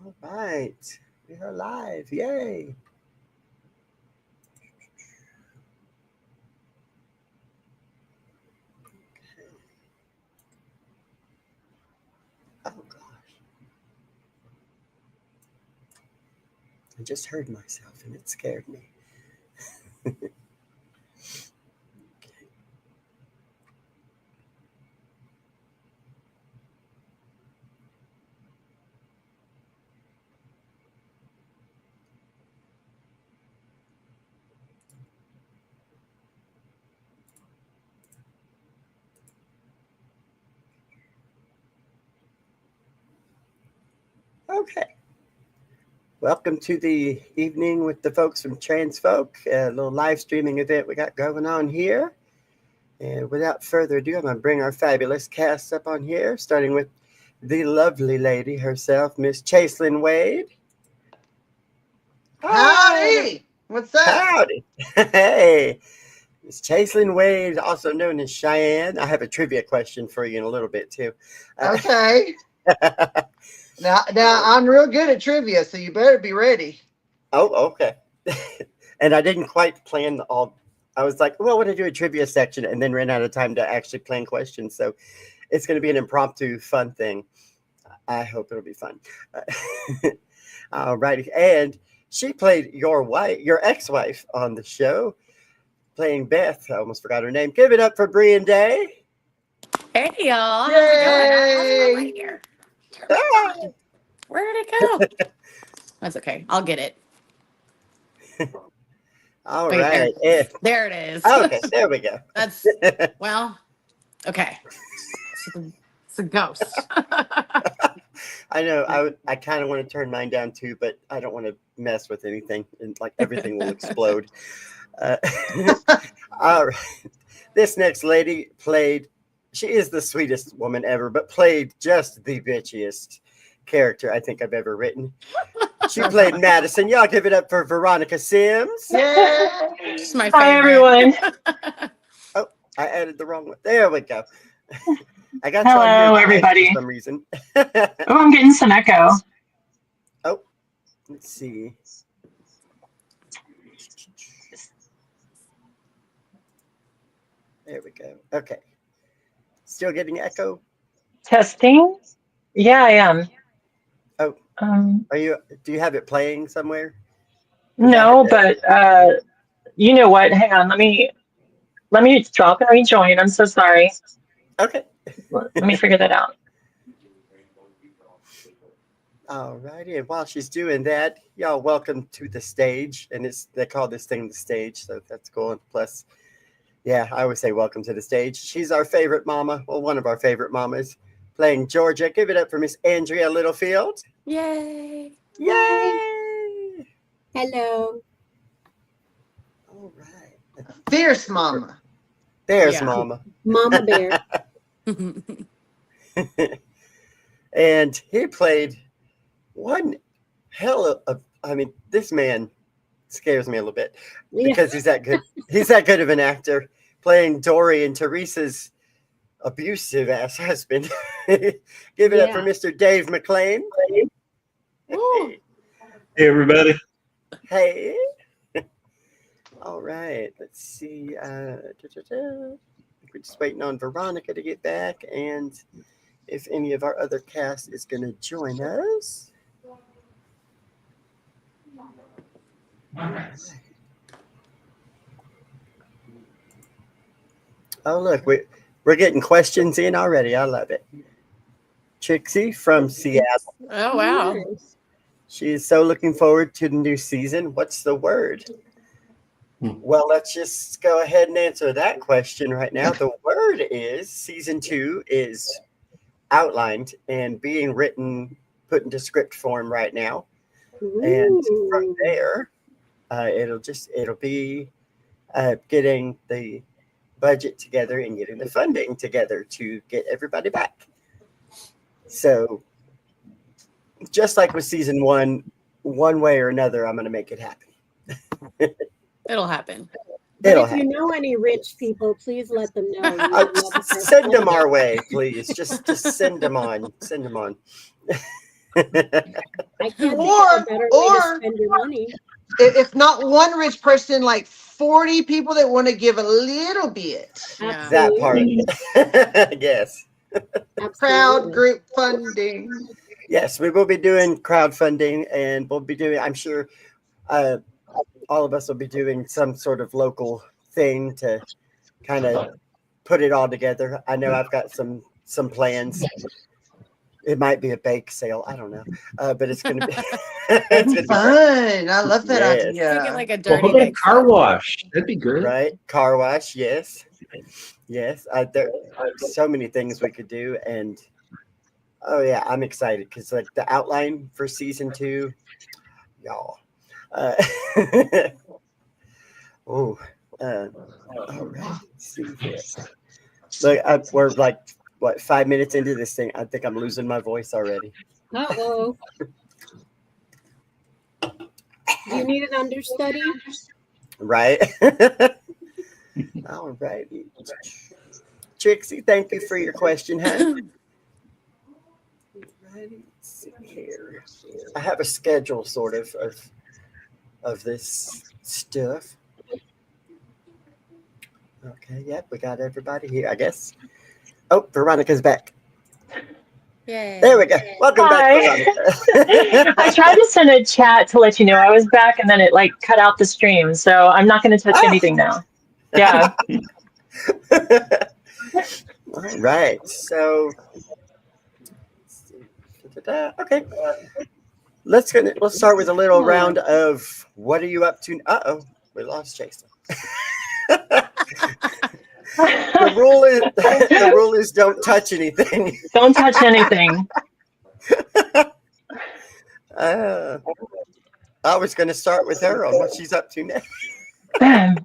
All right. We are live. Yay. Oh, gosh. I just heard myself and it scared me. Okay. Welcome to the evening with the folks from Transfolk, a little live streaming event we got going on here. And without further ado, I'm going to bring our fabulous cast up on here, starting with the lovely lady herself, Miss Chaselyn Wade. Howdy! What's up? Howdy. Hey. Miss Chaselyn Wade, also known as Cheyenne. I have a trivia question for you in a little bit, too. Okay. Now I'm real good at trivia, so you better be ready. Oh, okay. And I didn't quite plan all. I was like, well, I want to do a trivia section, and then ran out of time to actually plan questions. So it's going to be an impromptu, fun thing. I hope it'll be fun. All righty. And she played your ex-wife on the show, playing Beth. I almost forgot her name. Give it up for Brian Day. Hey y'all, how's it going? I lost my light here. Where did it go? That's okay. I'll get it. All Wait, right. there it is. Okay, there we go. That's well, okay. It's a ghost. I know. I kind of want to turn mine down too, but I don't want to mess with anything, and like everything will explode. All right. This next lady played. She is the sweetest woman ever, but played just the bitchiest character I think I've ever written. She played Madison. Y'all give it up for Veronica Sims. Yeah. She's my favorite. Hi, everyone. Oh, I added the wrong one. There we go. I got Hello, you on here everybody. for some reason. Oh, I'm getting some echo. Oh, let's see. There we go. Okay. Still getting echo? Testing? Yeah, I am. Oh, do you have it playing somewhere? No, but you know what? Hang on. Let me drop and rejoin. I'm so sorry. Okay. Let me figure that out. All righty. And while she's doing that, y'all welcome to the stage. And they call this thing the stage, so that's cool. And plus, yeah, I always say welcome to the stage. She's our favorite mama, well, one of our favorite mamas, playing Georgia. Give it up for Miss Andrea Littlefield. Yay! Yay! Hello. All right. Fierce mama. There's Mama. Mama Bear. And he played one hell of, I mean, this man scares me a little bit because he's that good. He's that good of an actor, playing Dory and Teresa's abusive ass husband. Give it up for Mr. Dave McLean. Hey. Hey, everybody. Hey. All right. Let's see. We're just waiting on Veronica to get back, and if any of our other cast is going to join us. Oh, look, we're getting questions in already. I love it. Trixie from Seattle. Oh, wow. She is so looking forward to the new season. What's the word? Well, let's just go ahead and answer that question right now. The word is season 2 is outlined and being written, put into script form right now. And from there, it'll be getting the budget together and getting the funding together to get everybody back. So just like with season 1, one way or another, I'm going to make it happen. It'll happen. But if you know any rich people, please let them know. Send them our way, please. Just send them on. Send them on. I can't think of a better way to Or spend your money. if not one rich person, like 40 people that want to give a little bit. Yeah. That part. Yes. Crowd Absolutely. group funding. Yes, we will be doing crowdfunding, and we'll be doing, I'm sure all of us will be doing some sort of local thing to kind of put it all together. I know I've got some plans. It might be a bake sale. I don't know. But it's going to be, it's going to be great. Fun. I love that Yes. Thinking idea. like a Well, dirty how about a bake car sale. wash? That'd be great. Right? Car wash. Yes. Yes. There are so many things we could do. And oh, yeah, I'm excited because like the outline for season 2, y'all. Uh, oh, all right. Let's see here. Look, we're like, what, 5 minutes into this thing? I think I'm losing my voice already. Uh-oh. Do you need an understudy? Right? All righty. Trixie, thank you for your question, hon. Righty, let's see here. I have a schedule sort of this stuff. Okay, yep, we got everybody here, I guess. Oh, Veronica's back. Yay. There we go. Welcome Hi. back, Veronica. I tried to send a chat to let you know I was back, and then it like cut out the stream. So I'm not going to touch anything now. Yeah. All right. So, okay. Let's start with a little round of what are you up to? Uh-oh, we lost Jason. The rule is don't touch anything. Don't touch anything. I was going to start with her on what she's up to now.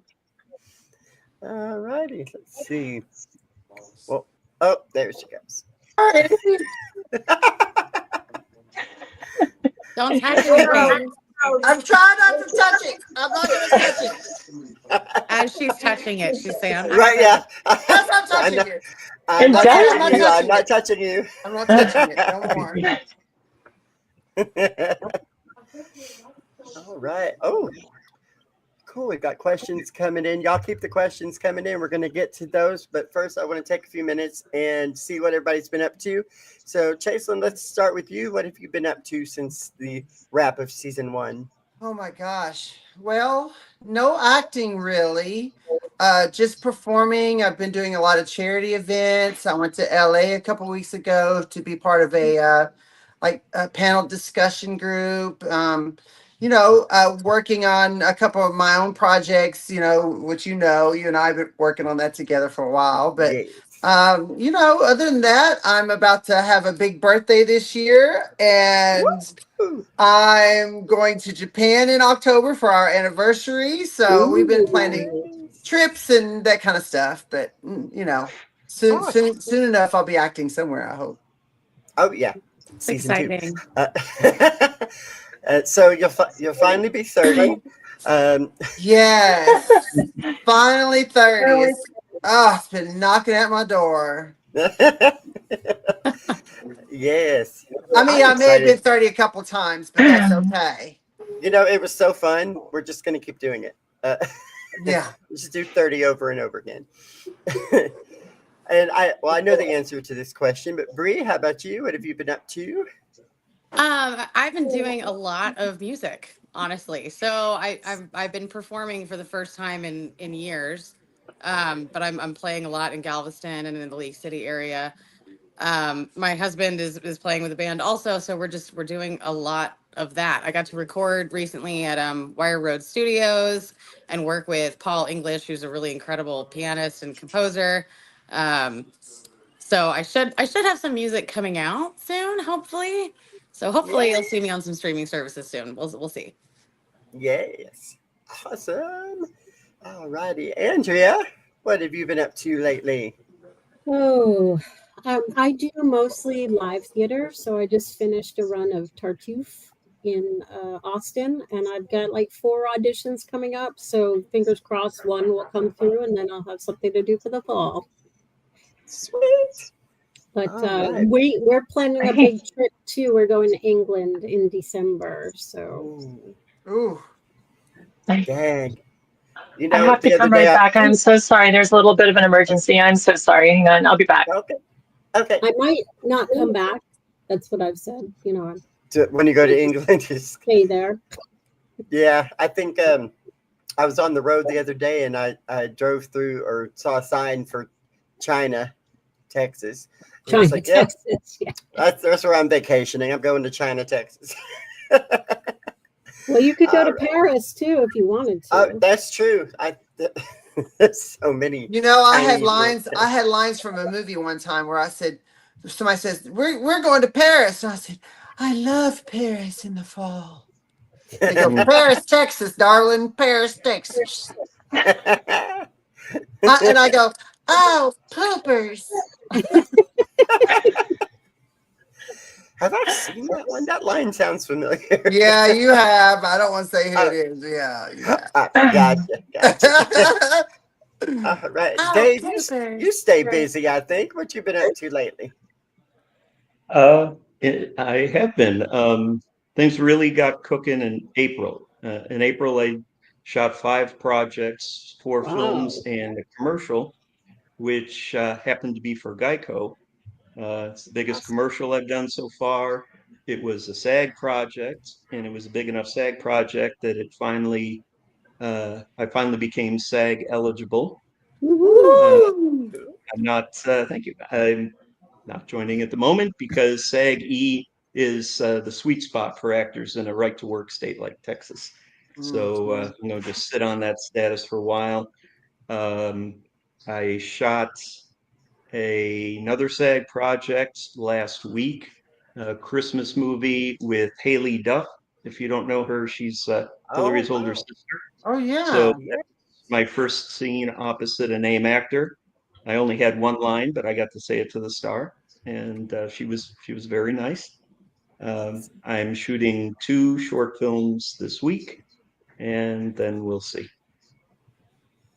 All righty, let's see. Well, oh, there she goes. Don't touch anything. I'm trying not to touch it. I'm not going to touch it. As she's touching it, she's saying, I'm not Right, yeah. That's not touching it. I'm not Exactly. touching you. I'm not touching you. I'm not touching it. No more. All right. Oh, cool. We've got questions coming in. Y'all keep the questions coming in. We're going to get to those. But first, I want to take a few minutes and see what everybody's been up to. So, Chaselyn, let's start with you. What have you been up to since the wrap of season 1? Oh my gosh. Well, no acting really. Just performing. I've been doing a lot of charity events. I went to LA a couple weeks ago to be part of a panel discussion group. Working on a couple of my own projects, which you and I have been working on that together for a while. But Yes. other than that, I'm about to have a big birthday this year, and Woo! I'm going to Japan in October for our anniversary. So we've been planning trips and that kind of stuff. But soon enough, I'll be acting somewhere, I hope. Oh yeah, It's season 2. exciting. So you'll finally be 30. Yes, finally 30. It's been knocking at my door. Yes. I mean, I'm I may have been excited. 30 a couple times, but that's okay. It was so fun. We're just going to keep doing it. Yeah. Just do 30 over and over again. And I know the answer to this question, but Bree, how about you? What have you been up to? I've been doing a lot of music, honestly. So I've been performing for the first time in years. But I'm playing a lot in Galveston and in the League City area. My husband is playing with a band also, so we're doing a lot of that. I got to record recently at Wire Road Studios and work with Paul English, who's a really incredible pianist and composer. So I should have some music coming out soon, hopefully. So hopefully you'll see me on some streaming services soon. We'll see. Yes. Awesome. All righty. Andrea, what have you been up to lately? Oh, I do mostly live theater. So I just finished a run of Tartuffe in Austin, and I've got like 4 auditions coming up. So fingers crossed one will come through, and then I'll have something to do for the fall. Sweet. But right. we're planning a big trip too. We're going to England in December. So Ooh. Dang. You I know, have to the other come day right back. I'm so sorry. There's a little bit of an emergency. I'm so sorry. Hang on. I'll be back. Okay. I might not come back. That's what I've said. You know, When you go to England, just stay there. yeah. I think I was on the road the other day and I drove through or saw a sign for China, Texas. And I was China, like, yep, Texas. Yeah. that's where I'm vacationing. I'm going to China, Texas. Well, you could go to All right. Paris too if you wanted to. That's true. There's so many You know, I had tiny little lines. I had lines from a movie one time where I said, somebody says, "We're going to Paris," and I said, "I love Paris in the fall." They go, "Paris, Texas, darling, Paris, Texas," and I go, "Oh, poopers." Have I seen that one? That line sounds familiar. Yeah, you have. I don't want to say who it is. Yeah, Gotcha. All right, Oh, Dave, you poopers. stay busy. I think. What you been up to lately? I have been. Things really got cooking in April. In April, I shot 5 projects, 4 films, Wow. and a commercial, which happened to be for Geico. It's the biggest Awesome. commercial I've done so far. It was a SAG project, and it was a big enough SAG project that I finally became SAG eligible. Uh, Woohoo! Woo! I'm not, thank you. I'm not joining at the moment because SAG E is the sweet spot for actors in a right to work state like Texas. So, just sit on that status for a while. Um, I shot another SAG project last week, a Christmas movie with Haley Duff. If you don't know her, she's Oh Hillary's older wow. sister. Oh So yeah. Yeah. my first scene opposite a name actor. I only had one line, but I got to say it to the star, and she was very nice. I'm shooting 2 short films this week, and then we'll see.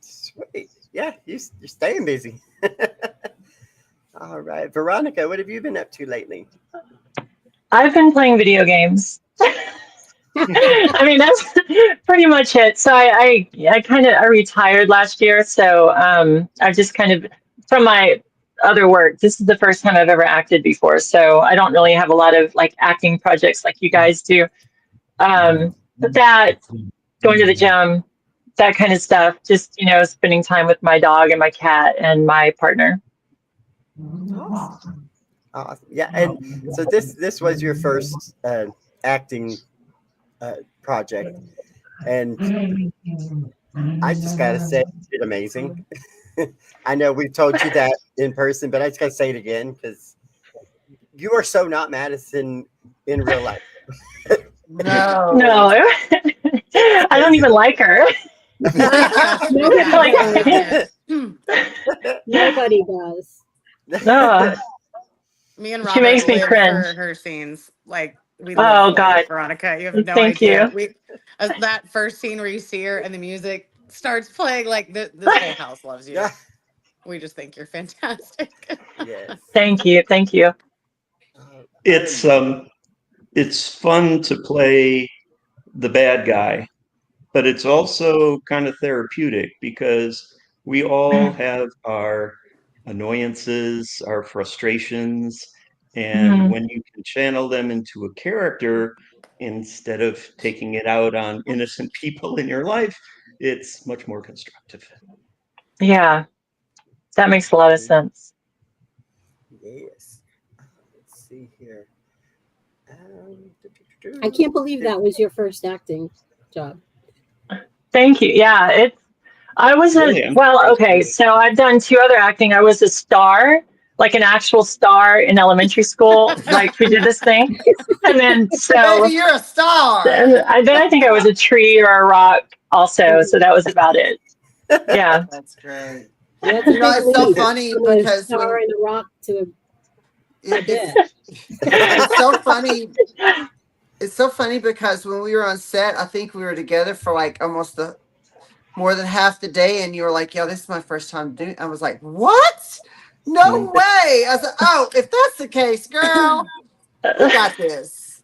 Sweet. Yeah, you're staying busy. All right, Veronica, what have you been up to lately? I've been playing video games. I mean, that's pretty much it. So I retired last year. So I just kind of from my other work, this is the first time I've ever acted before. So I don't really have a lot of like acting projects like you guys do. But that going to the gym, that kind of stuff, just spending time with my dog and my cat and my partner. Awesome. Awesome. Yeah, and so this was your first acting project, and I just gotta say, you did amazing. I know we've told you that in person, but I just gotta say it again because you are so not Madison in real life. No. No, I don't even like her. Nobody Like, does. Hmm. Nobody does. no, Me and she Robert makes me live cringe. for her scenes. Like we live Oh for it, God, Veronica. You have no thank idea. you. That first scene where you see her and the music starts playing, like this whole house loves you. Yeah. We just think you're fantastic. Yes. Thank you. Thank you. It's it's fun to play the bad guy, but it's also kind of therapeutic because we all have our annoyances, our frustrations, and Mm, when you can channel them into a character instead of taking it out on innocent people in your life, it's much more constructive. yeah, that makes a lot of sense. Yes. Let's see here. I can't believe that was your first acting job. Thank you. Yeah, I was Really, I'm okay, surprised. so I've done 2 other acting. I was a star, like an actual star in elementary school. Like we did this thing. And then Baby, you're a star. then I think I was a tree or a rock also. So that was about it. Yeah. That's great. That's a big It's so leap funny from a because star and a rock to a it's bit. it's so funny. It's so funny because when we were on set, I think we were together for like almost more than half the day, and you were like, "Yo, this is my first time doing." I was like, "What?" No way. I said, oh, if that's the case, girl, we got this.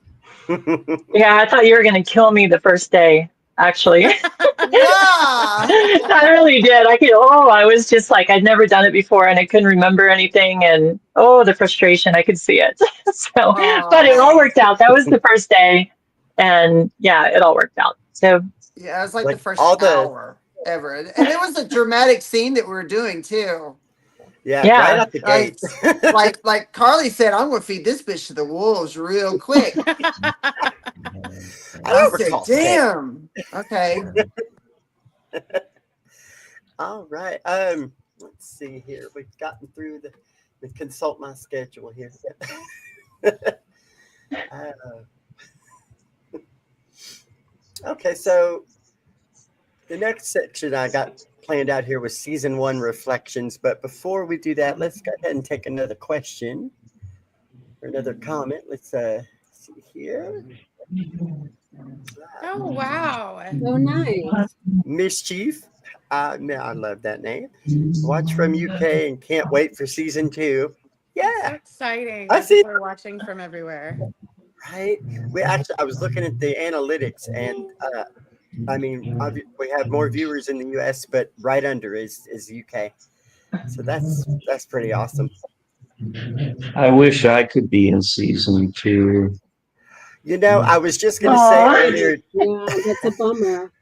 Yeah, I thought you were going to kill me the first day, actually. Yeah. I really did. I was just like, I'd never done it before and I couldn't remember anything. And the frustration, I could see it. So, but it all worked out. That was the first day. And yeah, it all worked out. So, Yeah, it was like the Like first all the hour ever. And it was a dramatic scene that we were doing too. yeah, right yeah. out the Like, gate. like Carly said, I'm gonna feed this bitch to the wolves real quick. I I don't said, recall. damn. Okay. All right. Let's see here. We've gotten through the consult my schedule here. Okay, so the next section I got planned out here was season 1 reflections. But before we do that, let's go ahead and take another question or another comment. Let's see here. Oh, wow. Oh, nice. Mischief. Man, I love that name. Watch from UK and can't wait for season 2. So Yeah, exciting. I That see. people are watching from everywhere. Right. I was looking at the analytics, and I mean, we have more viewers in the US, but right under is UK. So that's pretty awesome. I wish I could be in season 2. You know, I was just going to say Aw. earlier. Yeah, that's a bummer.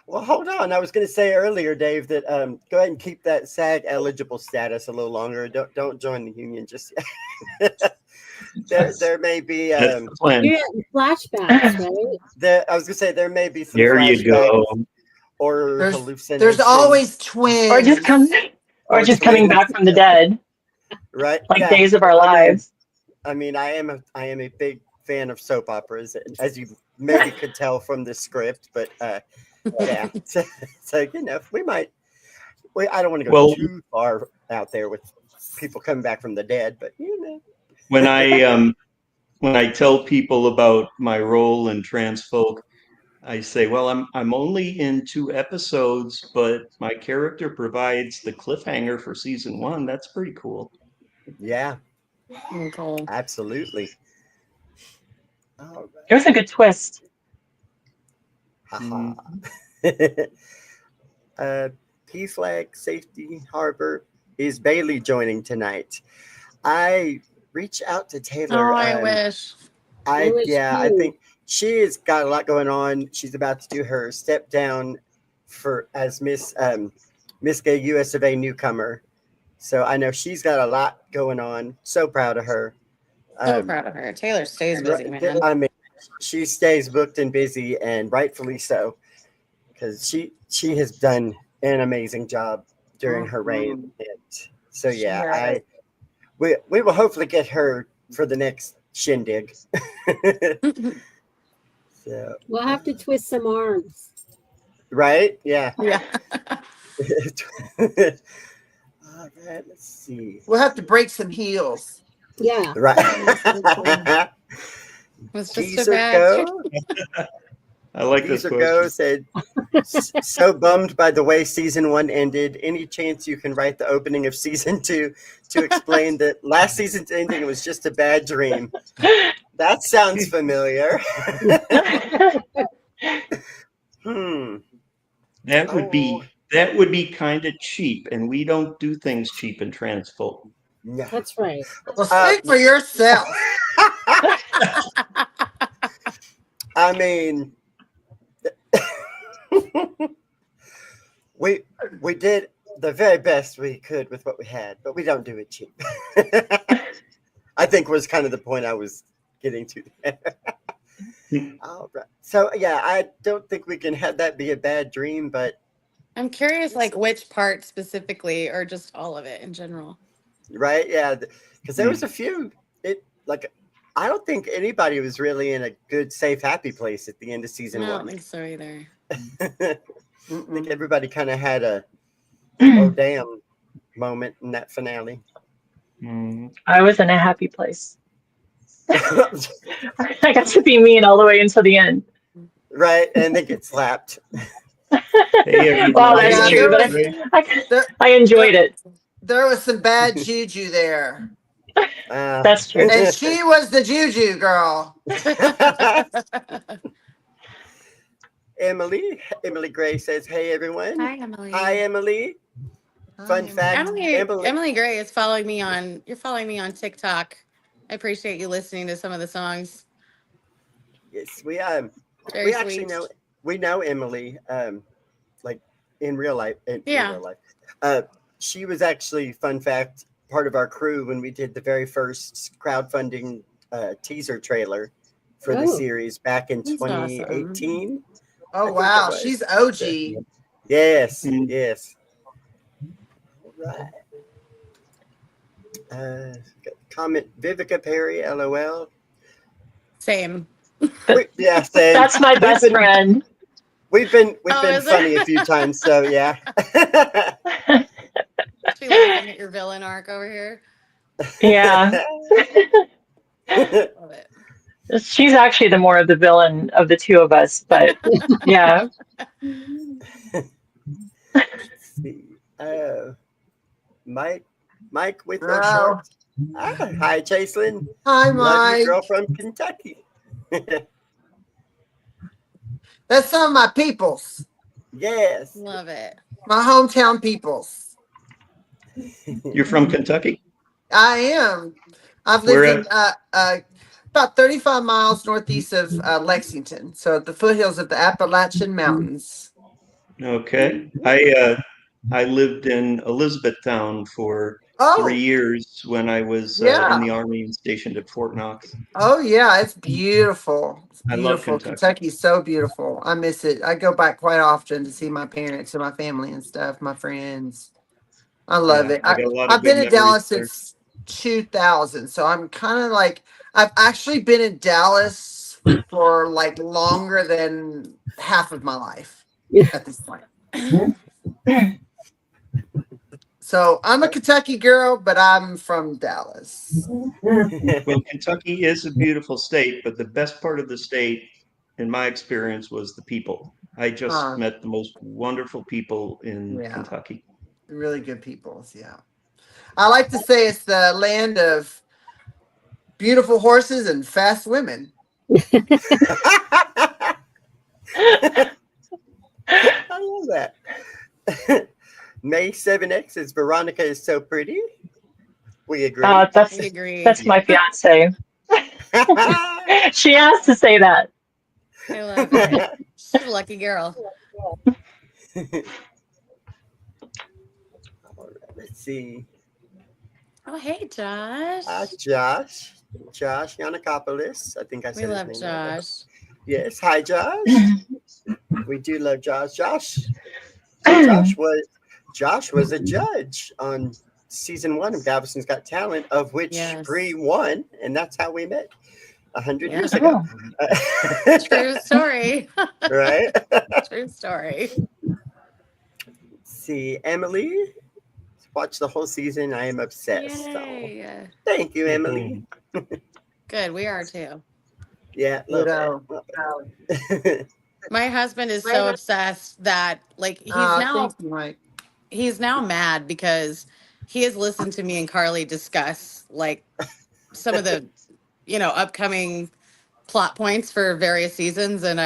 Well, hold on. I was going to say earlier, Dave, that go ahead and keep that SAG eligible status a little longer. Don't join the union just yet. there may be That's the plan. You're getting flashbacks, right? I was going to say there may be some There you flashbacks go. or There's hallucinations. always twins. Or just coming back from the dead, right. like Yeah. Days of Our Lives. I mean, I am a big fan of soap operas, as you maybe could tell from the script, but yeah. So you know, I don't want to go too far out there with people coming back from the dead, but you know. When I tell people about my role in Transfolk, I say, well, I'm only in 2 episodes, but my character provides the cliffhanger for season 1. That's pretty cool. Yeah, Cool. absolutely. All It was a good twist. right. P Flag Safety Harbor is Bailey joining tonight. I reached out to Taylor. Oh, I wish. I wish I too. think she's got a lot going on. She's about to do her step down as Miss Gay US of A newcomer. So I know she's got a lot going on. So proud of her. So proud of her. Taylor stays busy, man. I mean, she stays booked and busy, and rightfully so, because she has done an amazing job during her reign. And so yeah, we will hopefully get her for the next shindig. So We'll have to twist some arms. right, yeah. Yeah. All right, let's see. We'll have to break some heels. Yeah. Right. Was just a Teaser bad. go. I like this Teaser question. go said, so bummed by the way season 1 ended. Any chance you can write the opening of season 2 to explain that last season's ending was just a bad dream? That sounds familiar. That would be kind of cheap, and we don't do things cheap in Transfolk. No. That's right. Well, speak for yourself. I mean, we did the very best we could with what we had, but we don't do it cheap. I think was kind of the point I was getting to there. All right. So yeah, I don't think we can have that be a bad dream, but I'm curious, like which part specifically, or just all of it in general. right, yeah, because there was a few. I don't think anybody was really in a good, safe, happy place at the end of season 1. I don't think so either. I think everybody kind of had a oh damn moment in that finale. I was in a happy place. I got to be mean all the way until the end. Right, and they get slapped. Well, that's true, but I enjoyed it. There was some bad juju there. That's true. And she was the juju girl. Emily Gray says, "Hey everyone." Hi, Emily. Hi, Emily. Fun fact, Emily Gray is following me on. You're following me on TikTok. I appreciate you listening to some of the songs. Yes, Very we sweet. actually know Emily, like in real life. In real life, she was actually, fun fact, part of our crew when we did the very first crowdfunding teaser trailer for the series back in That's 2018. Oh wow, she's OG. Yes, Mm. yes. Right. Comment Vivica Perry, LOL. Same. Yeah, same. That's my best friend. We've been is funny it? a few times, so yeah. She laughing at your villain arc over here. Yeah. Love it. She's actually the more of the villain of the two of us, but yeah. Let's see. Mike with no shorts. Hi, Chaselyn. Hi, Love you, Mike. girl from Kentucky. That's some of my peoples. Yes. Love it. My hometown peoples. You're from Kentucky? I am. I've lived in about 35 miles northeast of Lexington, so at the foothills of the Appalachian Mountains. Okay. I lived in Elizabethtown for 3 years when I was in the Army and stationed at Fort Knox. Oh yeah, it's beautiful. It's I love beautiful. Kentucky. Kentucky's so beautiful. I miss it. I go back quite often to see my parents and my family and stuff, my friends. I love it. I got a lot of I've good been in memories Dallas there. since 2000, so I'm kind of like I've actually been in Dallas for like longer than half of my life at this point. So I'm a Kentucky girl, but I'm from Dallas. Well, Kentucky is a beautiful state, but the best part of the state, in my experience, was the people. I just met the most wonderful people in Kentucky. Really good people, yeah. I like to say it's the land of beautiful horses and fast women. I love that. May 7X is Veronica is so pretty. We agree. We agree. That's my fiance. She asked to say that. I love it. She's a lucky girl. All right, let's see. Oh, hey, Josh. Josh Yanakopoulos. I think I said We his love name Josh. right. Yes. Hi, Josh. We do love Josh. Josh was a judge on season 1 of Galveston's Got Talent, of which Bree won, and that's how we met 100 years ago. True story. Right? True story. Let's see, Emily. Watch the whole season. I am obsessed. Yay. Thank you, Emily. Good. We are too. Yeah. Love it. My husband is so obsessed that like he's now mad because he has listened to me and Carly discuss like some of the upcoming plot points for various seasons, and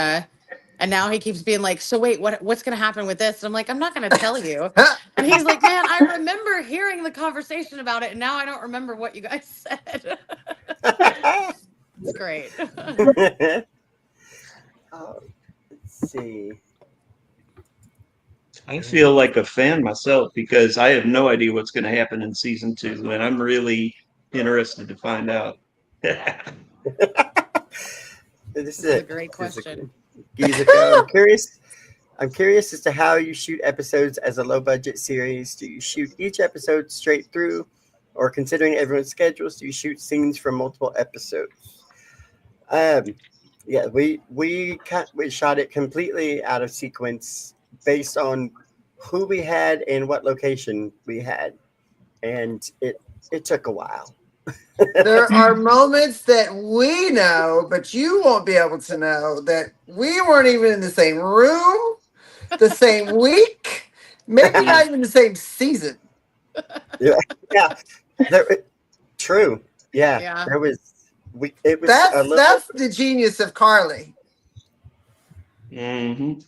now he keeps being like, so wait, what's gonna happen with this? And I'm like, I'm not gonna tell you. And he's like, man, I remember hearing the conversation about it, and now I don't remember what you guys said. It's great. Let's see. I feel like a fan myself because I have no idea what's going to happen in season 2, and I'm really interested to find out. This is a great question. I'm curious as to how you shoot episodes as a low budget series. Do you shoot each episode straight through, or considering everyone's schedules, do you shoot scenes from multiple episodes? Yeah, we shot it completely out of sequence based on who we had and what location we had, and it took a while. There are moments that we know, but you won't be able to know, that we weren't even in the same room, the same week, maybe not even the same season. Yeah, true. Yeah, Yeah. there was. It was a little. That's the genius of Carly. Mm-hmm.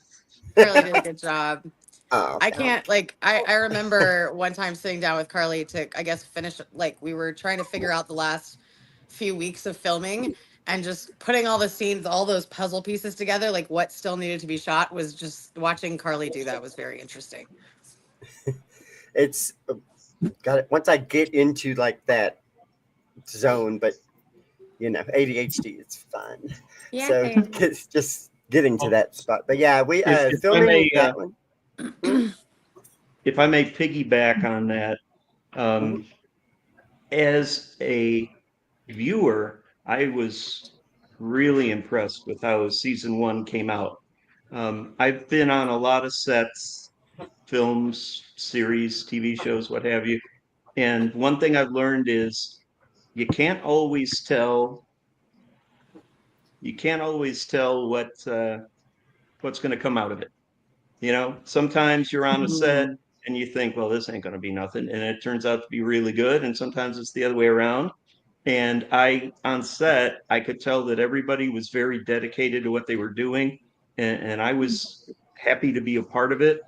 Carly did a good job. Oh, I can't like I remember one time sitting down with Carly to I guess finish like we were trying to figure out the last few weeks of filming and just putting all the scenes, all those puzzle pieces together, like what still needed to be shot was just watching Carly do that was very interesting. it's got it. Once I get into like that zone, but ADHD, it's fun. Yeah. So it's just getting to that spot. But yeah, we If I filming may, that one. if I may piggyback on that, Mhm. as a viewer, I was really impressed with how season one came out. I've been on a lot of sets, films, series, TV shows, what have you. And one thing I've learned is you can't always tell. You can't always tell what's going to come out of it. Sometimes you're on a set Mhm. and you think, well, this ain't going to be nothing, and it turns out to be really good. And sometimes it's the other way around. And on set, I could tell that everybody was very dedicated to what they were doing, and I was happy to be a part of it.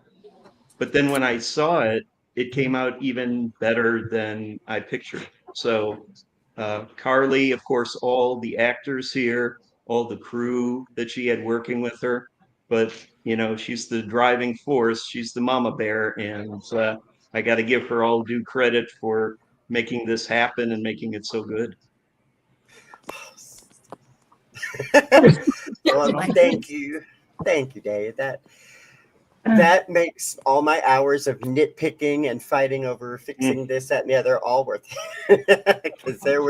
But then when I saw it, it came out even better than I pictured. So, Carly, of course, all the actors here, all the crew that she had working with her, but she's the driving force. She's the mama bear, and I got to give her all due credit for making this happen and making it so good. Well, thank you, Dave. That makes all my hours of nitpicking and fighting over fixing this, that, and the other all worth it. Because there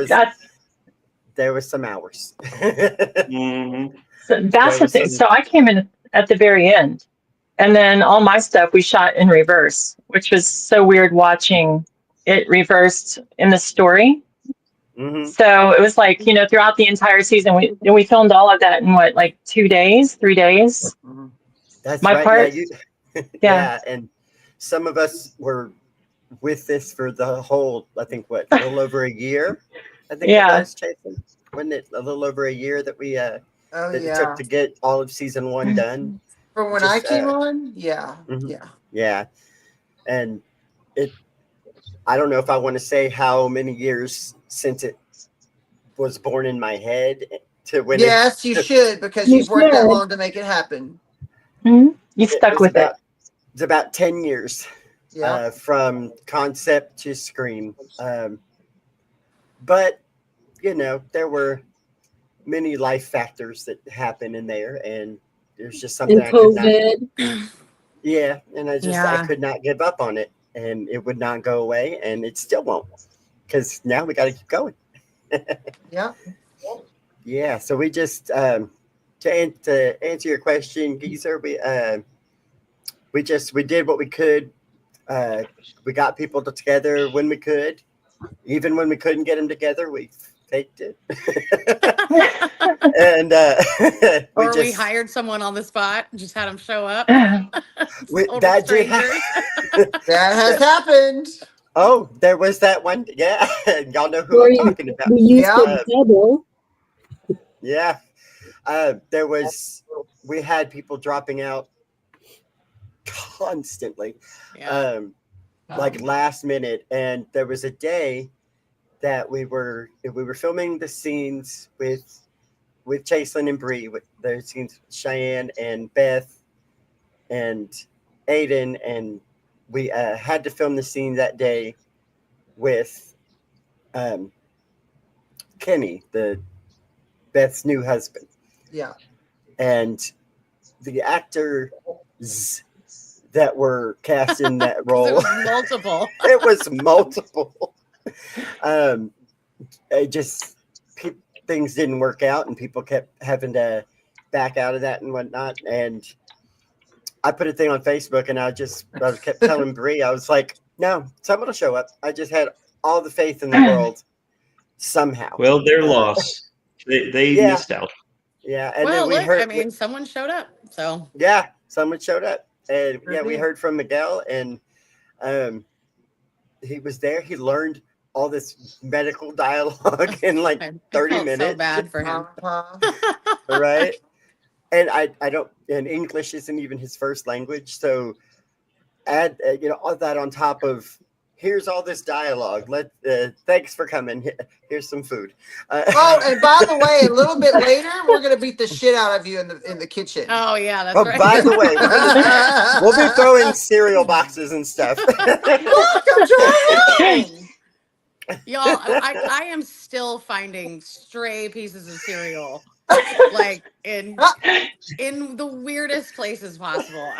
was some hours. Mm-hmm. So that's There the was thing. some. So I came in at the very end, and then all my stuff we shot in reverse, which was so weird watching it reversed in the story. Mm-hmm. So it was like, throughout the entire season, we filmed all of that in what, like 2 days, 3 days? That's My right. Yeah, part? Yeah. yeah, and some of us were with this for the whole. I think what, a little over a year. I think it Yeah. was, Jason. Wasn't it a little over a year that we Oh that it took yeah. to get all of season one done? From when I Just came on, yeah, mhm. yeah. Yeah, and it. I don't know if I want to say how many years since it was born in my head to when it. Yes, you should because You you've worked that should. long to make it happen. You It stuck was with it. about 10 years Yeah. from concept to screen. But there were many life factors that happen in there, and there's just something And I could not. COVID. Yeah, and I Yeah. could not give up on it, and it would not go away, and it still won't, because now we got to keep going. Yeah. Yeah, so we just to answer your question, Geezer, we did what we could. We got people together when we could. Even when we couldn't get them together, we faked it. And We hired someone on the spot, just had them show up. Total that did strangers. That has happened. Oh, there was that one. Yeah, y'all know who Or I'm talking about. we used Yeah. it double. Yeah, we had people dropping out constantly, Yeah. like last minute, and there was a day that we were filming the scenes with Chaselyn and Bree, with their scenes with Cheyenne and Beth and Aiden, and we had to film the scene that day with Kenny, the Beth's new husband. Yeah. And the actors that were cast in that It role, was multiple. it was multiple. It just things didn't work out, and people kept having to back out of that and whatnot. And I put a thing on Facebook, and I kept telling Bree, I was like, "No, someone will show up." I just had all the faith in the world. Somehow, Well, their loss. They yeah, missed out. yeah. And Well, then we look, I heard, mean, someone showed up. So yeah, someone showed up, and Sure yeah, we did. heard from Miguel, and he was there. He learned all this medical dialogue in like I 30 felt minutes. so bad for him. Right. And I don't, and English isn't even his first language. So add, all that on top of, here's all this dialogue. Thanks for coming. Here's some food. Oh, and by the way, a little bit later, we're gonna beat the shit out of you in the kitchen. Oh yeah, that's Oh, right. by the way, we'll be throwing cereal boxes and stuff. Welcome to our home. Y'all, I am still finding stray pieces of cereal like in the weirdest places possible.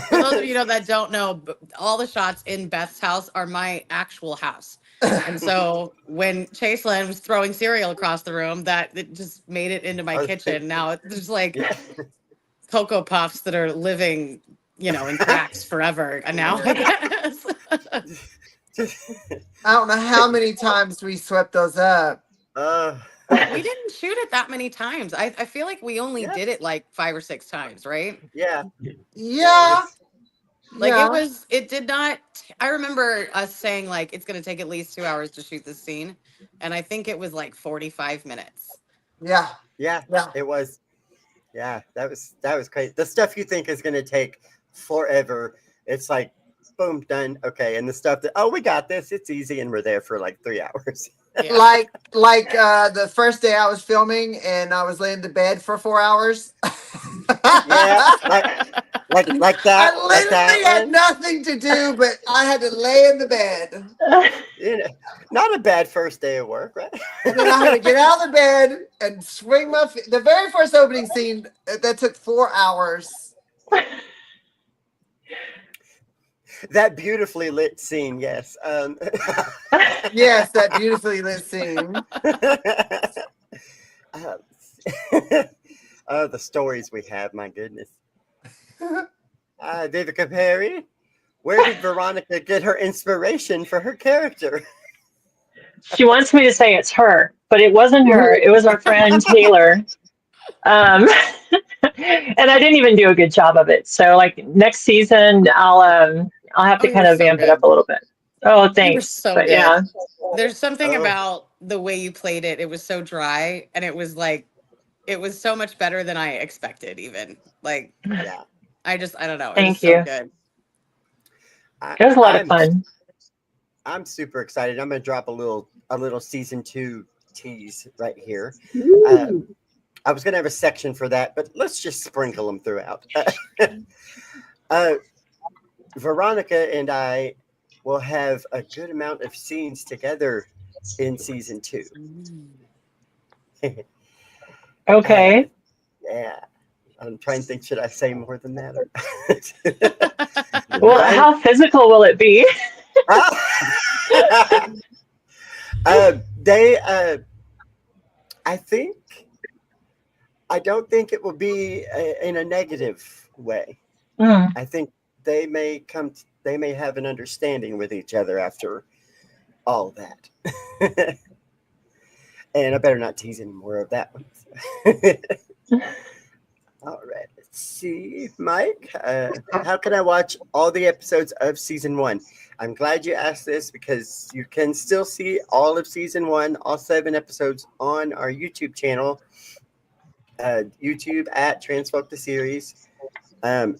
For those of you that don't know, all the shots in Beth's house are my actual house. And so when Chaselyn was throwing cereal across the room, that it just made it into my kitchen. Now there's like Cocoa Puffs that are living, in cracks forever. And now I guess. I don't know how many times we swept those up. We didn't shoot it that many times. I feel like we only did it like 5 or 6 times, right? Yeah. Yeah. Like it did not. I remember us saying like it's going to take at least 2 hours to shoot this scene, and I think it was like 45 minutes. Yeah. It was. Yeah, that was crazy. The stuff you think is going to take forever, it's like, boom, done. Okay, and the stuff that we got this, it's easy, and we're there for like 3 hours. Yeah. Like the first day I was filming and I was laying in bed for 4 hours. Yeah, like that. I literally had nothing to do, but I had to lay in the bed. Not a bad first day of work, right? And then I had to get out of the bed and swing my feet. The very first opening scene, that took 4 hours. That beautifully lit scene, yes. Yes, that beautifully lit scene. Oh, the stories we have, my goodness. Vivica Perry, where did Veronica get her inspiration for her character? She wants me to say it's her, but it wasn't her. It was our friend Taylor. And I didn't even do a good job of it. So like next season, I'll have to kind of vamp it up a little bit. Oh, thanks. So but good. yeah, There's something about the way you played it. It was so dry, and it was so much better than I expected. Even like, I don't know. It was so good. It was a lot of fun. I'm super excited. I'm going to drop a little season 2 tease right here. I was going to have a section for that, but let's just sprinkle them throughout. Veronica and I will have a good amount of scenes together in season 2. Okay. Yeah. I'm trying to think, should I say more than that? Well, how physical will it be? I don't think it will be in a negative way. I think they may have an understanding with each other after all that. And I better not tease any more of that one. All right, let's see. Mike, how can I watch all the episodes of season 1? I'm glad you asked this because you can still see all of season 1, all 7 episodes on our YouTube channel, YouTube at Transfolk the Series.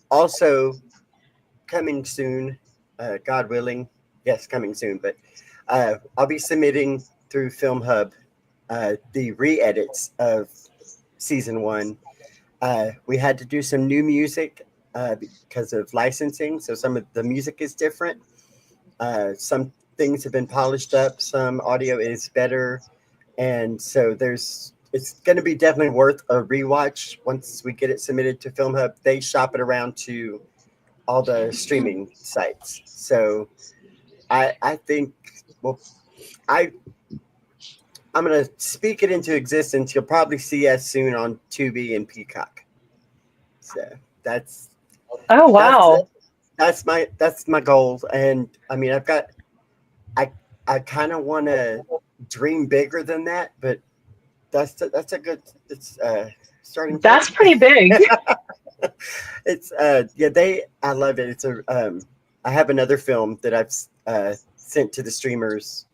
Also coming soon, God willing. Yes, coming soon, but I'll be submitting through Film Hub the re-edits of season 1. We had to do some new music because of licensing, so some of the music is different. Some things have been polished up, some audio is better, and so it's going to be definitely worth a rewatch once we get it submitted to Film Hub. They shop it around to all the streaming sites, so I think I'm going to speak it into existence. You'll probably see us soon on Tubi and Peacock. So that's. Oh wow. That's my goal, and I mean I kind of want to dream bigger than that, but that's a good starting. That's point. pretty big. It's I love it. It's I have another film that I've sent to the streamers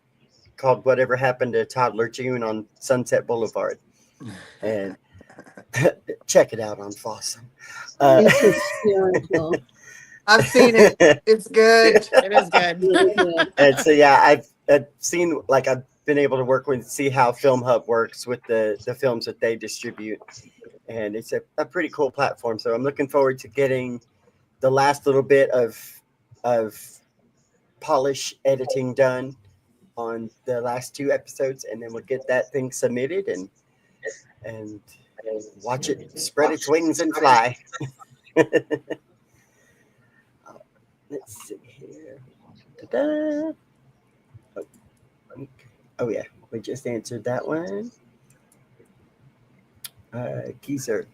called "Whatever Happened to Toddler June" on Sunset Boulevard, and check it out on Fossum. It's hysterical. I've seen it. It's good. It is good. Really good. And so yeah, I've seen, like, I've been able to work with, see how Film Hub works with the films that they distribute, and it's a pretty cool platform. So I'm looking forward to getting the last little bit of polish editing done on the last 2 episodes, and then we'll get that thing submitted and watch it spread its wings and fly. Let's see here. Ta-da. Oh yeah, we just answered that one. Geezer.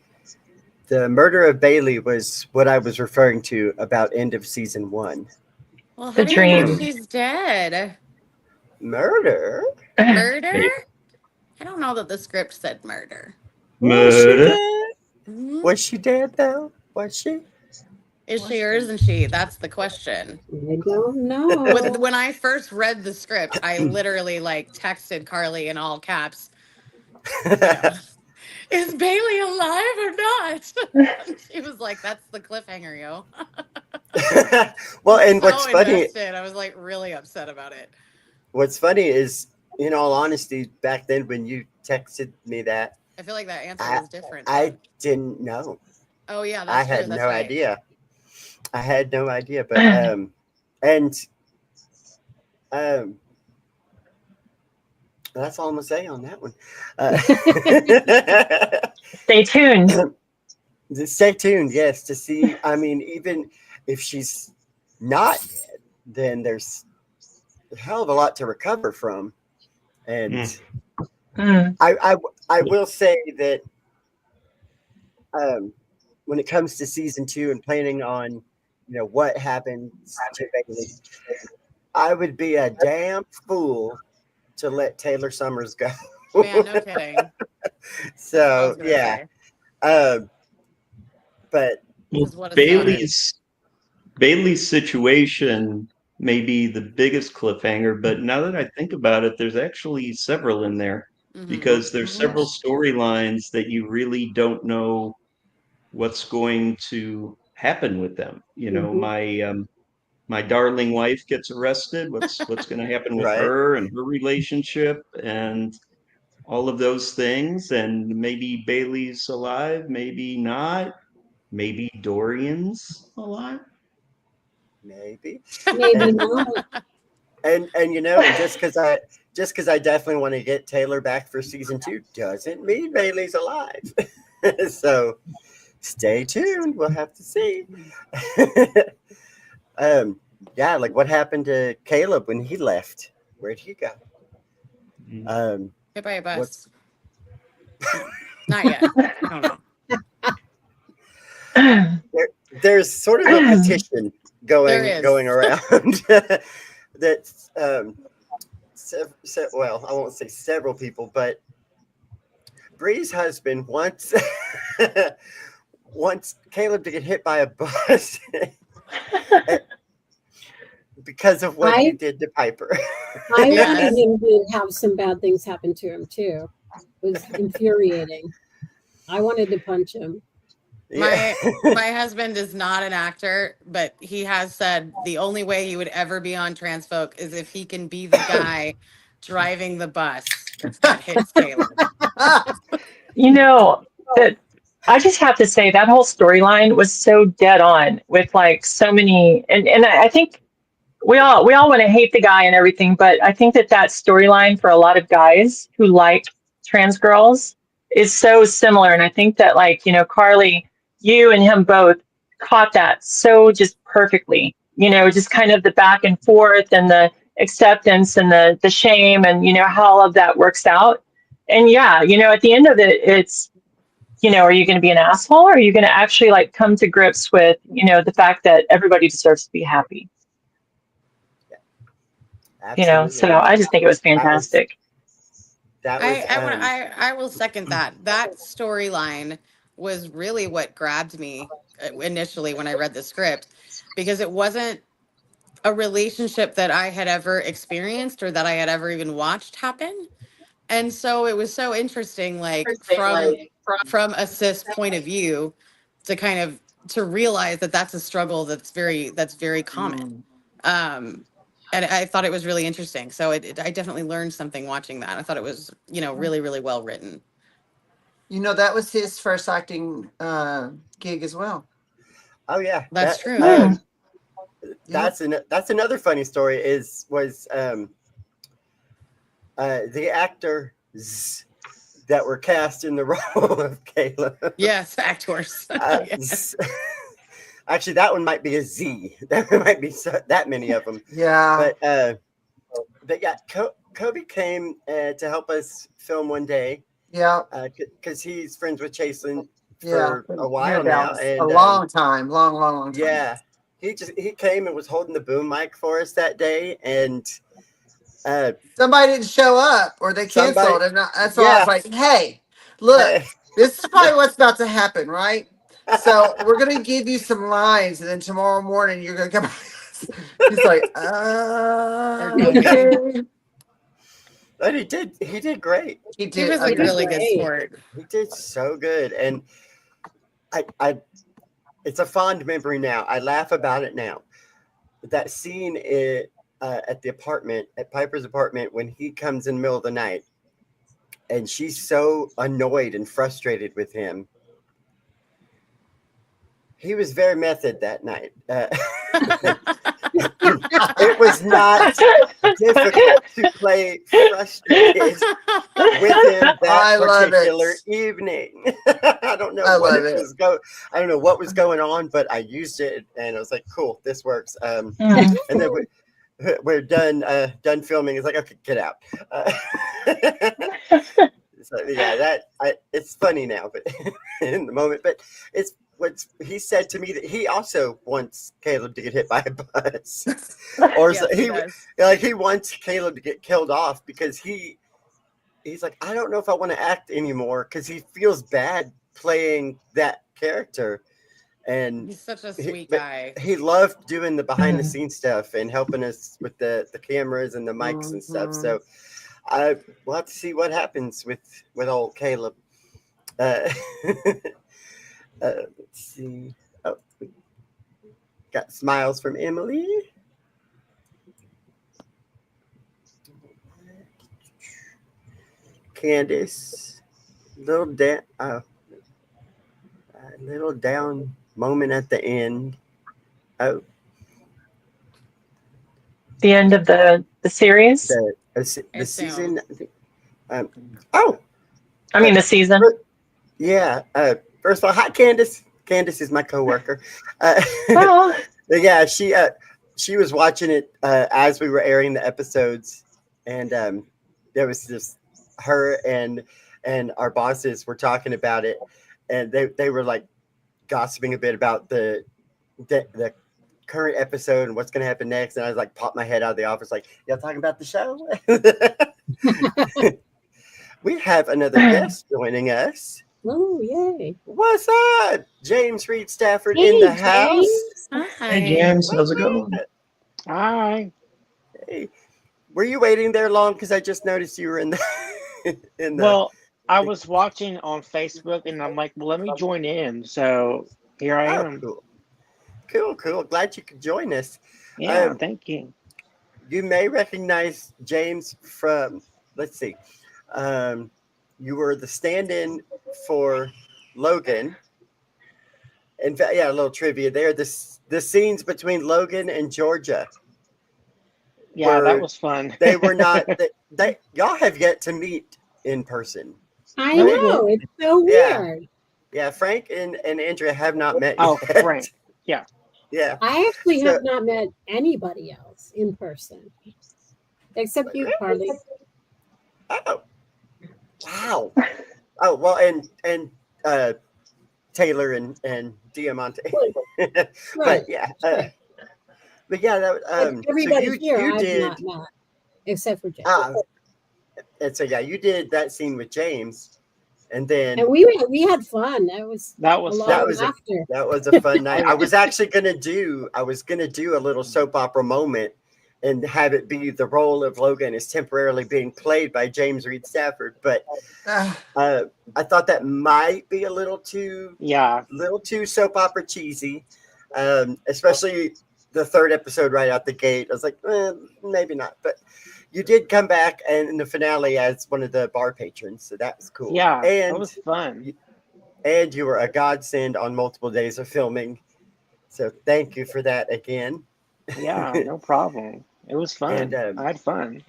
The murder of Bailey was what I was referring to about end of season 1. Well, The how do you know dream. she's dead? Murder? Murder? I don't know that the script said murder. Was she Murder. dead? Mhm. Was she dead though? Was she? Is she or isn't she? That's the question. I don't know. When I first read the script, I literally like texted Carly in all caps, is Bailey alive or not? And she was like, that's the cliffhanger, yo. Well, and So what's funny, invested. I was like really upset about it. what's funny is, in all honesty, back then when you texted me that, I feel like that answer was different. I didn't know. Oh yeah, I that's true. had That's no right. idea. I had no idea, but that's all I'm gonna say on that one. Stay tuned. Stay tuned, yes, to see. I mean, even if she's not dead, then there's a hell of a lot to recover from. And Mm. I will say that when it comes to season 2 and planning on, what happens to Bailey, I would be a damn fool to let Taylor Summers go. Man, no kidding. That's what I was So gonna yeah, say. but Well, Because what a story. Bailey's situation may be the biggest cliffhanger, but now that I think about it, there's actually several in there Mhm. because there's several storylines that you really don't know what's going to happen with them. My darling wife gets arrested. What's going to happen with right, her and her relationship and all of those things? And maybe Bailey's alive, maybe not. Maybe Dorian's alive. maybe, Maybe and not. and just because I definitely want to get Taylor back for season 2 doesn't mean Bailey's alive. So stay tuned. We'll have to see. Yeah, like what happened to Caleb when he left? Where'd he go? Hit by a What's bus. Not yet. I don't know. there's sort of a petition There is. going around that well, I won't say several people, but Bree's husband wants Caleb to get hit by a bus because of what he did to Piper. I Yes. wanted him to have some bad things happen to him too. It was infuriating. I wanted to punch him. My husband is not an actor, but he has said the only way he would ever be on Transfolk is if he can be the guy driving the bus that hits Caleb. That I just have to say that whole storyline was so dead on with like so many, and I think we all want to hate the guy and everything, but I think that storyline for a lot of guys who like trans girls is so similar, and I think that Carly, you and him both caught that so just perfectly. Just kind of the back and forth and the acceptance and the shame and how all of that works out. And yeah, at the end of it, it's are you going to be an asshole, or are you going to actually come to grips with the fact that everybody deserves to be happy? Absolutely. So I just think it was fantastic. I will second that. That storyline was really what grabbed me initially when I read the script, because it wasn't a relationship that I had ever experienced or that I had ever even watched happen. And so it was so interesting, like from a cis point of view, to kind of to realize that that's a struggle that's very common. Um, and I thought it was really interesting. So I definitely learned something watching that. I thought it was, really, really well written. That was his first acting gig as well. Oh yeah, That's true. That's another funny story. Was the actors that were cast in the role of Caleb? Yes, actors. Yes. Actually, that one might be a Z. There might be that many of them. Yeah. But yeah, Kobe came to help us film one day. Yeah. Because he's friends with Chaselin Yeah. for a while now, and a long time, long time. Yeah, he came and was holding the boom mic for us that day, and somebody didn't show up or they canceled, and that's why I was like, "Hey, look, this is probably what's about to happen, right? So we're gonna give you some lines, and then tomorrow morning you're gonna come." He's like, "Okay." But he did great. He did. He was a really good sport. He did so good, and I it's a fond memory now. I laugh about it now. That scene at the apartment, at Piper's apartment, when he comes in the middle of the night, and she's so annoyed and frustrated with him. He was very method that night. It was not difficult to play frustrated with him that particular evening. I don't know I don't know what was going on, but I used it and I was like, cool, this works. And then we're done filming. It's like, okay, get out. So yeah, it's funny now, but in the moment, but it's what he said to me that he also wants Caleb to get hit by a bus, or yes, he wants Caleb to get killed off because he's like, I don't know if I want to act anymore because he feels bad playing that character, and he's such a sweet guy. He loved doing the behind the scenes stuff and helping us with the cameras and the mics and stuff. So we'll have to see what happens with old Caleb. Let's see. Oh, we got smiles from Emily. Candace, little down moment at the end. Oh, the end of the series. The season. I mean the season. Yeah. First of all, hi Candace. Candace is my coworker. Yeah, she was watching it as we were airing the episodes, and there was just her and our bosses were talking about it, and they were like gossiping a bit about the current episode and what's going to happen next. And I was like, popped my head out of the office, like, y'all talking about the show? We have another guest joining us. Oh, yay. What's up? James Reed Stafford in the house. Hi. Hey, James. How's it going? Hi. Hey. Were you waiting there long? Because I just noticed you were in the... Well, I was watching on Facebook, and I'm like, well, let me join in. So here I am. Cool. Glad you could join us. Yeah, thank you. You may recognize James from, let's see, you were the stand-in for Logan. In fact, yeah, a little trivia there. The scenes between Logan and Georgia. Yeah, that was fun. They were not. They y'all have yet to meet in person. I know, it's so weird. Yeah, Frank and Andrea have not met yet. Oh, Frank. Yeah. Yeah. I actually have not met anybody else in person. Except you, Carly. Oh. Wow. Oh, well, and Taylor and Diamante. Right. But yeah. But yeah, everybody so here you I've did, not met, except for James. And so yeah, you did that scene with James, And then we had fun. That was That a was lot of fun. laughter. that was a fun night. Oh, I yeah. was actually gonna do a little soap opera moment and have it be the role of Logan is temporarily being played by James Reed Stafford, but I thought that might be a little too Yeah. soap opera cheesy, especially the third episode right out the gate. I was like, maybe not, but you did come back and in the finale as one of the bar patrons, so that was cool. Yeah. That And was fun. you were a godsend on multiple days of filming, so thank you for that again. Yeah, no problem. It was And fun. I had fun.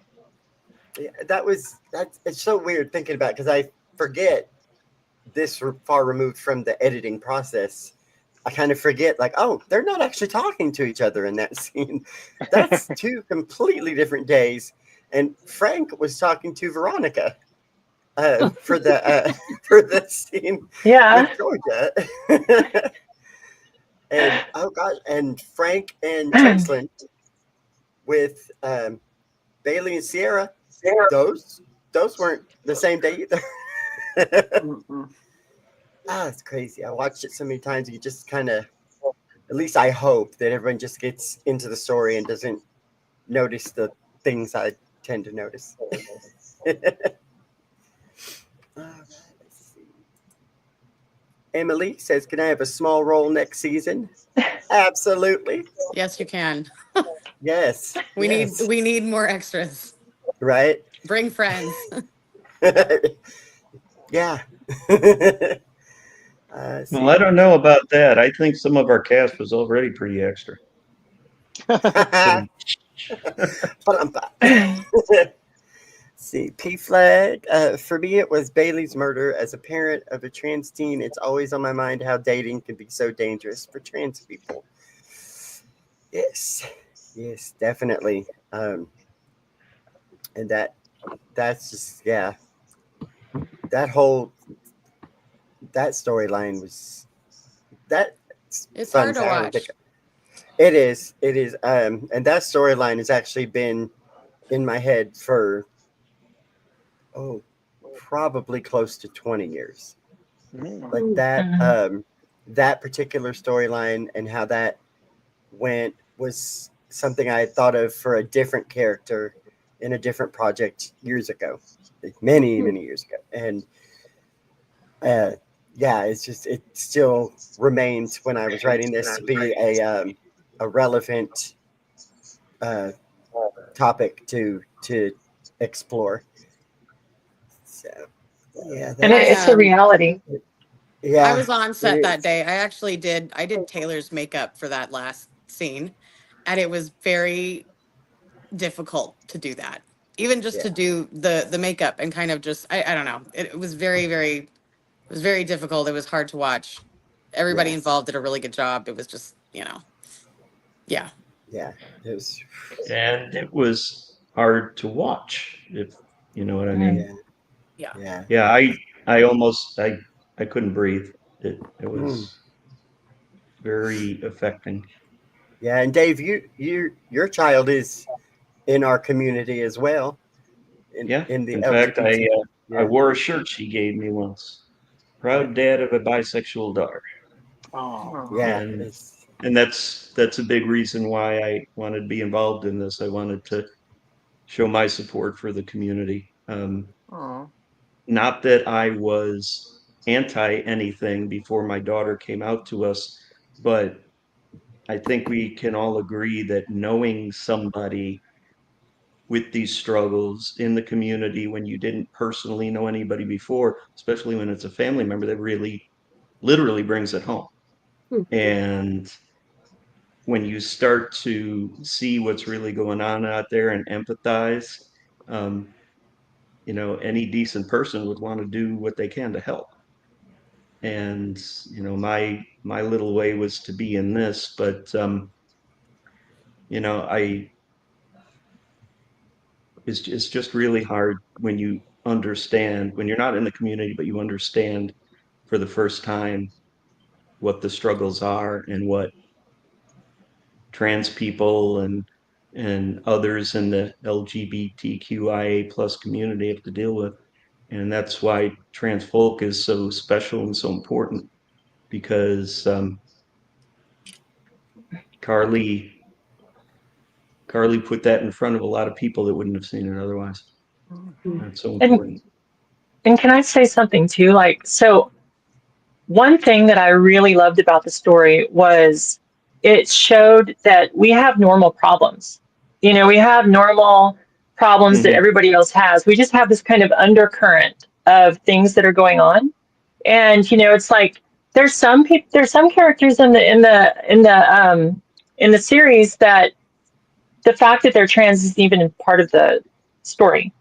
yeah, that's it's so weird thinking about because I forget this far removed from the editing process. I kind of forget, like, oh, they're not actually talking to each other in that scene. That's two completely different days. And Frank was talking to Veronica for the for the scene Yeah. with Georgia. And oh gosh, and Frank and Chaselin with Bailey and Sierra. Those weren't the same day either. It's crazy. I watched it so many times. You just kind of, at least I hope that everyone just gets into the story and doesn't notice the things I tend to notice. All right, let's see. Emily says, "Can I have a small role next season?" Absolutely. Yes, you can. Yes. We yes. need more extras. Right. Bring friends. Yeah. Well, I don't know about that. I think some of our cast was already pretty extra. See, P flag. For me, it was Bailey's murder. As a parent of a trans teen, it's always on my mind how dating can be so dangerous for trans people. Yes, definitely. And that's just that whole that storyline was that It's fun hard to fact. watch. It is, and that storyline has actually been in my head for probably close to 20 years. Like that that particular storyline and how that went was something I had thought of for a different character in a different project years ago, like many years ago. And it's just it still remains when I was writing this to be a relevant topic to explore. So yeah, And it's a reality. Yeah, I was on set that day. I did Taylor's makeup for that last scene, and it was very difficult to do that. Even just to do the makeup and kind of just I don't know. It was very difficult. It was hard to watch. Everybody involved did a really good job. It was just, yeah. Yeah, it was. And it was hard to watch, if you know what I mean. Yeah, I almost I couldn't breathe. It was very affecting. Yeah, and Dave, your child is in our community as well. In the In fact, LGBT. I wore a shirt she gave me once. Proud dad of a bisexual daughter. Oh. Yeah, And that's a big reason why I wanted to be involved in this. I wanted to show my support for the community. Not that I was anti anything before my daughter came out to us, but I think we can all agree that knowing somebody with these struggles in the community when you didn't personally know anybody before, especially when it's a family member, that really literally brings it home. And when you start to see what's really going on out there and empathize, um, any decent person would want to do what they can to help. And my little way was to be in this, but I it's just really hard when you understand when you're not in the community, but you understand for the first time what the struggles are and what trans people and others in the LGBTQIA plus community have to deal with. And that's why Transfolk is so special and so important, because Carly put that in front of a lot of people that wouldn't have seen it otherwise. That's so important. And can I say something too? Like, so one thing that I really loved about the story was it showed that we have normal problems. You know, we have normal problems that everybody else has. We just have this kind of undercurrent of things that are going on. And, you know, it's like there's some people, there's some characters in the series that the fact that they're trans isn't even part of the story,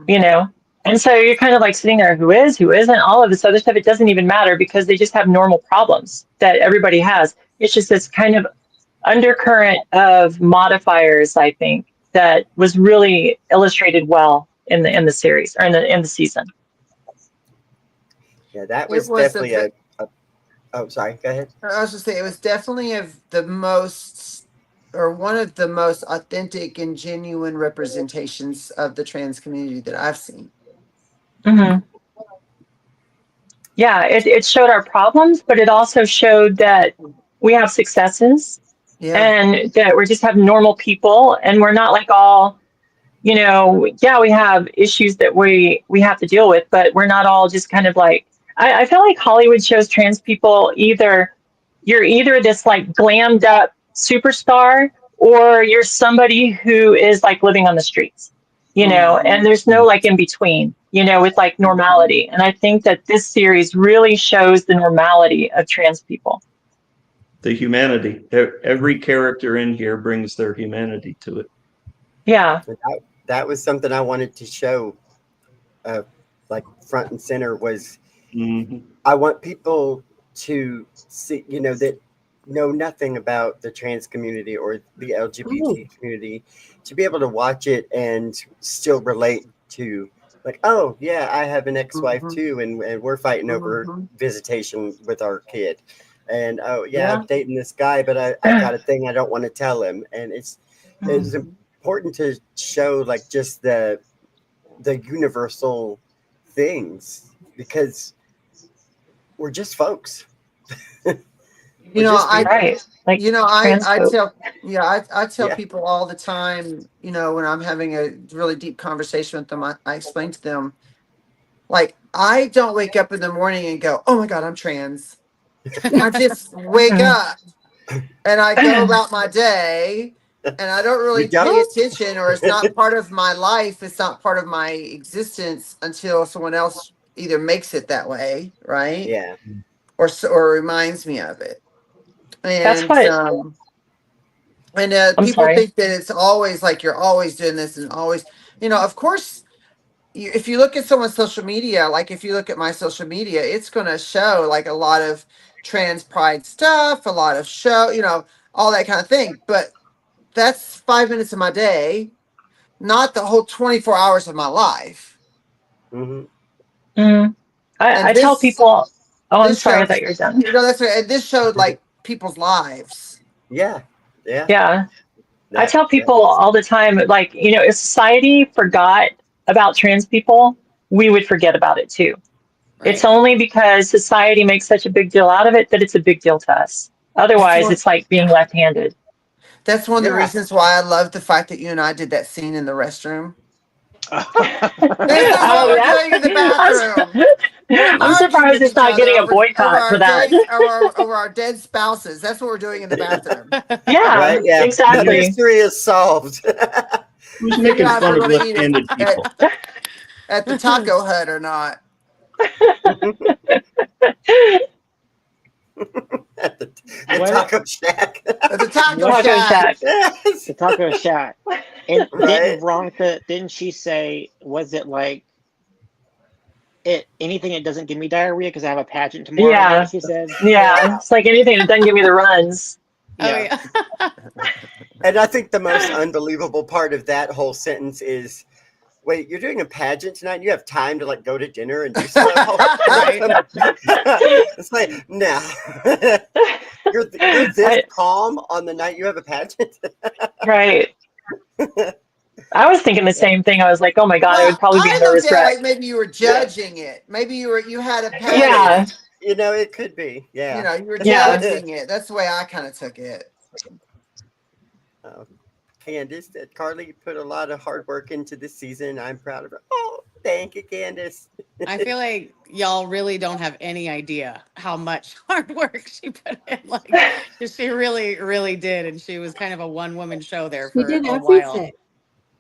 you know? And so you're kind of like sitting there, who is, who isn't, all of this other stuff. It doesn't even matter because they just have normal problems that everybody has. It's just this kind of undercurrent of modifiers, I think, that was really illustrated well in the series or in the season. Yeah, that was definitely a oh, sorry, go ahead. I was just saying it was definitely the most, or one of the most authentic and genuine representations of the trans community that I've seen. Mm-hmm. Yeah, it showed our problems, but it also showed that we have successes, and that we just have normal people, and we're not like all, you know, yeah, we have issues that we have to deal with, but we're not all just kind of like, I feel like Hollywood shows trans people you're either this like glammed up superstar or you're somebody who is like living on the streets, you know, and there's no like in between, you know, with like normality. And I think that this series really shows the normality of trans people. The humanity. Every character in here brings their humanity to it. Yeah. That was something I wanted to show, like front and center was I want people to see, you know, that know nothing about the trans community or the LGBT community to be able to watch it and still relate to like, oh yeah, I have an ex-wife too, and we're fighting over visitation with our kid. And oh yeah, I'm dating this guy, but I got a thing I don't want to tell him. And it's important to show like just the universal things because we're just folks. You know, I tell Yeah. people all the time, you know, when I'm having a really deep conversation with them, I explain to them, like, I don't wake up in the morning and go, oh my God, I'm trans. I just wake up and I go about my day and I don't really pay attention, or it's not part of my life. It's not part of my existence until someone else either makes it that way, right? Yeah. Or reminds me of it. And that's what people think that it's always like you're always doing this and always, you know, of course, if you look at someone's social media, like if you look at my social media, it's going to show like a lot of trans pride stuff, a lot of show, you know, all that kind of thing. But that's 5 minutes of my day, not the whole 24 hours of my life. I tell people, oh, I'm sorry, I thought you were done. No, that's right. And this showed like people's lives. Yeah. I tell people all the time, like, you know, if society forgot about trans people, we would forget about it too. Right. It's only because society makes such a big deal out of it that it's a big deal to us. Otherwise, it's like being left-handed. That's one of the reasons why I love the fact that you and I did that scene in the restroom. This is what we're doing in the bathroom. I'm surprised it's not getting a boycott for that. Over our dead spouses. That's what we're doing in the bathroom. Yeah, right? Yeah, exactly. The mystery is solved. Who's making fun of left-handed people? At the Taco Hut or not? At the Taco Shack. At the Taco Shack. Yes. The Taco Shack. And didn't Veronica, didn't she say, was it like anything that doesn't give me diarrhea because I have a pageant tomorrow? Yeah. She said. Yeah. It's like anything that doesn't give me the runs. Yeah. And I think the most unbelievable part of that whole sentence is, wait, you're doing a pageant tonight and you have time to like go to dinner and do stuff? It's like, no. You're this calm on the night you have a pageant? Right. I was thinking the same thing. I was like, oh my God, it would Well, probably be a I looked nervous at it wreck. like maybe you were judging it. Maybe you had a Yeah. pattern. You know, it could be. Yeah. You know, you were Yeah. judging it. That's the way I kind of took it. Candace, Carly put a lot of hard work into this season. I'm proud of her. Oh, thank you, Candace. I feel like y'all really don't have any idea how much hard work she put in. Like, 'cause she really, really did. And she was kind of a one woman show there She for did a while. everything.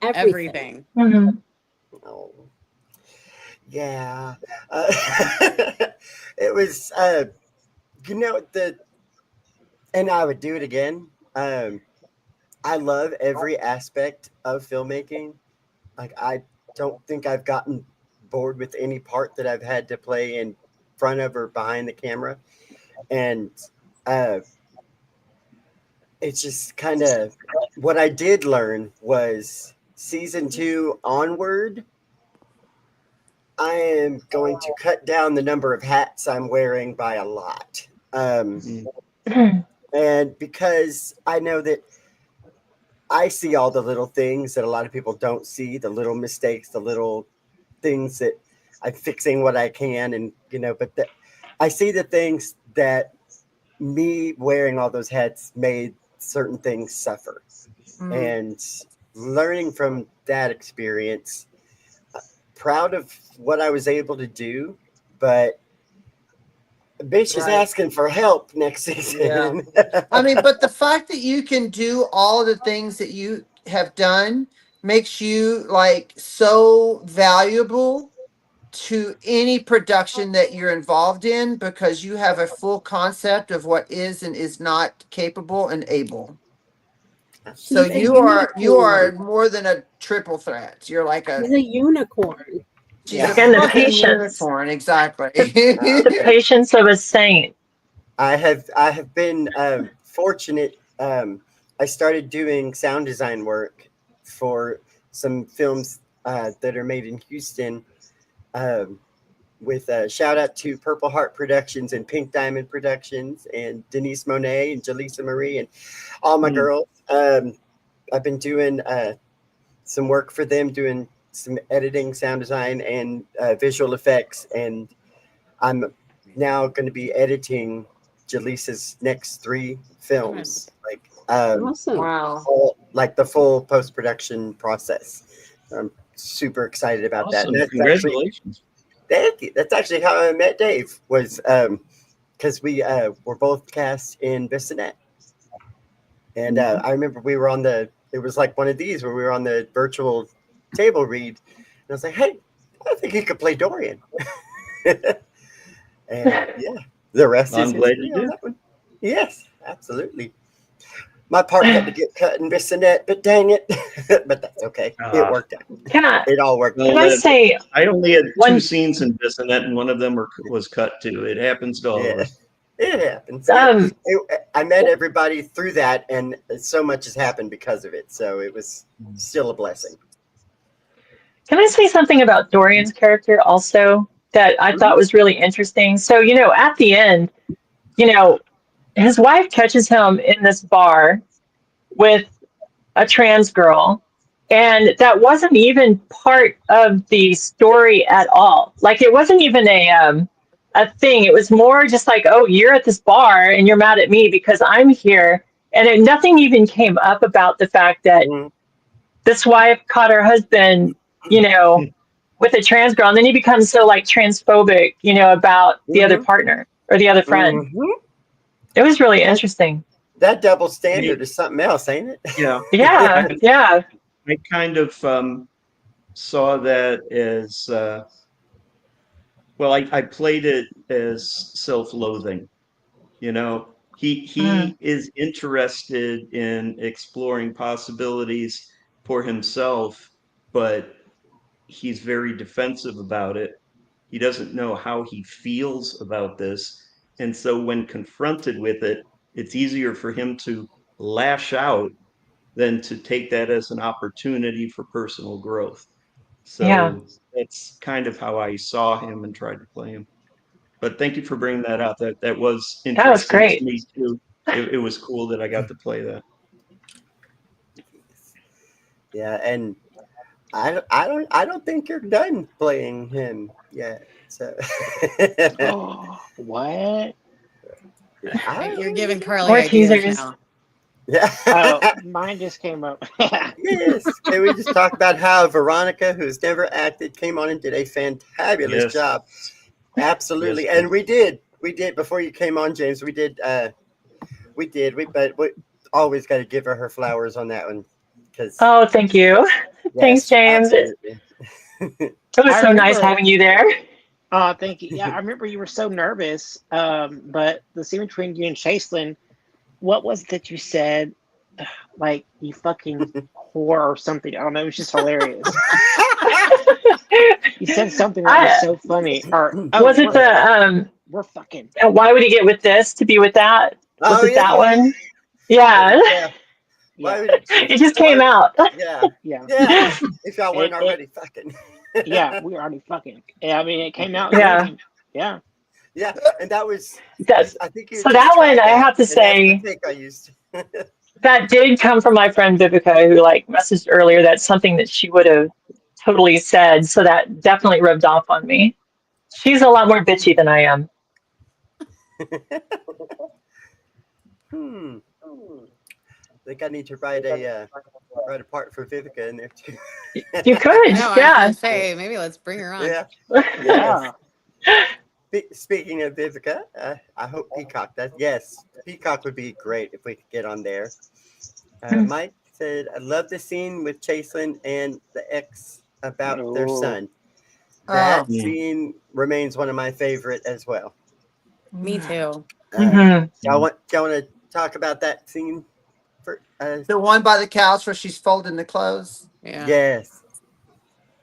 Everything. Everything. Oh, yeah. It was, you know, and I would do it again. I love every aspect of filmmaking. Like, I don't think I've gotten bored with any part that I've had to play in front of or behind the camera. And uh, it's just kind of what I did learn was season 2 onward. I am going to cut down the number of hats I'm wearing by a lot. And because I know that I see all the little things that a lot of people don't see, the little mistakes, the little things that I'm fixing what I can, and but I see the things that me wearing all those hats made certain things suffer. And learning from that experience, proud of what I was able to do, but bitch is asking for help next season. Yeah. I mean, but the fact that you can do all of the things that you have done makes you like so valuable to any production that you're involved in because you have a full concept of what is and is not capable and able. So She's a you are unicorn. more than a triple threat. You're like She's a unicorn. she's a And the fucking patience. unicorn, exactly. The patience of a saint. I have been fortunate. I started doing sound design work for some films that are made in Houston. With a shout out to Purple Heart Productions and Pink Diamond Productions and Denise Monet and Jaleesa Marie and all my girls. I've been doing some work for them, doing some editing, sound design, and visual effects. And I'm now going to be editing Jaleesa's next 3 films. Like, Awesome. Wow. like the full post production process. I'm super excited about Awesome. that. Congratulations. Thank you. That's actually how I met Dave. Was because we were both cast in Bissonnet, and I remember we were on it was like one of these where we were on the virtual table read, and I was like, "Hey, I think he could play Dorian." And yeah, the rest I'm is glad history you on did. that one. Yes, absolutely. My part had to get cut in Bissonnet, but dang it. But that's okay. It worked out. It all worked out. Can I say I only had 2 scenes in Bissonnet, and one of them was cut too. It happens to all of us. It happens. I met everybody through that, and so much has happened because of it. So it was still a blessing. Can I say something about Dorian's character also that I thought was really interesting? So, at the end, his wife catches him in this bar with a trans girl, and that wasn't even part of the story at all. Like, it wasn't even a thing. It was more just like, oh, you're at this bar and you're mad at me because I'm here. And nothing even came up about the fact that this wife caught her husband, with a trans girl. And then he becomes so like transphobic, about the other partner or the other friend. It was really interesting. That double standard is something else, ain't it? Yeah. Yeah. I kind of saw that as well. I played it as self-loathing. He is interested in exploring possibilities for himself, but he's very defensive about it. He doesn't know how he feels about this, and so when confronted with it, it's easier for him to lash out than to take that as an opportunity for personal growth. So that's kind of how I saw him and tried to play him. But thank you for bringing that up. That was interesting great. to me too. It was cool that I got to play that. Yeah, and I don't think you're done playing him yet. So What? You're giving Carly More ideas teasers. now. Yeah. Oh, mine just came up. Yes. Can we just talk about how Veronica, who's never acted, came on and did a fantabulous Yes. job? Absolutely. Yes. And we did before you came on, James. But we always got to give her flowers on that one because Oh, thank you. Thanks, yes, James. absolutely. It was I so nice remember. having you there. Oh, thank you. Yeah, I remember you were so nervous. But the scene between you and Chaselin, what was it that you said? Like you fucking whore or something. I don't know. It was just hilarious. You said something that was I so funny. Or was it the we're fucking. why would he get with this to be with that? Was Oh it that yeah, one? Yeah. yeah. Why Yeah, would it? It just came Why? out. Yeah, yeah. yeah. If y'all weren't It already fucking. yeah, we already fucking. Yeah, I mean, it came out good. Yeah. And, yeah. Yeah, and that was. That's I think you so just that one tried I that, have to and that's the say take I used. that did come from my friend Vivica who like messaged earlier. That's something that she would have totally said. So that definitely rubbed off on me. She's a lot more bitchy than I am. Hmm. I think I need to write a part for Vivica in there too. You I could, know. I was yeah. gonna say maybe let's bring her on. Yeah. Yeah. Speaking of Vivica, I hope Peacock does. Yes, Peacock would be great if we could get on there. Mike said, I love the scene with Chaselin and the ex about their Oh, son. Oh, That scene remains one of my favorite as well. Me too. Hmm. Y'all want to talk about that scene? For the one by the couch where she's folding the clothes. Yeah. yes,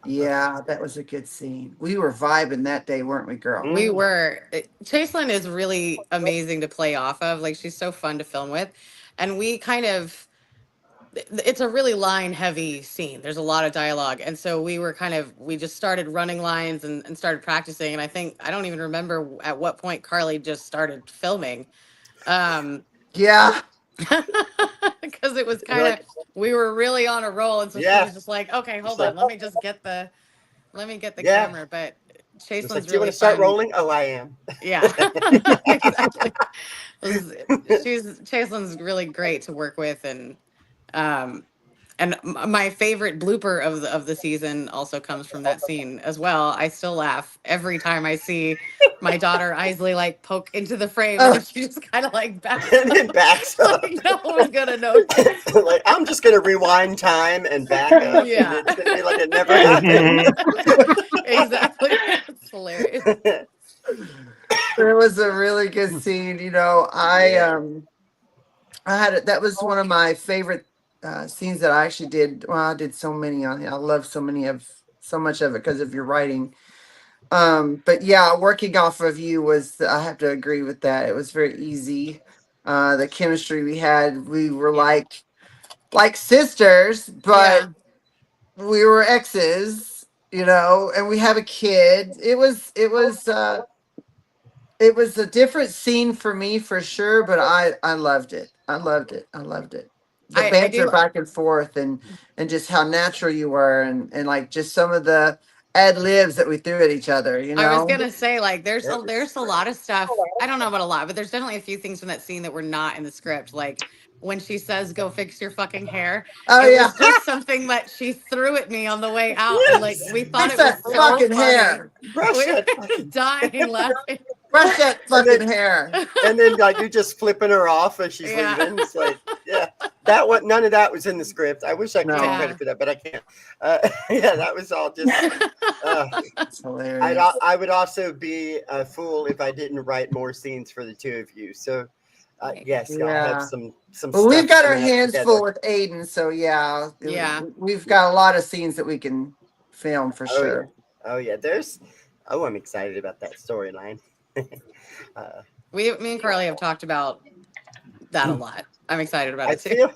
Yeah, that was a good scene. We were vibing that day, weren't we, girl? We were. Chaselin is really amazing to play off of. Like she's so fun to film with, and we kind of. It's a really line heavy scene. There's a lot of dialogue, and so we just started running lines and started practicing. And I don't even remember at what point Carly just started filming. Yeah. Because it was you're kind of like, we were really on a roll, and so she yeah, was just like, "Okay, just hold like, on, let me get the yeah. camera." But It's like, Chaselin's do you want really to start fun. rolling? Oh, I am. Yeah, exactly. Chaselin's really great to work with, um, my favorite blooper of the season also comes from that scene as well. I still laugh every time I see my daughter Isley like poke into the frame and Oh, then she just kind of like backs And then up. backs up. Like no one's gonna notice. Like, I'm just going to rewind time and back up, and Yeah. it's going to be like it never happened. Exactly. It's hilarious. there was a really good scene. Yeah. I had it. That was one of my favorite scenes that I actually did. Well, I did so many on it. I love so much of it because of your writing. But yeah, working off of you I have to agree with that. It was very easy. The chemistry we had, we were Yeah. like sisters, but Yeah. we were exes, and we have a kid. It was a different scene for me for sure, but I loved it. I loved it. I loved it. The I banter do. back and forth and just how natural you were and like just some of the ad libs that we threw at each other, I was gonna say like That was there's a lot of stuff. I don't know about a lot, but there's definitely a few things from that scene that were not in the script. Like when she says "Go fix your fucking hair," Oh it yeah. was just something that she threw at me on the way out, and like yes. we thought Fix it was that so fucking funny. hair. Brush We were that just fucking. dying laughing. Brush that And then, fucking hair. and then like you just flipping her off as she's Yeah. leaving. It's like, yeah, none of that was in the script. I wish I could take No. credit for that, but I can't. Yeah, that was all just. It's hilarious. I would also be a fool if I didn't write more scenes for the two of you. So, yes, y'all have Yeah. some But we've stuff got our coming up hands full together. with Aiden, so yeah, Yeah. we've got a lot of scenes that we can film for Oh yeah, sure. oh yeah. I'm excited about that storyline. uh, Me and Carly have talked about that a lot. I'm excited about I it too.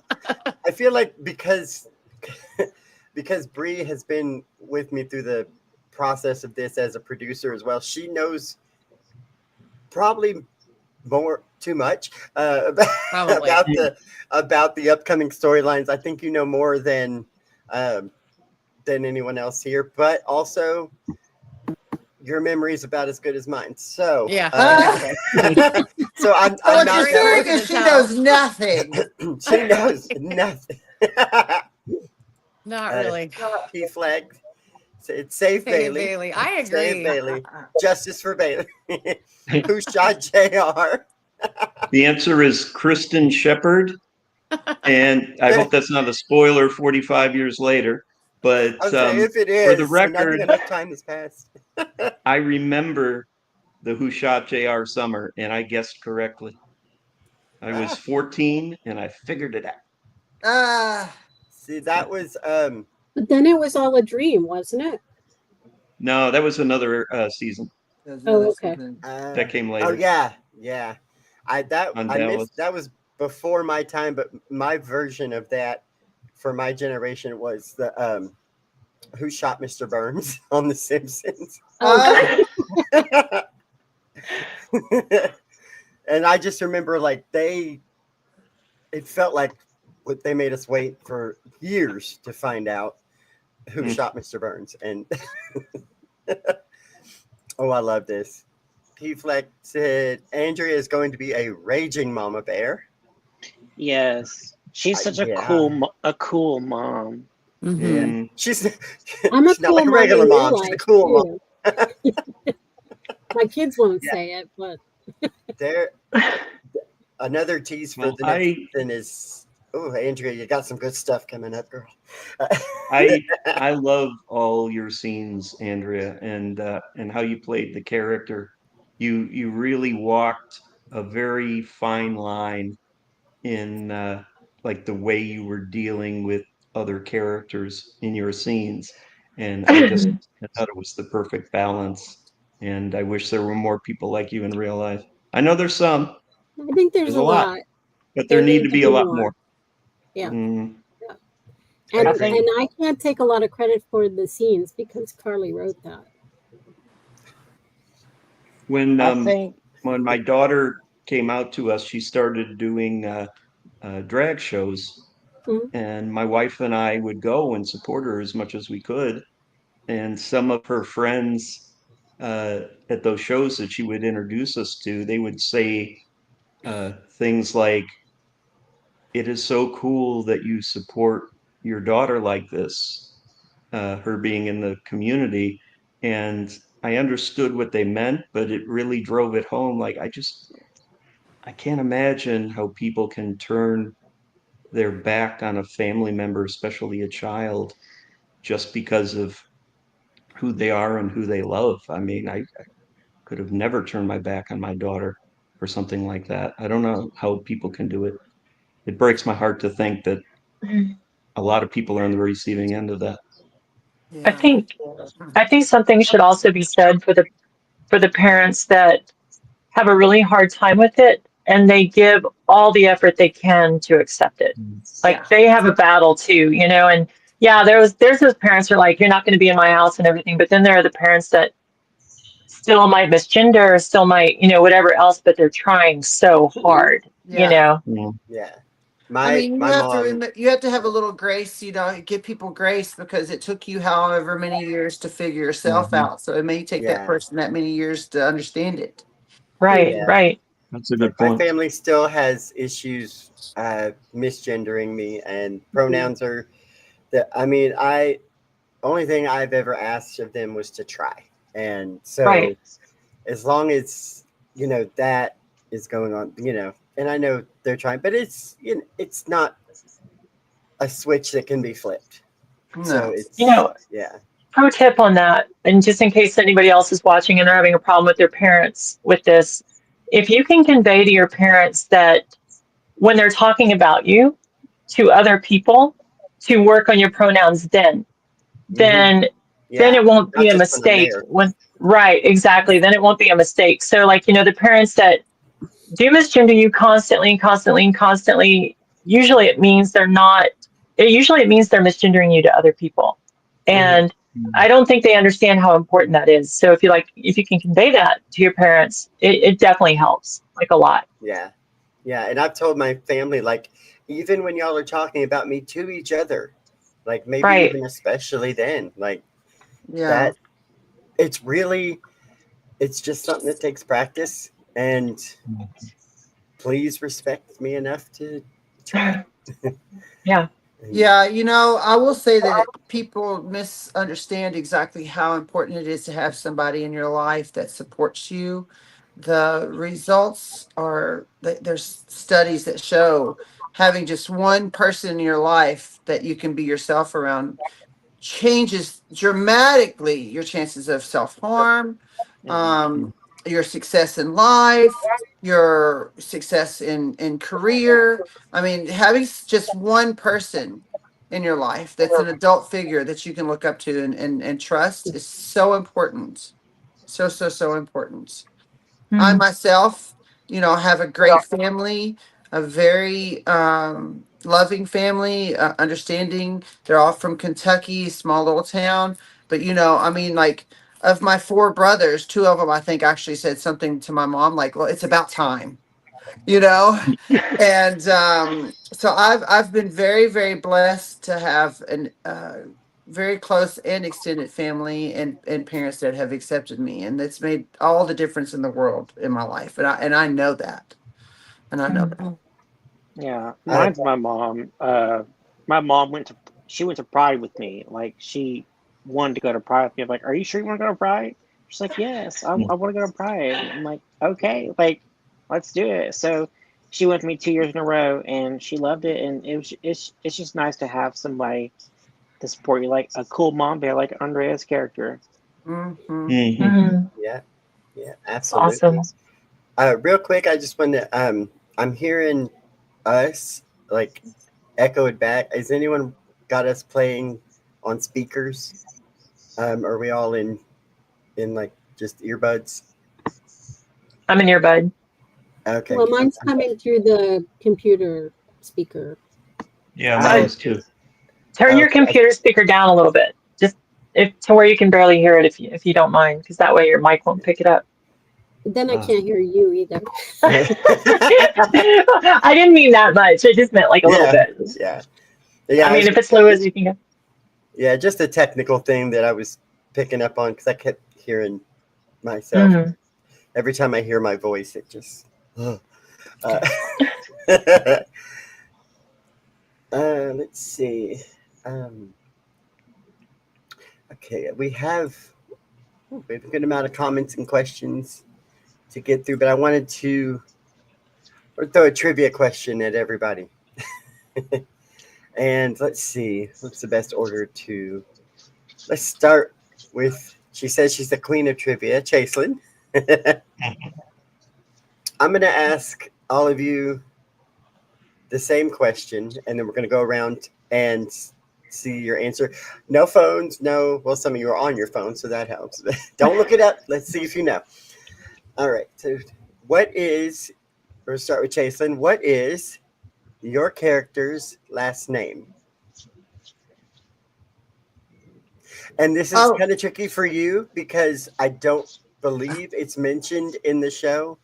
feel like because Bree has been with me through the process of this as a producer as well. She knows probably too much Probably. about the upcoming storylines. I think you know more than than anyone else here, but also your memory is about as good as mine. So Yeah. so I'm What not you're Very saying important is to she tell. knows nothing. she knows nothing. Not really. P flag. It's Save Hey, Bailey. Bailey. I Save agree. Bailey. Justice for Bailey. Who shot JR? The answer is Kristen Shepard. And I hope that's not a spoiler 45 years later. But I'll say if it for the is, and I think record, enough time has passed. I remember the Who Shot JR summer, and I guessed correctly. I was 14 and I figured it out. See, that was But then it was all a dream, wasn't it? No, that was another season Oh, okay. that came later. Oh yeah. I On Dallas. missed that was before my time, but my version of that for my generation was the Who Shot Mr. Burns on The Simpsons. Oh, And I just remember like it felt like what they made us wait for years to find out who shot Mr. Burns. And oh, I love this. P Fleck said Andrea is going to be a raging mama bear. Yes, she's such a Yeah. cool mom. Mhm. She's I'm a she's not cool like a mom regular in real mom. She's a life, cool mom. too. My kids won't Yeah. say it, but There, another tease for Well, the next season is. Oh, Andrea, you got some good stuff coming up, girl. I love all your scenes, Andrea, and how you played the character. You really walked a very fine line in like the way you were dealing with other characters in your scenes, and I thought it was the perfect balance. And I wish there were more people like you in real life. I know there's some. I think there's a lot, lot. but there need to be a lot more. more. Yeah. Mm. Yeah. I And think- I can't take a lot of credit for the scenes because Carly wrote that. When I think when my daughter came out to us, she started doing drag shows, Mhm. and my wife and I would go and support her as much as we could. And some of her friends at those shows that she would introduce us to, they would say things like, "It is so cool that you support your daughter like this," her being in the community. And I understood what they meant, but it really drove it home. Like, I can't imagine how people can turn their back on a family member, especially a child, just because of who they are and who they love. I mean, I could have never turned my back on my daughter for something like that. I don't know how people can do it. It breaks my heart to think that a lot of people are on the receiving end of that. I think something should also be said for the parents that have a really hard time with it and they give all the effort they can to accept it. Like they have a battle too, and yeah, there's those parents who are like, you're not going to be in my house and everything, but then there are the parents that still might misgender, still might, whatever else, but they're trying so hard, Yeah. I mean, My mom. You have to have a little grace, give people grace because it took you however many years to figure yourself out. So it may take that person that many years to understand it. Right, Yeah. right. That's a good My point. family still has issues misgendering me, and pronouns are only thing I've ever asked of them was to try. And so as long as that is going on, and I know they're trying, but it's it's not a switch that can be flipped. No. So it's pro tip on that, and just in case anybody else is watching and they're having a problem with their parents with this, if you can convey to your parents that when they're talking about you to other people to work on your pronouns then it won't be a mistake exactly, then it won't be a mistake. So like the parents that do misgender you constantly, usually it means they're misgendering you to other people. And I don't think they understand how important that is. So if you can convey that to your parents, it definitely helps, like a lot. Yeah. And I've told my family, like, even when y'all are talking about me to each other, Like maybe Right. even especially then, like Yeah. that. It's really, it's just something that takes practice. And please respect me enough to try. Yeah. Yeah, I will say that people misunderstand exactly how important it is to have somebody in your life that supports you. The results are there's studies that show having just one person in your life that you can be yourself around changes dramatically your chances of self-harm, um, your success in life, your success in career. I mean, having just one person in your life that's an adult figure that you can look up to and trust is so important. So important. I myself, have a great family, a very loving family, understanding. They're all from Kentucky, small little town. But, I mean, like, of my four brothers, two of them, I think, actually said something to my mom, like, well, it's about time, you know? And so I've been very, very blessed to have an very close and extended family and parents that have accepted me, and that's made all the difference in the world in my life. And I know that, and I know that. Yeah, Uh, mine's my mom. My mom she went to Pride with me. Like she wanted to go to Pride with me. I'm like, are you sure you want to go to Pride? She's like, yes, I want to go to Pride. I'm like, okay, like, let's do it. So she went with me 2 years in a row, and she loved it. And it's just nice to have somebody to support you, like a cool mom bear, like Andrea's character. Mm-hmm. yeah, yeah, It's absolutely. awesome. Real quick, I just want to, I'm hearing us like echoed back. Has anyone got us playing on speakers? Are we all in like just earbuds? I'm an earbud. Okay. Well, mine's coming through the computer speaker. Yeah, Uh, mine is too. Turn your okay. computer speaker down a little bit, just to where you can barely hear it, if you don't mind, because that way your mic won't pick it up. Then I can't hear you either. I didn't mean that much. I just meant like a little Yeah, bit. yeah, yeah. I mean, if it's low as you can go. Yeah, just a technical thing that I was picking up on because I kept hearing myself. Mm. Every time I hear my voice, it just. Let's see. Um, okay, we have a good amount of comments and questions to get through, but I wanted to throw a trivia question at everybody. And let's see, what's the best order to. Let's start with. She says she's the queen of trivia, Chaselyn. I'm going to ask all of you the same question, and then we're going to go around and see your answer. No phones, no. Well, some of you are on your phone, so that helps. Don't look it up. Let's see if you know. All right. So, what is? We'll start with Chaselyn. What is your character's last name? And this is Oh, kind of tricky for you because I don't believe it's mentioned in the show,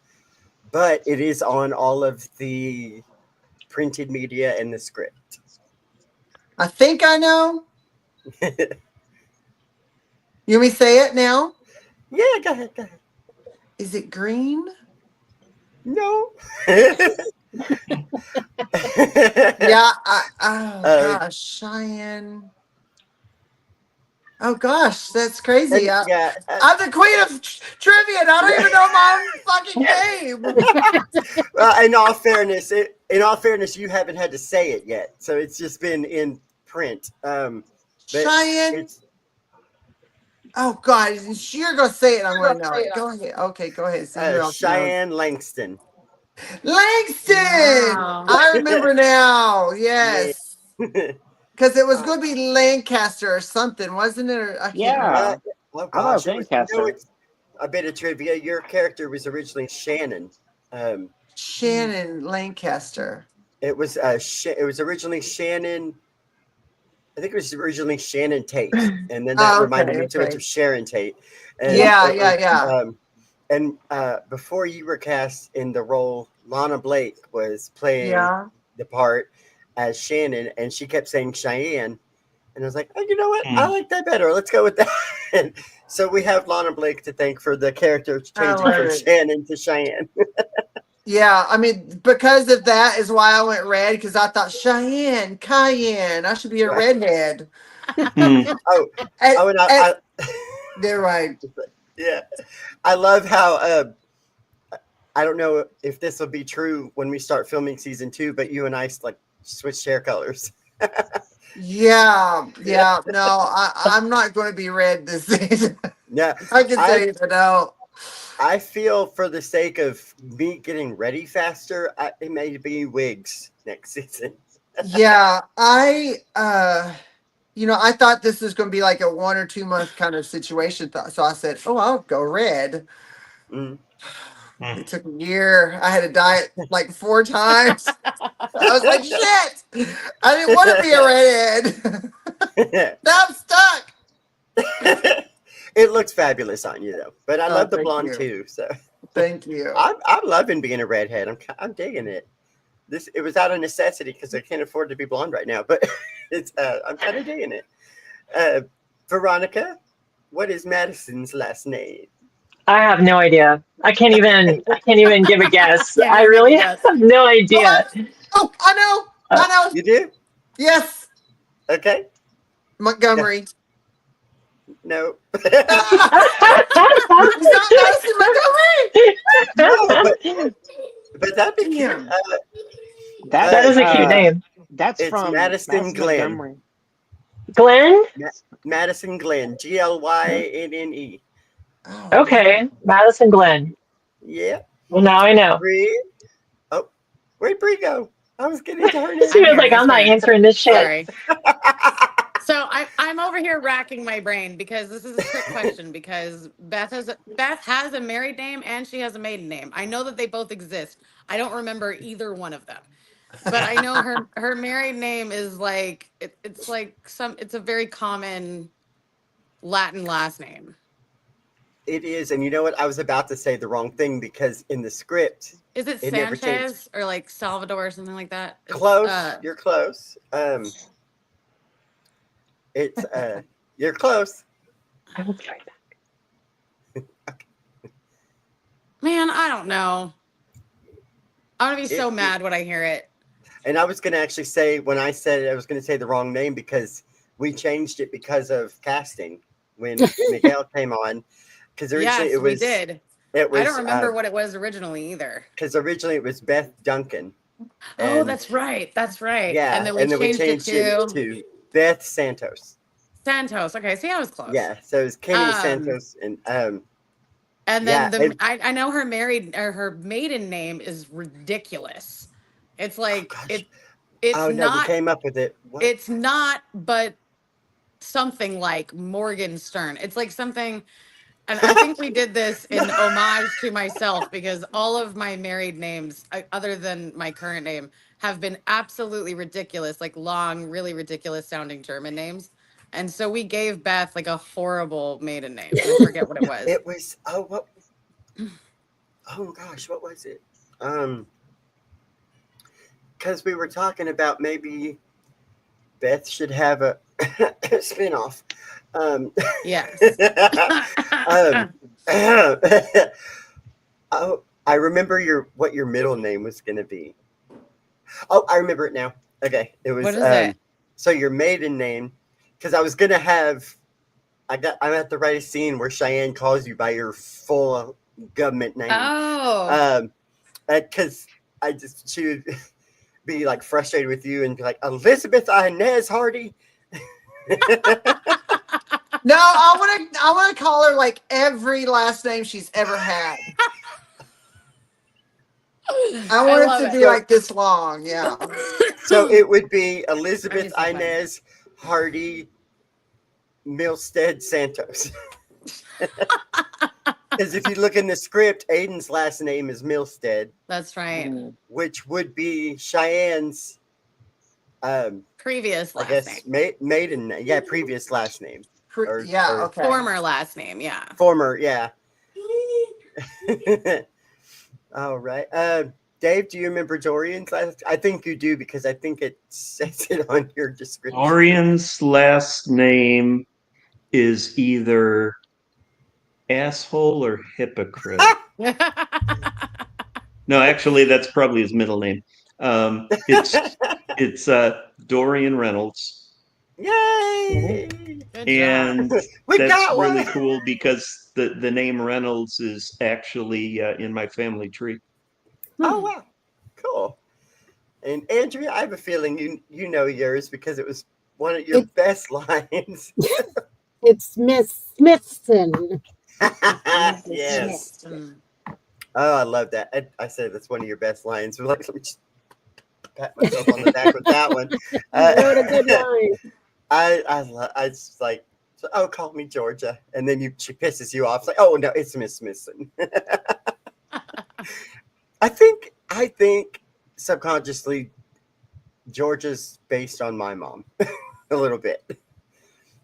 but it is on all of the printed media and the script. I think I know. Yeah, You want me to say it now? go ahead. Go ahead. Is it Green? No. Yeah. Oh uh, gosh, Cheyenne. Oh gosh, that's crazy. and yeah, I'm the queen of trivia, and I don't even know my own fucking name. well, in all fairness, you haven't had to say it yet, so it's just been in print. But Cheyenne. it's Oh God, you're gonna say it. I'm gonna know it. Go ahead. Okay, go ahead. See who else knows. Cheyenne Langston. Langston. Wow. I remember now. Yeah. Yes, because it was going to be Lancaster or something, wasn't it? Or I can't remember. Yeah, Oh I thought it gosh, was Lancaster. it's a bit of trivia. Your character was originally Shannon. Um, Shannon Lancaster. it was it was originally Shannon. I think it was originally Shannon Tate, and then that Oh, reminded okay, me too much okay. of Sharon Tate. And Yeah, it was, yeah. and before you were cast in the role, Lana Blake was playing Yeah. the part as Shannon, and she kept saying Cheyenne, And I was like, oh, you know what? Hmm. I like that better. Let's go with that. So we have Lana Blake to thank for the character changing love from it. Shannon to Cheyenne. Yeah, I mean, because of that is why I went red, because I thought Cheyenne, Cayenne, I should be a Right. redhead. Hmm. Oh, And, oh, and and they're right. yeah, I love how I don't know if this will be true when we start filming season 2, but you and I like switched hair colors. Yeah. No, I'm not going to be red this season. Yeah, I can tell you that now. I feel for the sake of me getting ready faster, it may be wigs next season. Yeah, I thought this was going to be like a 1 or 2 month kind of situation. So I said, oh, I'll go red. Mm. It took a year. I had to dye it like 4 times. I was like, shit, I didn't want to be a redhead. Now I'm stuck. It looks fabulous on you though, but I love the Thank blonde you. too. So Thank you. I'm loving being a redhead. I'm digging it. It was out of necessity because I can't afford to be blonde right now, but it's I'm kind of digging it. Veronica, what is Madison's last name? I have no idea. I can't even give a guess. Yeah, I give a really guess. have no idea. Oh, I know. You do? Yes, Okay. Montgomery. No. Is that Madison Montgomery? No, but that'd be cute. Damn. That is a cute name. That's It's from Madison Glenn. Montgomery. Glenn? Madison Glenn. Glynne. Oh, Okay. Madison Glenn. Yeah. Well, now I know. Bree. Oh, where'd Bree go? I was getting to her name. She was here, like, I'm not here. answering this shit. Sorry. So I'm over here racking my brain because this is a trick question because Beth has a married name and she has a maiden name. I know that they both exist. I don't remember either one of them. But I know her married name is like it's a very common Latin last name. It is, and you know what? I was about to say the wrong thing because in the script, Is it never changed. Sanchez or like Salvador or something like that? Close. You're close. It's you're close. I will try that. Man, I don't know. I'm gonna be so mad when I hear it. And I was gonna actually say when I said it, I was gonna say the wrong name because we changed it because of casting when Miguel came on. Because originally Yes, we did. It was. I don't remember what it was originally either. Because originally it was Beth Duncan. Oh, that's right. That's right. Yeah, And then we changed it to Beth Santos. Santos. Okay, see, I was close. Yeah, so it's Kenny Santos and then I know her maiden name is ridiculous. It's like it's no, not. we came up with it. What? It's not, but something like Morgan Stern. It's like something. And I think we did this in homage to myself because all of my married names, other than my current name, have been absolutely ridiculous, like long, really ridiculous sounding German names. And so we gave Beth like a horrible maiden name. I forget what it was. It was what? Oh gosh, what was it? Because we were talking about maybe Beth should have a spinoff. Yes. Oh, I remember what your middle name was going to be. Oh, I remember it now. Okay, it was. What is it? So your maiden name, because I was going to have. I'm at the right scene where Cheyenne calls you by your full government name. Oh. Because she would be like frustrated with you and be like Elizabeth Inez Hardy. No, I want to call her like every last name she's ever had. I want it to be like this long, yeah. So it would be Elizabeth Inez Hardy Milstead Santos. Because if you look in the script, Aiden's last name is Milstead. That's right. Which would be Cheyenne's previous last name. Maiden name. Yeah, previous last name. Okay. Former last name, yeah. Former, yeah. All right. Dave, do you remember Dorian's last? I think you do because I think it says it on your description. Dorian's last name is either asshole or hypocrite. No, actually, that's probably his middle name. It's Dorian Reynolds. Yay! Good And job. We that's got really one. cool because the name Reynolds is actually in my family tree. Oh wow, cool. And Andrea, I have a feeling you know yours because it was one of your best lines. It's Miss Smithson. Yes. Mm. Oh, I love that. I said that's one of your best lines. Let me just pat myself on the back with that one. You wrote a good line. I just like, oh, call me Georgia, and then she pisses you off. It's like, oh no, it's Miss Smithson. I think subconsciously Georgia's based on my mom a little bit.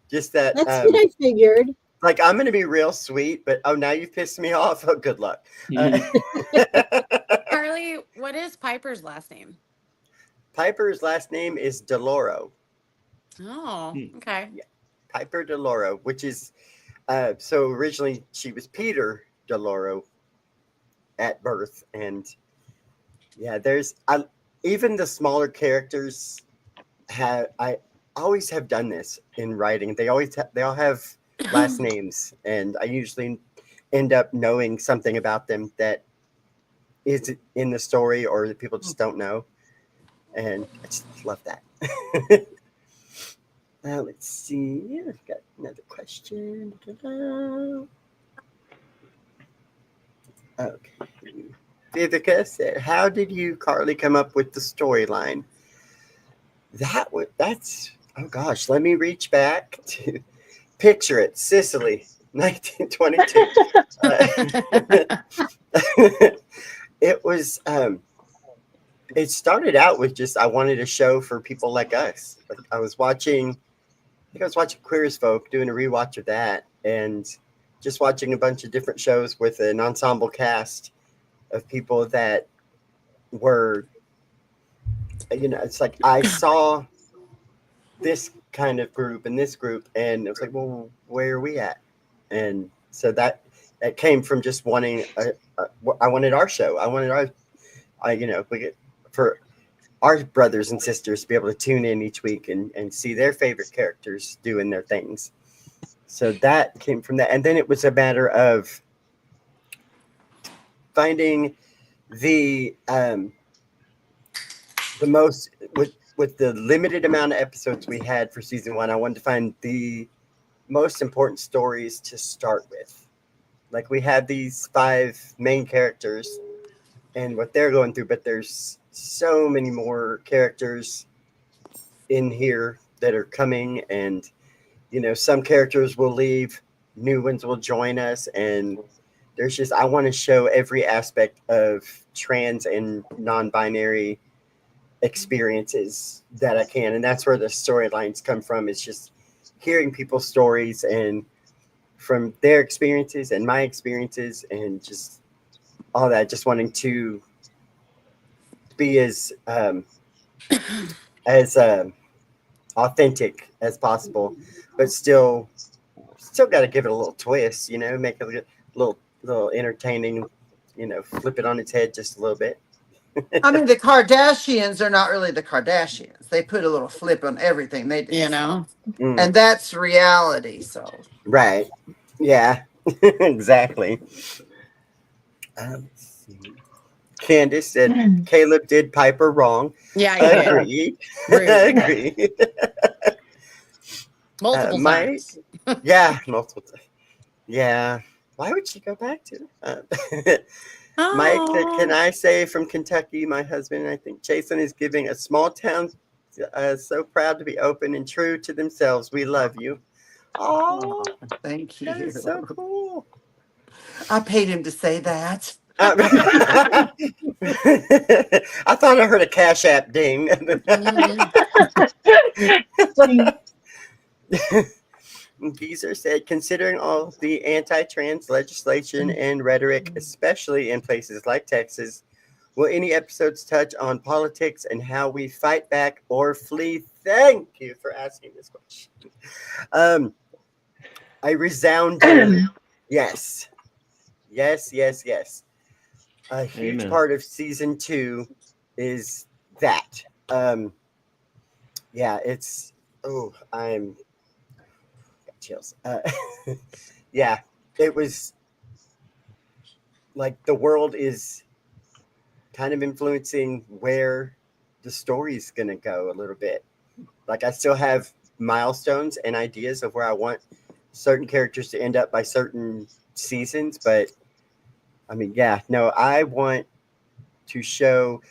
Just that. That's what I figured. Like, I'm going to be real sweet, but oh, now you've pissed me off. Oh, good luck. Carly, what is Piper's last name? Piper's last name is Deloro. Oh, okay. Yeah, Piper Deloro, which is so originally she was Peter Deloro at birth, and yeah, even the smaller characters I always have done this in writing. They all have last names, and I usually end up knowing something about them that is in the story or that people just don't know, and I just love that. Let's see. I've got another question. Okay. Vivica said, "How did you, Carly, come up with the storyline?" That's oh gosh. Let me reach back to picture it. Sicily, 1922. It was. It started out with just I wanted a show for people like us. Like I was watching Queer as Folk, doing a rewatch of that, and just watching a bunch of different shows with an ensemble cast of people that were, it's like I saw this kind of group and this group, and it was like, well, where are we at? And so that came from just wanting I wanted our show. I wanted for our brothers and sisters to be able to tune in each week and see their favorite characters doing their things. So that came from that. And then it was a matter of finding the most with the limited amount of episodes we had for season 1. I wanted to find the most important stories to start with. Like we had these 5 main characters and what they're going through, but there's so many more characters in here that are coming, and some characters will leave, new ones will join us, and there's just I want to show every aspect of trans and non-binary experiences that I can, and that's where the storylines come from. It's just hearing people's stories and from their experiences and my experiences and just all that, just wanting to be as authentic as possible, but still got to give it a little twist, make it a little entertaining, flip it on its head just a little bit. I mean, the Kardashians are not really the Kardashians. They put a little flip on everything they do. And that's reality. So right. Yeah, exactly. Let's see. Candace said Caleb did Piper wrong. Yeah, agreed. Agreed. Multiple times. Yeah, multiple times. Yeah. Why would she go back to it? Mike, can I say from Kentucky, my husband, I think Jason is giving a small town so proud to be open and true to themselves. We love you. Oh, thank you. That is so cool. I paid him to say that. I thought I heard a Cash App ding. Geezer said, considering all the anti-trans legislation and rhetoric, especially in places like Texas, Will any episodes touch on politics and how we fight back or flee? Thank you for asking this question. A resounding yes. Yes, yes, yes. A huge Amen. part of season 2 is that. Yeah, it's I'm got chills. Yeah, it was like the world is kind of influencing where the story's gonna go a little bit. Like I still have milestones and ideas of where I want certain characters to end up by certain seasons, but I mean, yeah, no, I want to show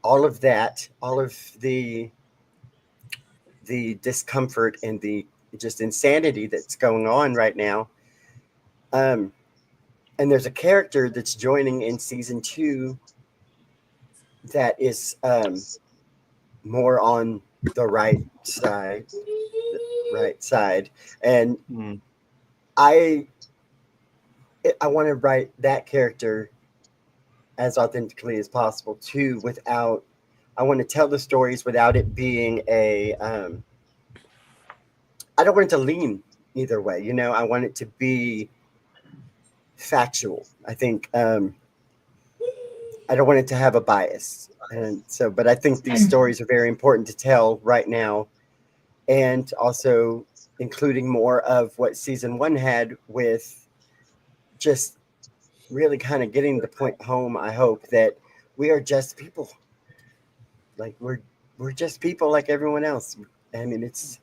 all of that, all of the discomfort and the just insanity that's going on right now. Um, and there's a character that's joining in season 2 that is more on the right side, and Mm. I I want to write that character as authentically as possible too. Without, I want to tell the stories without it being a. I don't want it to lean either way. You know, I want it to be factual. I think I don't want it to have a bias, and so. But I think these stories are very important to tell right now, and also including more of what season 1 had with just really kind of getting the point home. I hope that we are just people. Like we're just people like everyone else. I mean, it's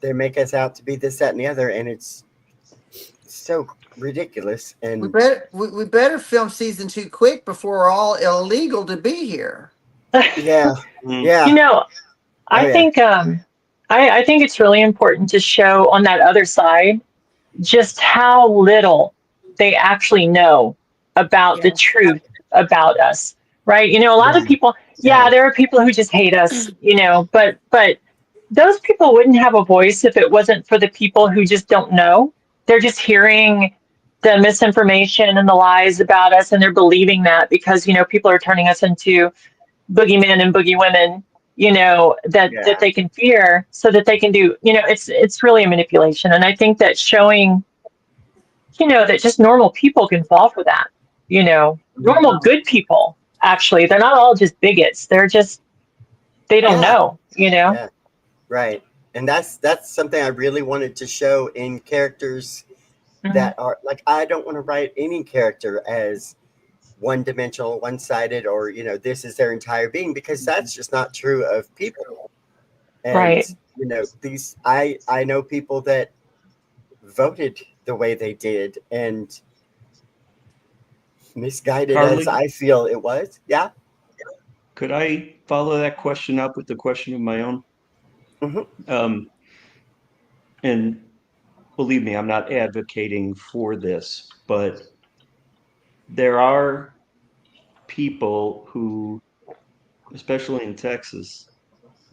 they make us out to be this, that, and the other, and it's so ridiculous. And We better film season 2 quick before we're all illegal to be here. yeah, Mm. yeah, You know, oh I yeah, think I think it's really important to show on that other side just how little they actually know about the Yeah. truth about us, right? You know, a lot of yeah, people, yeah, yeah, there are people who just hate us, you know, but those people wouldn't have a voice if it wasn't for the people who just don't know. They're just hearing the misinformation and the lies about us, and they're believing that because, you know, people are turning us into boogeymen and boogie women, you know, that yeah, they can fear so that they can do, you know, it's really a manipulation. And I think that showing, you know, that just normal people can fall for that, you know, normal good people, actually, they're not all just bigots. They're just, they don't yeah, know, you know. yeah, right. And that's something I really wanted to show in characters Mhm. that are like I don't want to write any character as one dimensional, one sided, or this is their entire being because that's just not true of people. And Right. these I know people that voted the way they did, and misguided as Carly, I feel it was. Yeah. could I follow that question up with the question of my own? Hmm. Um, and believe me, I'm not advocating for this, but there are people who, especially in Texas,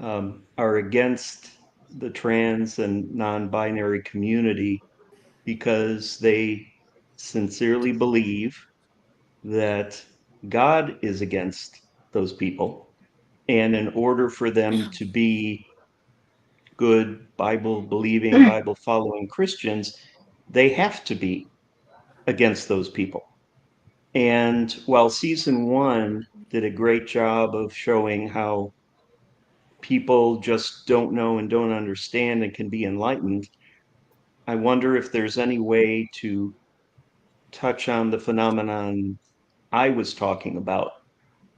are against the trans and non-binary community because they sincerely believe that God is against those people. And in order for them to be good Bible believing, Bible following Christians, they have to be against those people. And while season 1 did a great job of showing how people just don't know and don't understand and can be enlightened, I wonder if there's any way to touch on the phenomenon I was talking about.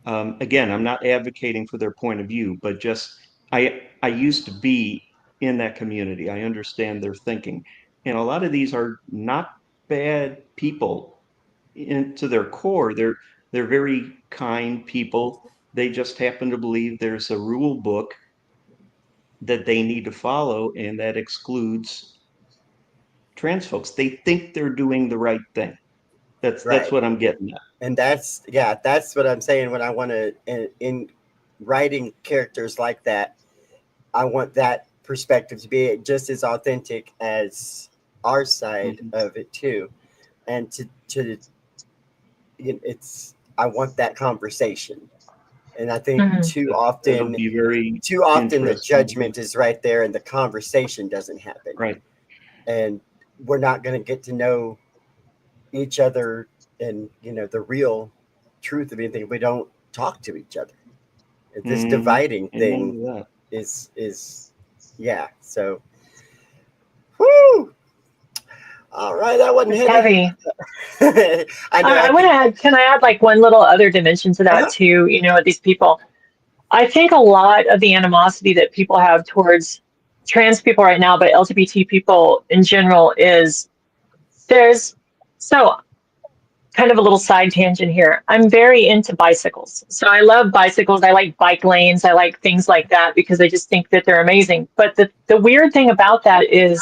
Again, I'm not advocating for their point of view, but just I used to be in that community. I understand their thinking, and a lot of these are not bad people into their core. They're very kind people. They just happen to believe there's a rule book that they need to follow, and that excludes trans folks. They think they're doing the right thing. That's Right. what I'm getting at. And that's what I'm saying when I want to in writing characters like that. I want that perspective to be just as authentic as our side Mhm. of it too, and to it's I want that conversation. And I think Mhm. too That'll often be very the interesting. judgment is right there and the conversation doesn't happen. Right. And we're not going to get to know each other and, the real truth of anything if we don't talk to each other. This dividing Amen thing to that. is yeah. So, whoo! All right, that wasn't It's heavy. heavy. I know. I want to add, can I add like one little other dimension to that too? With these people, I think a lot of the animosity that people have towards trans people right now, but LGBT people in general, is there's so kind of a little side tangent here. I'm very into bicycles. So I love bicycles. I like bike lanes. I like things like that because I just think that they're amazing. But the weird thing about that is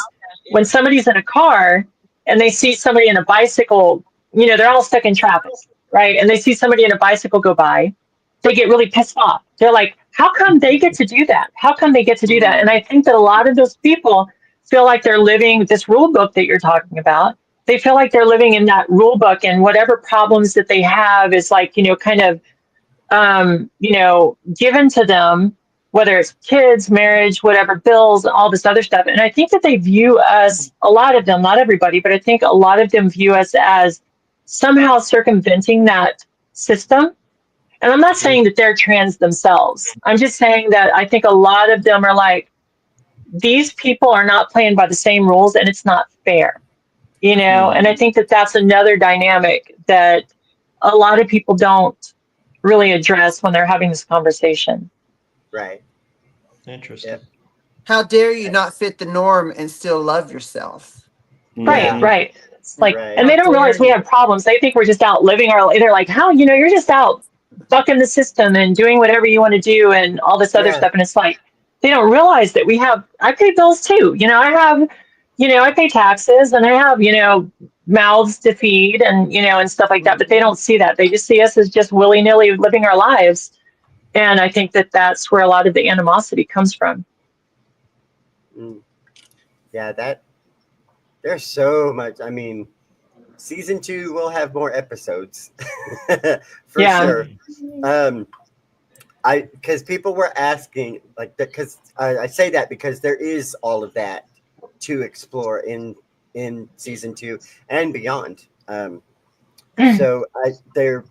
when somebody's in a car and they see somebody in a bicycle, they're all stuck in traffic, right? And they see somebody in a bicycle go by, they get really pissed off. They're like, how come they get to do that? How come they get to do that? And I think that a lot of those people feel like they're living this rule book that you're talking about. They feel like they're living in that rule book, and whatever problems that they have is like, kind of, given to them, whether it's kids, marriage, whatever, bills, all this other stuff. And I think that they view us, a lot of them, not everybody, but I think a lot of them view us as somehow circumventing that system. And I'm not saying that they're trans themselves. I'm just saying that I think a lot of them are like, these people are not playing by the same rules and it's not fair. And I think that that's another dynamic that a lot of people don't really address when they're having this conversation. Right. Interesting. Yep. How dare you not fit the norm and still love yourself? Right. It's like, Right. and they don't realize we have problems. They think we're just out living they're like, how, you're just out bucking the system and doing whatever you want to do and all this other stuff. And it's like, they don't realize that I pay bills too. I pay taxes and I have, mouths to feed and, and stuff like that, but they don't see that. They just see us as just willy-nilly living our lives. And I think that that's where a lot of the animosity comes from. Yeah, there's so much. I mean, season 2 will have more episodes for sure. Because people were asking like that, because I say that because there is all of that to explore in season 2 and beyond. So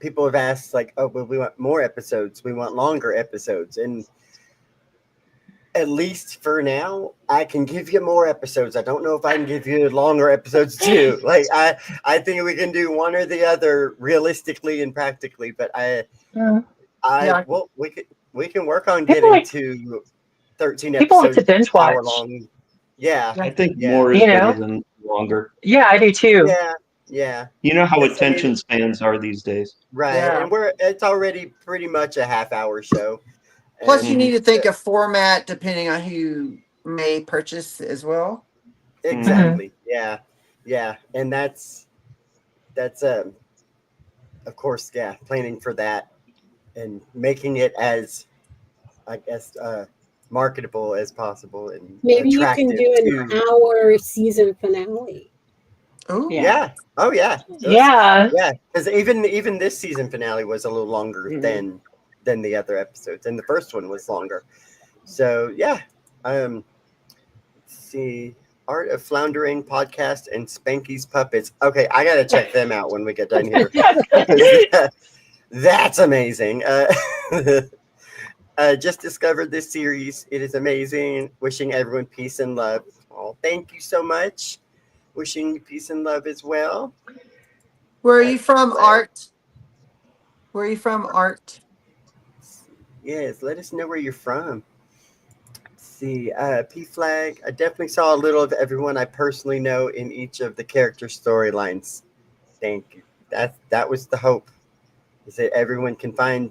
people have asked like, oh, well, we want more episodes, we want longer episodes, and at least for now, I can give you more episodes. I don't know if I can give you longer episodes too. Like I think we can do one or the other realistically and practically, but we can work on getting to 13 people episodes, like to binge hour watch. long. Yeah, I think more is better than longer. Yeah, I do too. Yeah. You know how attention spans are these days. Right, and it's already pretty much a half-hour show. Plus, you need to think of format depending on who you may purchase as well. Exactly. Yeah, and that's of course, planning for that and making it as, I guess, marketable as possible and maybe you attractive can do an hour season finale. Oh yeah. Oh yeah. Yeah. Because even this season finale was a little longer than the other episodes, and the first one was longer. So yeah. Let's see. Art of Floundering podcast and Spanky's Puppets. Okay, I gotta check them out when we get done here. That's amazing. Just discovered this series. It is amazing. Wishing everyone peace and love. Oh, thank you so much. Wishing you peace and love as well. Where are you from, Art? Where are you from, Art? Yes, let us know where you're from. Let's see, P Flag. I definitely saw a little of everyone I personally know in each of the character storylines. Thank you. That was the hope. Is that everyone can find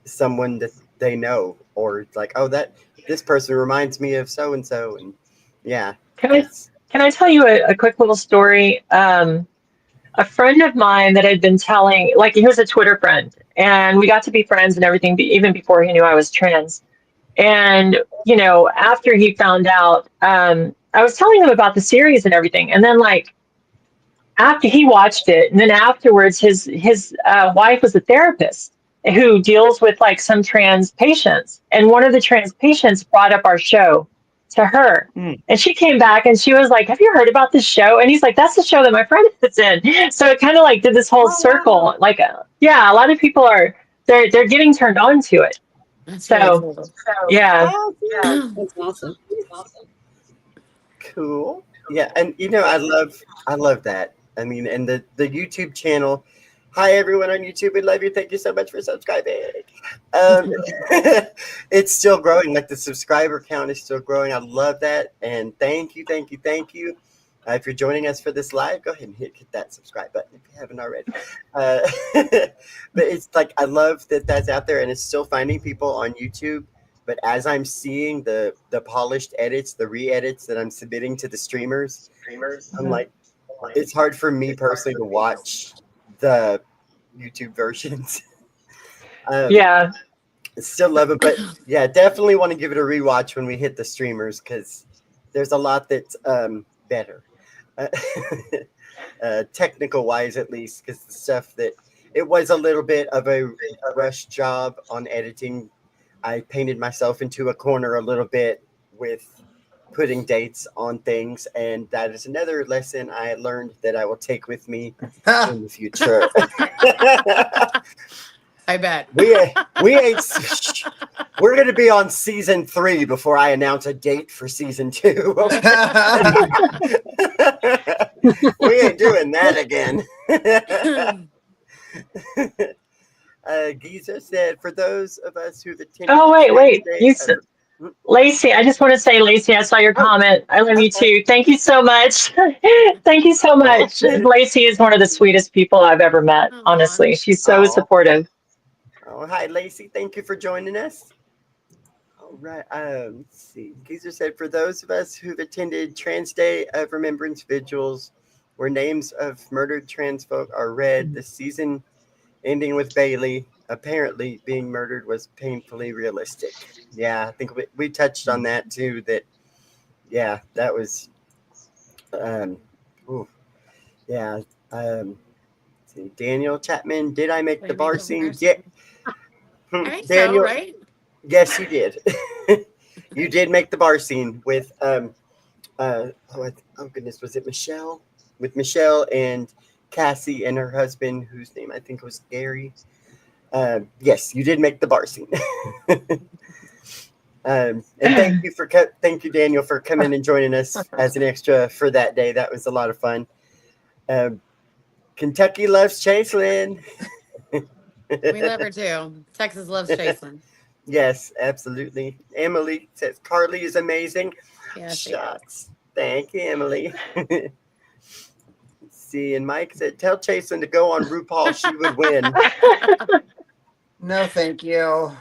someone that they know, or it's like, oh, this person reminds me of so and so, and yeah. Can I tell you a quick little story? A friend of mine that I'd been telling, like, he was a Twitter friend, and we got to be friends and everything, even before he knew I was trans. And after he found out, I was telling him about the series and everything, and then like after he watched it, and then afterwards, his wife was a therapist who deals with like some trans patients, and one of the trans patients brought up our show to her, and she came back and she was like, "Have you heard about this show?" And he's like, "That's the show that my friend is in." So it kind of like did this whole circle. Wow. Like, yeah, a lot of people are they're getting turned on to it. That's really So cool. yeah, That's awesome. Cool. Yeah, and I love that. I mean, and the YouTube channel. Hi everyone on YouTube, we love you. Thank you so much for subscribing. Um, it's still growing. Like the subscriber count is still growing. I love that, and thank you, thank you, thank you. If you're joining us for this live, go ahead and hit that subscribe button if you haven't already. But it's like I love that that's out there, and it's still finding people on YouTube. But as I'm seeing the polished edits, the re-edits that I'm submitting to the streamers, I'm like, it's hard for me personally to watch the YouTube versions. yeah. Still love it, but yeah, definitely want to give it a rewatch when we hit the streamers because there's a lot that's better, technical wise at least. Because the stuff that it was a little bit of a rush job on editing. I painted myself into a corner a little bit with putting dates on things, and that is another lesson I learned that I will take with me in the future. I bet. We're going to be on season 3 before I announce a date for season 2. We ain't doing that again. Giza said, for those of us who've attended. Oh wait, Lacey, I just want to say, Lacey, I saw your comment. I love you too. Thank you so much. Thank you so much. Lacey is one of the sweetest people I've ever met. Honestly, she's so supportive. Oh, hi, Lacey. Thank you for joining us. All right. Let's see. Geezer said, for those of us who've attended Trans Day of Remembrance vigils where names of murdered trans folk are read, the season ending with Bailey apparently being murdered was painfully realistic. Yeah, I think we touched on that too. That, yeah, that was, yeah. See, Daniel Chapman, did I make the bar scene? Yeah. I think Daniel, so, right? yes, you did. You did make the bar scene with oh goodness, was it Michelle? With Michelle and Cassie and her husband, whose name I think was Gary. Yes, you did make the bar scene. And thank you, Daniel, for coming and joining us as an extra for that day. That was a lot of fun. Kentucky loves Chaselyn. We love her too. Texas loves Chaselyn. Yes, absolutely. Emily says Carly is amazing. Yeah, Shots. Thank you, Emily. Let's see, and Mike said, tell Chaselyn to go on RuPaul. She would win. No, thank you.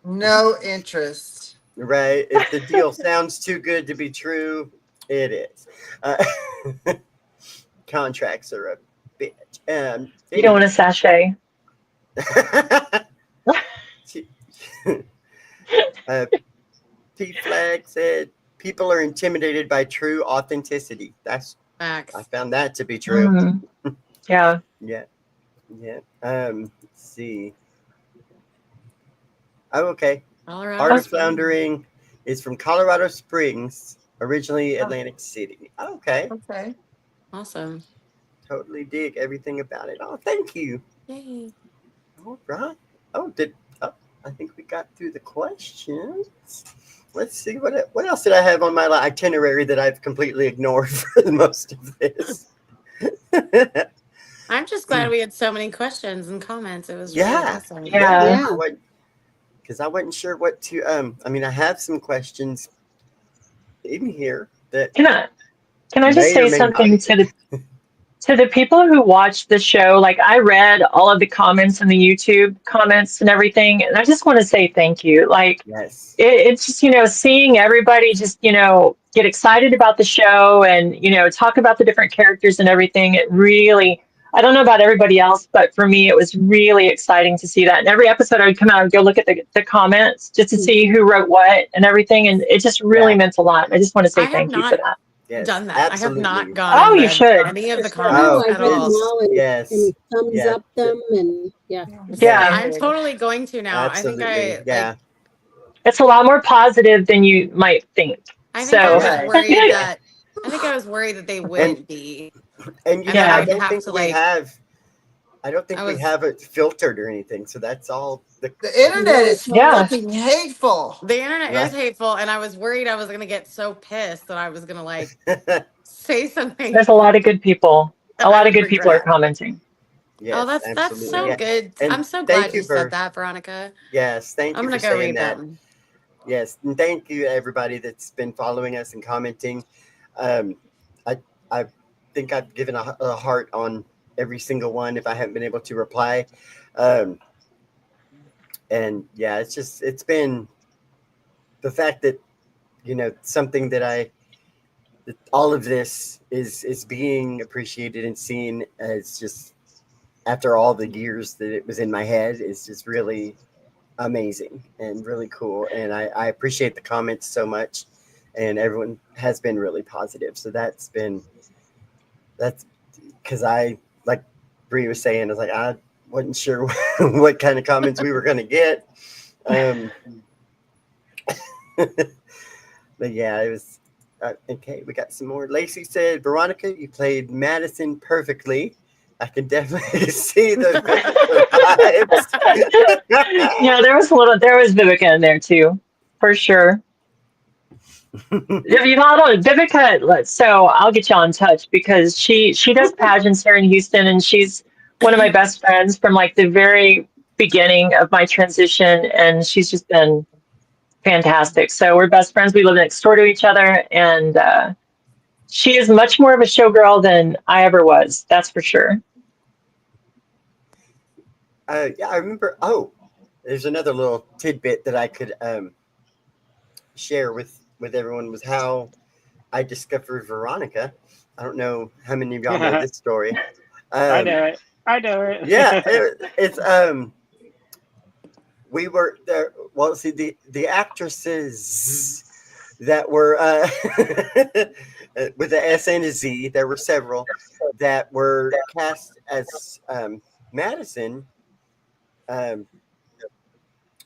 No interest. Right. If the deal sounds too good to be true, it is. Contracts are a bitch. You don't want a sachet. P Flag said people are intimidated by true authenticity. That's Facts. I found that to be true. Yeah. Yeah. Let's see. Oh, okay. Art of Floundering is from Colorado Springs, originally Atlantic City. Okay. Okay. Awesome. Totally dig everything about it. Oh, thank you. Yay. All right. I think we got through the questions. Let's see what else did I have on my itinerary that I've completely ignored for most of this. I'm just glad we had so many questions and comments. It was really awesome. Yeah. Because I wasn't sure what to. I mean, I have some questions in here that. Can I just say something to the people who watched the show? Like, I read all of the comments in the YouTube comments and everything, and I just want to say thank you. Like, yes. It's just, seeing everybody just, get excited about the show and, talk about the different characters and everything. It really, I don't know about everybody else, but for me, it was really exciting to see that. And every episode I would come out and go look at the comments just to see who wrote what and everything. And it just really meant a lot. I just want to say thank you for that. Yes, done that. I have absolutely. not gone Oh, and you read should. any of the No, comments I at read them all. all and, Yes. thumbs Yeah. up them and yeah. Yeah. I'm totally going to now. Absolutely. I Yeah. It's a lot more positive than you might think. I think I So, was worried that they And wouldn't be, and you and know, then Yeah. I I'd don't have think to we like. have. I don't think I we was have it filtered or anything. So that's all The internet No, is it's all yeah. fucking hateful. the internet right. is hateful, and I was worried I was gonna get so pissed that I was gonna like say something There's a lot of good people. A that I lot of would good people are regret. commenting. Oh, Yes, that's absolutely. so Yeah. good. And I'm so thank glad you you said for that, Veronica. yes, thank I'm you for gonna go saying read that. them. Yes, and thank you to everybody that's been following us and commenting. Um, I think I've given a heart on every single one if I haven't been able to reply. Um, and yeah, it's been the fact that something that all of this is being appreciated and seen as just after all the years that it was in my head is just really amazing and really cool. And I appreciate the comments so much, and everyone has been really positive. So that's because I, like Bree was saying, I was like, I wasn't sure what kind of comments we were going to get. But yeah, it was okay. We got some more. Lacey said, Veronica, you played Madison perfectly. I can definitely see the vibes. Yeah, there was Vivica in there too, for sure. If you follow Vivica, so I'll get you in touch because she does pageants here in Houston, and she's one of my best friends from like the very beginning of my transition, and she's just been fantastic. So we're best friends. We live next door to each other, and she is much more of a showgirl than I ever was. That's for sure. Yeah, I remember. Oh, there's another little tidbit that I could share with everyone was how I discovered Veronica. I don't know how many of y'all know this story. I know it. I know it. Yeah, it's we were there. Well, see the actresses that were with the S and a Z. There were several that were cast as Madison. Um,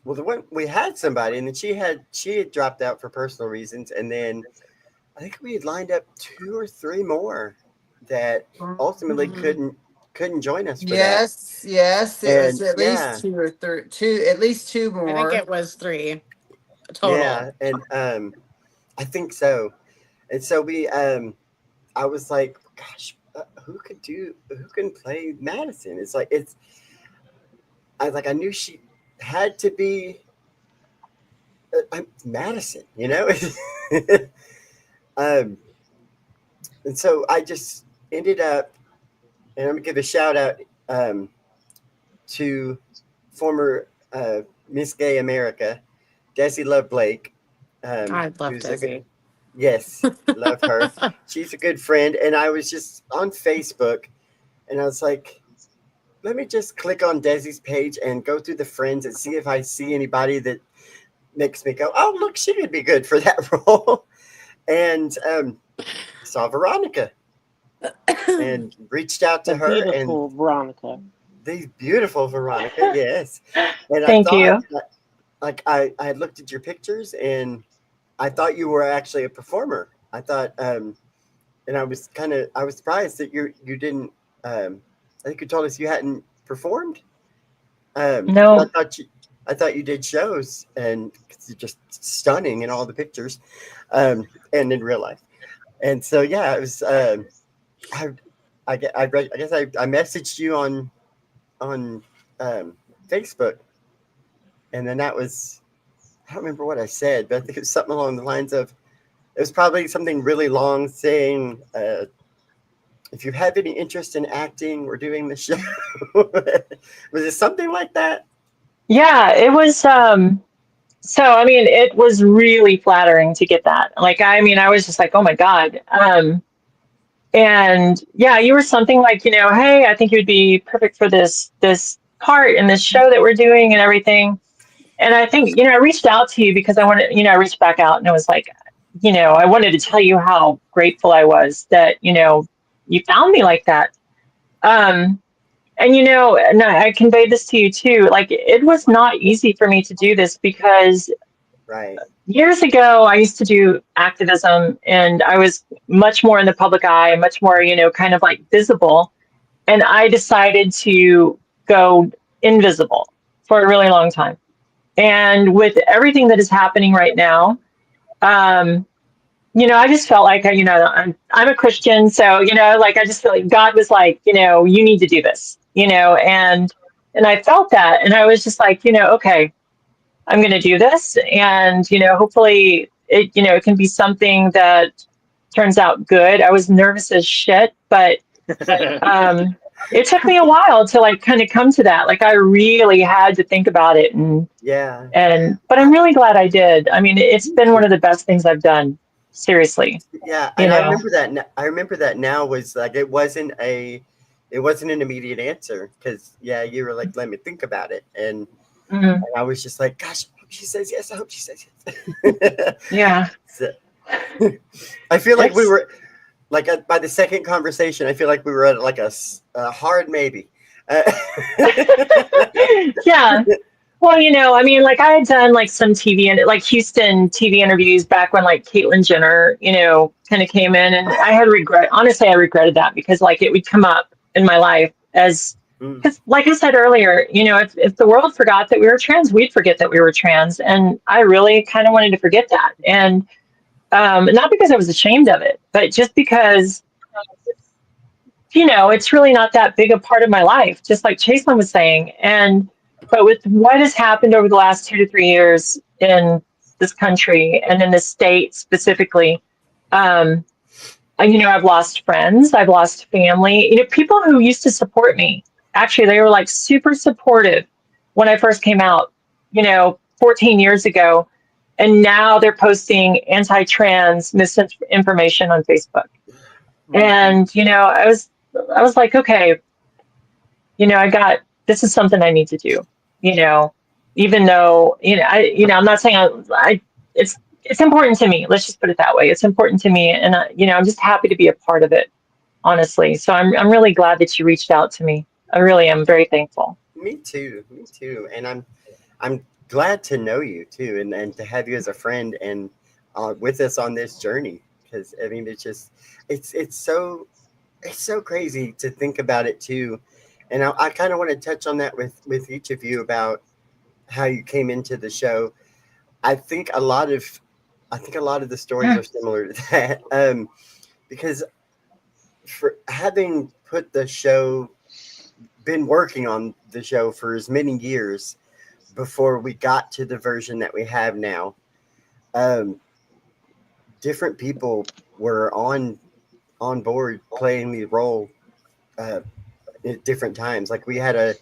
well, the one we had somebody, and then she had dropped out for personal reasons, and then I think we had lined up 2 or 3 more that ultimately couldn't join us for that. Yes, it was And at yeah, least 2 or 3, at least 2 I think more. it was 3 total. yeah, and I think so. And so I was like, gosh, who can play Madison? I knew she had to be Madison, um, and so I just ended up, and I'm gonna give a shout out to former Miss Gay America, Desi Love Blake, I love who's a good, Desi. yes, love her. She's a good friend, and I was just on Facebook, and I was like, let me just click on Desi's page and go through the friends and see if I see anybody that makes me go, oh, look, she would be good for that role. And saw Veronica and reached out to The her, and beautiful Veronica. the beautiful Veronica, yes. And I Thank thought, you. like, I looked at your pictures, and I thought you were actually a performer. I thought, and I was surprised that you didn't. I think you told us you hadn't performed. No, I thought you did shows, and 'cause you're just stunning in all the pictures, and in real life. And so yeah, it was. I guess I messaged you on Facebook, and then that was, I don't remember what I said, but I think it was something along the lines of, it was probably something really long saying, if you have any interest in acting, we're doing the show. Was it something like that? yeah, it was. So I mean, it was really flattering to get that. Like, I mean, I was just like, oh my God. And yeah, you were something like, hey, I think you would be perfect for this part in this show that we're doing and everything. And I think, I reached out to you because I wanted, I reached back out and I was like, I wanted to tell you how grateful I was that, you found me like that. Um, and I conveyed this to you too. Like, it was not easy for me to do this because Right. years ago, I used to do activism and I was much more in the public eye, much more, kind of like visible. And I decided to go invisible for a really long time. And with everything that is happening right now, um, I just felt like, I'm a Christian. So, like, I just feel like God was like, you need to do this, and I felt that. And I was just like, okay, I'm going to do this. And, hopefully it can be something that turns out good. I was nervous as shit, but um, it took me a while to like kind of come to that. Like I really had to think about it Yeah. but I'm really glad I did. I mean, it's been one of the best things I've done. Seriously. Yeah, and I remember that. I remember that now was like it wasn't an immediate answer because you were like, let me think about it, and Mhm. I was just like, gosh, I hope she says yes. I hope she says yes. Yeah. So, I feel like we It's were like by the second conversation. I feel like we were at like a hard maybe. yeah. Well, I mean, like I had done like some TV and like Houston TV interviews back when like Caitlyn Jenner, kind of came in, and honestly, I regretted that because like it would come up in my life as, because like I said earlier, if the world forgot that we were trans, we'd forget that we were trans. And I really kind of wanted to forget that. And not because I was ashamed of it, but just because, it's really not that big a part of my life, just like Chaselin was saying. But with what has happened over the last 2 to 3 years in this country and in this state specifically, I've lost friends, I've lost family, people who used to support me. Actually, they were like super supportive when I first came out, 14 years ago. And now they're posting anti-trans misinformation on Facebook. And, I was like, okay, this is something I need to do, even though, I'm not saying it's important to me. Let's just put it that way. It's important to me. And, I'm just happy to be a part of it, honestly. So I'm really glad that you reached out to me. I really am very thankful. Me too. Me too. And I'm glad to know you too, and to have you as a friend and with us on this journey. Because I mean, it's so crazy to think about it too. And I kind of want to touch on that with each of you about how you came into the show. I think a lot of the stories are similar to that. Because for having been working on the show for as many years before we got to the version that we have now, different people were on board playing the role at different times. Like we had a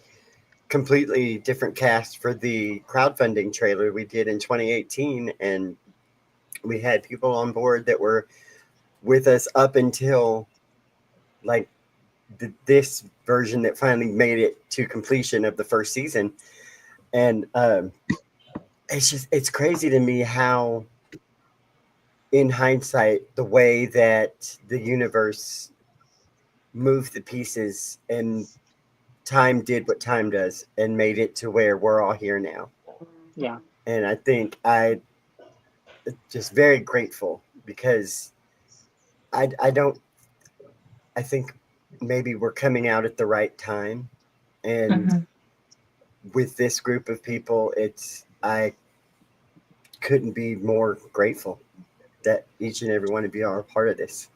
completely different cast for the crowdfunding trailer we did in 2018, and we had people on board that were with us up until like this version that finally made it to completion of the first season. And it's crazy to me how, in hindsight, the way that the universe moved the pieces and time did what time does and made it to where we're all here now. Yeah. And I think I just very grateful because I think maybe we're coming out at the right time. And with this group of people, I couldn't be more grateful that each and every one of you are a part of this.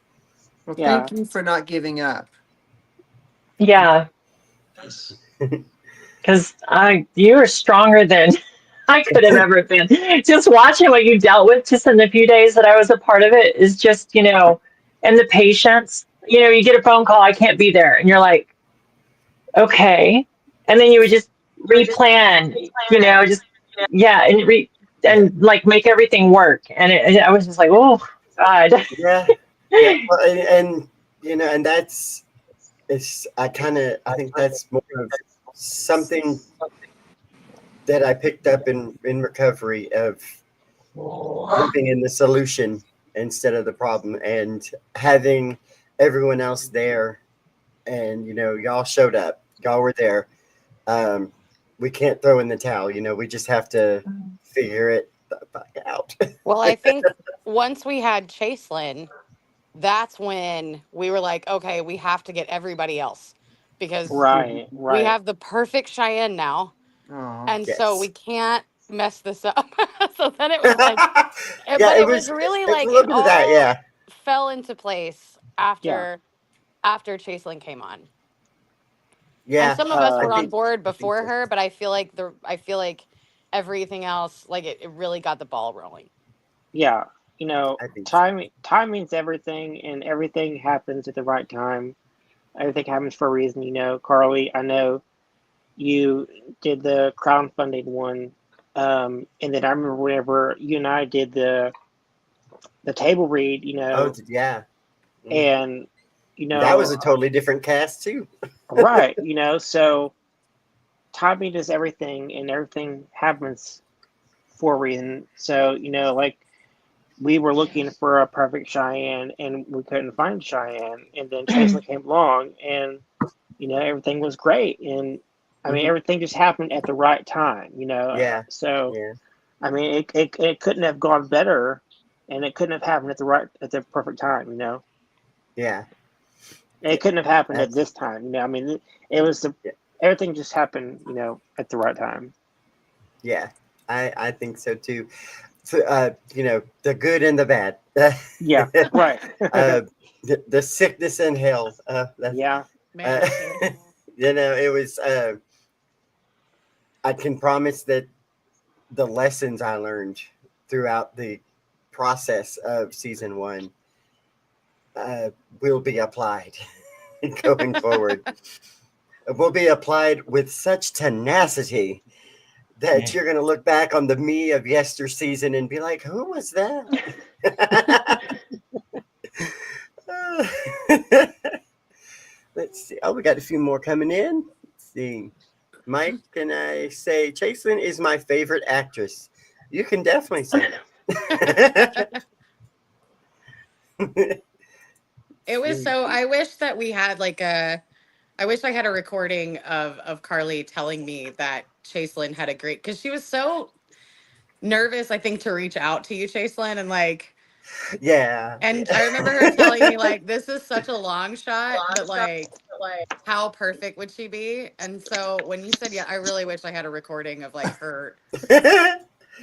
Well, Yeah. thank you for not giving up. Yeah. Because you are stronger than I could have ever been. Just watching what you dealt with just in the few days that I was a part of it is just, and the patience, you get a phone call, I can't be there. And you're like, okay. And then you would just replan, and like make everything work. And I was just like, oh, God. Yeah. Yeah. Well, and and I think that's more of something that I picked up in recovery of living in the solution instead of the problem, and having everyone else there, and y'all showed up, y'all were there. We can't throw in the towel, we just have to figure it the fuck out. Well, I think once we had Chaselyn, that's when we were like, okay, we have to get everybody else because Right, we right. have the perfect Cheyenne now. Oh. And so we Yes. can't mess this up. So then it was like, Yeah, but it was really it's a like little it bit of that, all yeah. fell into place Yeah. after Chaselyn came on. And Yeah, some of us I were on think board I think before so. her, but I feel like everything else, like it really got the ball rolling. Yeah. I think so. Time means everything, and everything happens at the right time. Everything happens for a reason. Carly, I know you did the crowdfunding one, and then I remember whenever you and I did the table read, Oh, yeah. Mhm. and That was a totally different cast too. right, so timing is everything, and everything happens for a reason. So, like we were looking for a perfect Cheyenne, and we couldn't find Cheyenne, and then Chaselyn came along, and everything was great, and I mean Hmm. everything just happened at the right time. Yeah, So yeah, I mean it couldn't have gone better, and it couldn't have happened at the perfect time. yeah, It yeah. couldn't have happened at this Absolutely. time. I mean it was Yeah, everything just happened at the right time. yeah. I think so too. So, the good and the bad. Yeah, right. The sickness and hell. Yeah. Uh, Man, too. it was. I can promise that the lessons I learned throughout the process of season one uh, will be applied going forward. Will be applied with such tenacity that you're going to look back on the me of yester season and be like, who was that? Let's see. Oh, we got a few more coming in. Let's see. Mike, can I say Chaselyn is my favorite actress? You can definitely say that. It was so I wish that we had I wish I had a recording of Carly telling me that Chaselyn had a great because she was so nervous, I think, to reach out to you, Chaselyn, Yeah. and I remember her telling me like this is such a long shot, but like how perfect would she be? And so when you said yeah, I really wish I had a recording of like her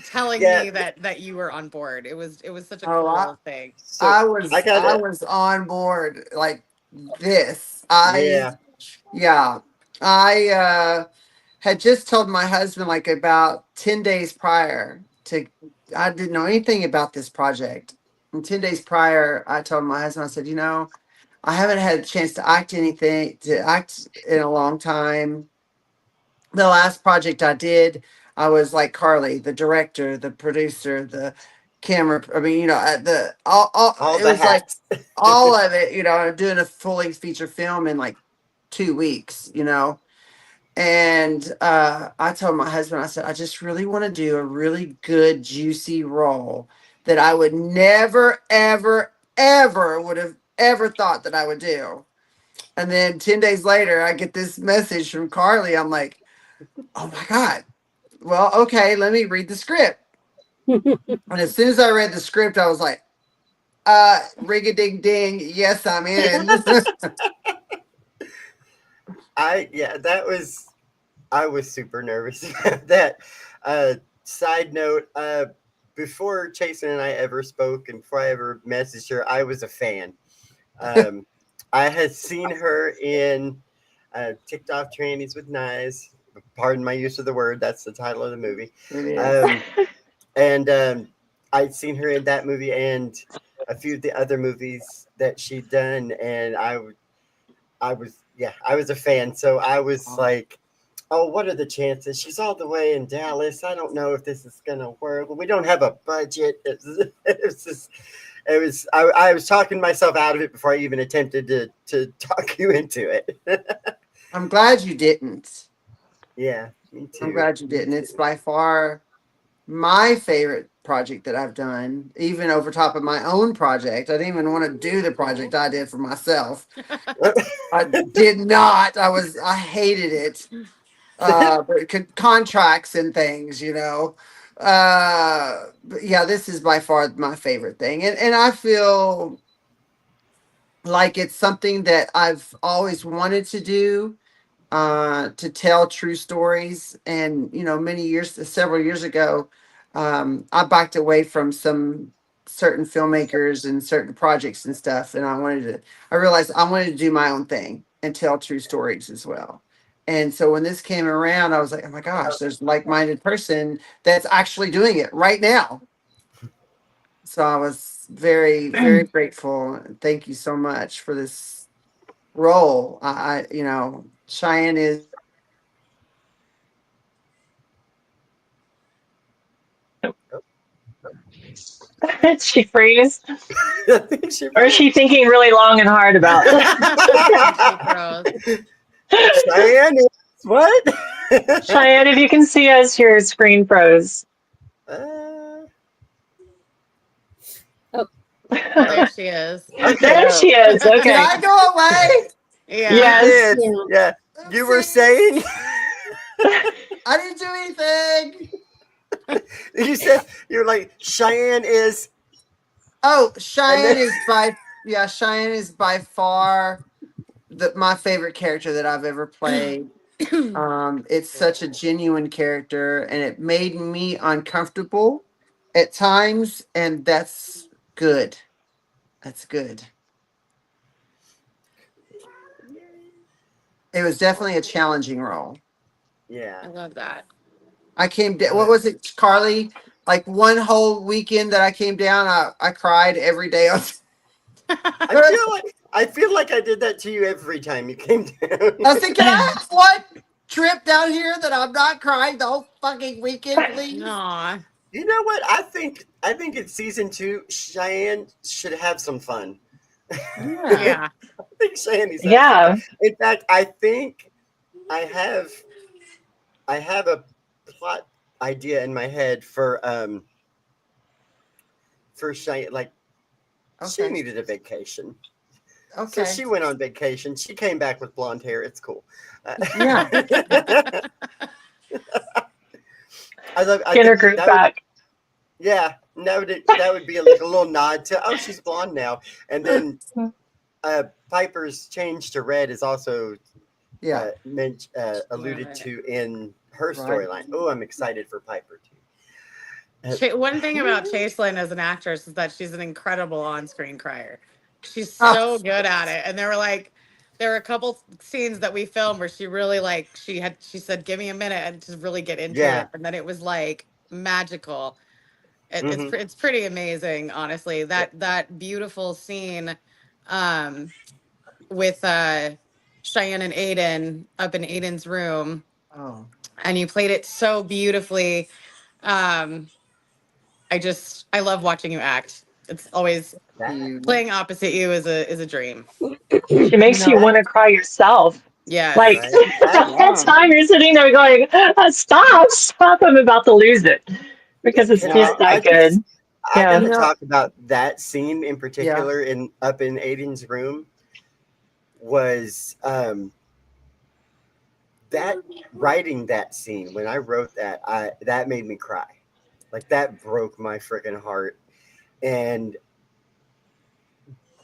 telling Yeah. me that you were on board. It was such a Oh, cool thing. So I got I it. was on board like this. I Yeah. Yeah. I had just told my husband like about 10 days prior to I didn't know anything about this project. And 10 days prior, I told my husband, I said, I haven't had a chance to act in a long time. The last project I did, I was like Carly, the director, the producer, the camera. I mean, the all All it the was like hats. all of it. I'm doing a fully feature film in like 2 weeks. And I told my husband, I said, I just really want to do a really good, juicy role that I would never, ever, ever would have ever thought that I would do. And then 10 days later, I get this message from Carly. I'm like, oh my God. Well, okay, let me read the script. And as soon as I read the script, I was like, ring a ding ding. Yes, I'm in. I was super nervous about that. Side note, before Chasen and I ever spoke and before I ever messaged her, I was a fan. Um, I had seen her in TikTok Trannies with Knives. Pardon my use of the word. That's the title of the movie. It is. And I'd seen her in that movie and a few of the other movies that she'd done, and I was a fan. So I was like, oh, what are the chances? She's all the way in Dallas. I don't know if this is gonna work. We don't have a budget. I was talking myself out of it before I even attempted to talk you into it. I'm glad you didn't. Yeah, me I'm too. glad you Me didn't. It's too. by far my favorite project that I've done, even over top of my own project. I didn't even want to do the project I did for myself. I did not. I hated it. But contracts and things, but yeah, this is by far my favorite thing. And I feel like it's something that I've always wanted to do, to tell true stories. And several years ago, I backed away from some certain filmmakers and certain projects and stuff, and I realized I wanted to do my own thing and tell true stories as well. And so when this came around, I was like, oh my gosh, there's a like-minded person that's actually doing it right now. So I was very, very grateful. Thank you so much for this role. Cheyenne is. Did she freeze? I think she Or is she thinking really long and hard about Cheyenne is what? Cheyenne, if you can see us, your screen froze. There she is. Okay. There she is. Did Okay. I go away? Yeah. Yes. You did. Yeah. You were saying? I didn't do anything. You said you're like Cheyenne is. Oh, Cheyenne is by far my favorite character that I've ever played. It's such a genuine character, and it made me uncomfortable at times, and that's good. That's good. It was definitely a challenging role. I Yeah. love that. I came down. What was it, Carly? Like one whole weekend that I came down, I cried every day. I feel like I did that to you every time you came down. I was thinking, can I have one trip down here that I'm not crying the whole fucking weekend, please? Aw. You know what? I think in season 2, Cheyenne should have some fun. Yeah. I think Cheyenne needs to have Yeah. some fun. In fact, I think I have a plot idea in my head for Cheyenne. Like, she needed a vacation. Okay. So she went on vacation. She came back with blonde hair. It's cool. Yeah. Get her group back. Yeah, that would be like a little nod to, she's blonde now. And then Piper's change to red is also alluded to in her storyline. Oh, I'm excited for Piper too. One thing about Chaselyn as an actress is that she's an incredible on-screen crier. She's so good at it. And there were a couple scenes that we filmed where she really she said, give me a minute and to really get into it. And then it was like magical. It's pretty amazing, honestly. That beautiful scene with Cheyenne and Aiden up in Aiden's room. Oh. And you played it so beautifully. I love watching you act. It's always playing opposite you is a dream. She makes you want to cry yourself. Yeah. Like the whole time you're sitting there going, stop, I'm about to lose it. Because it's just that good. I gotta talk about that scene in particular up in Aiden's room was that writing that scene. When I wrote that made me cry. Like, that broke my freaking heart. And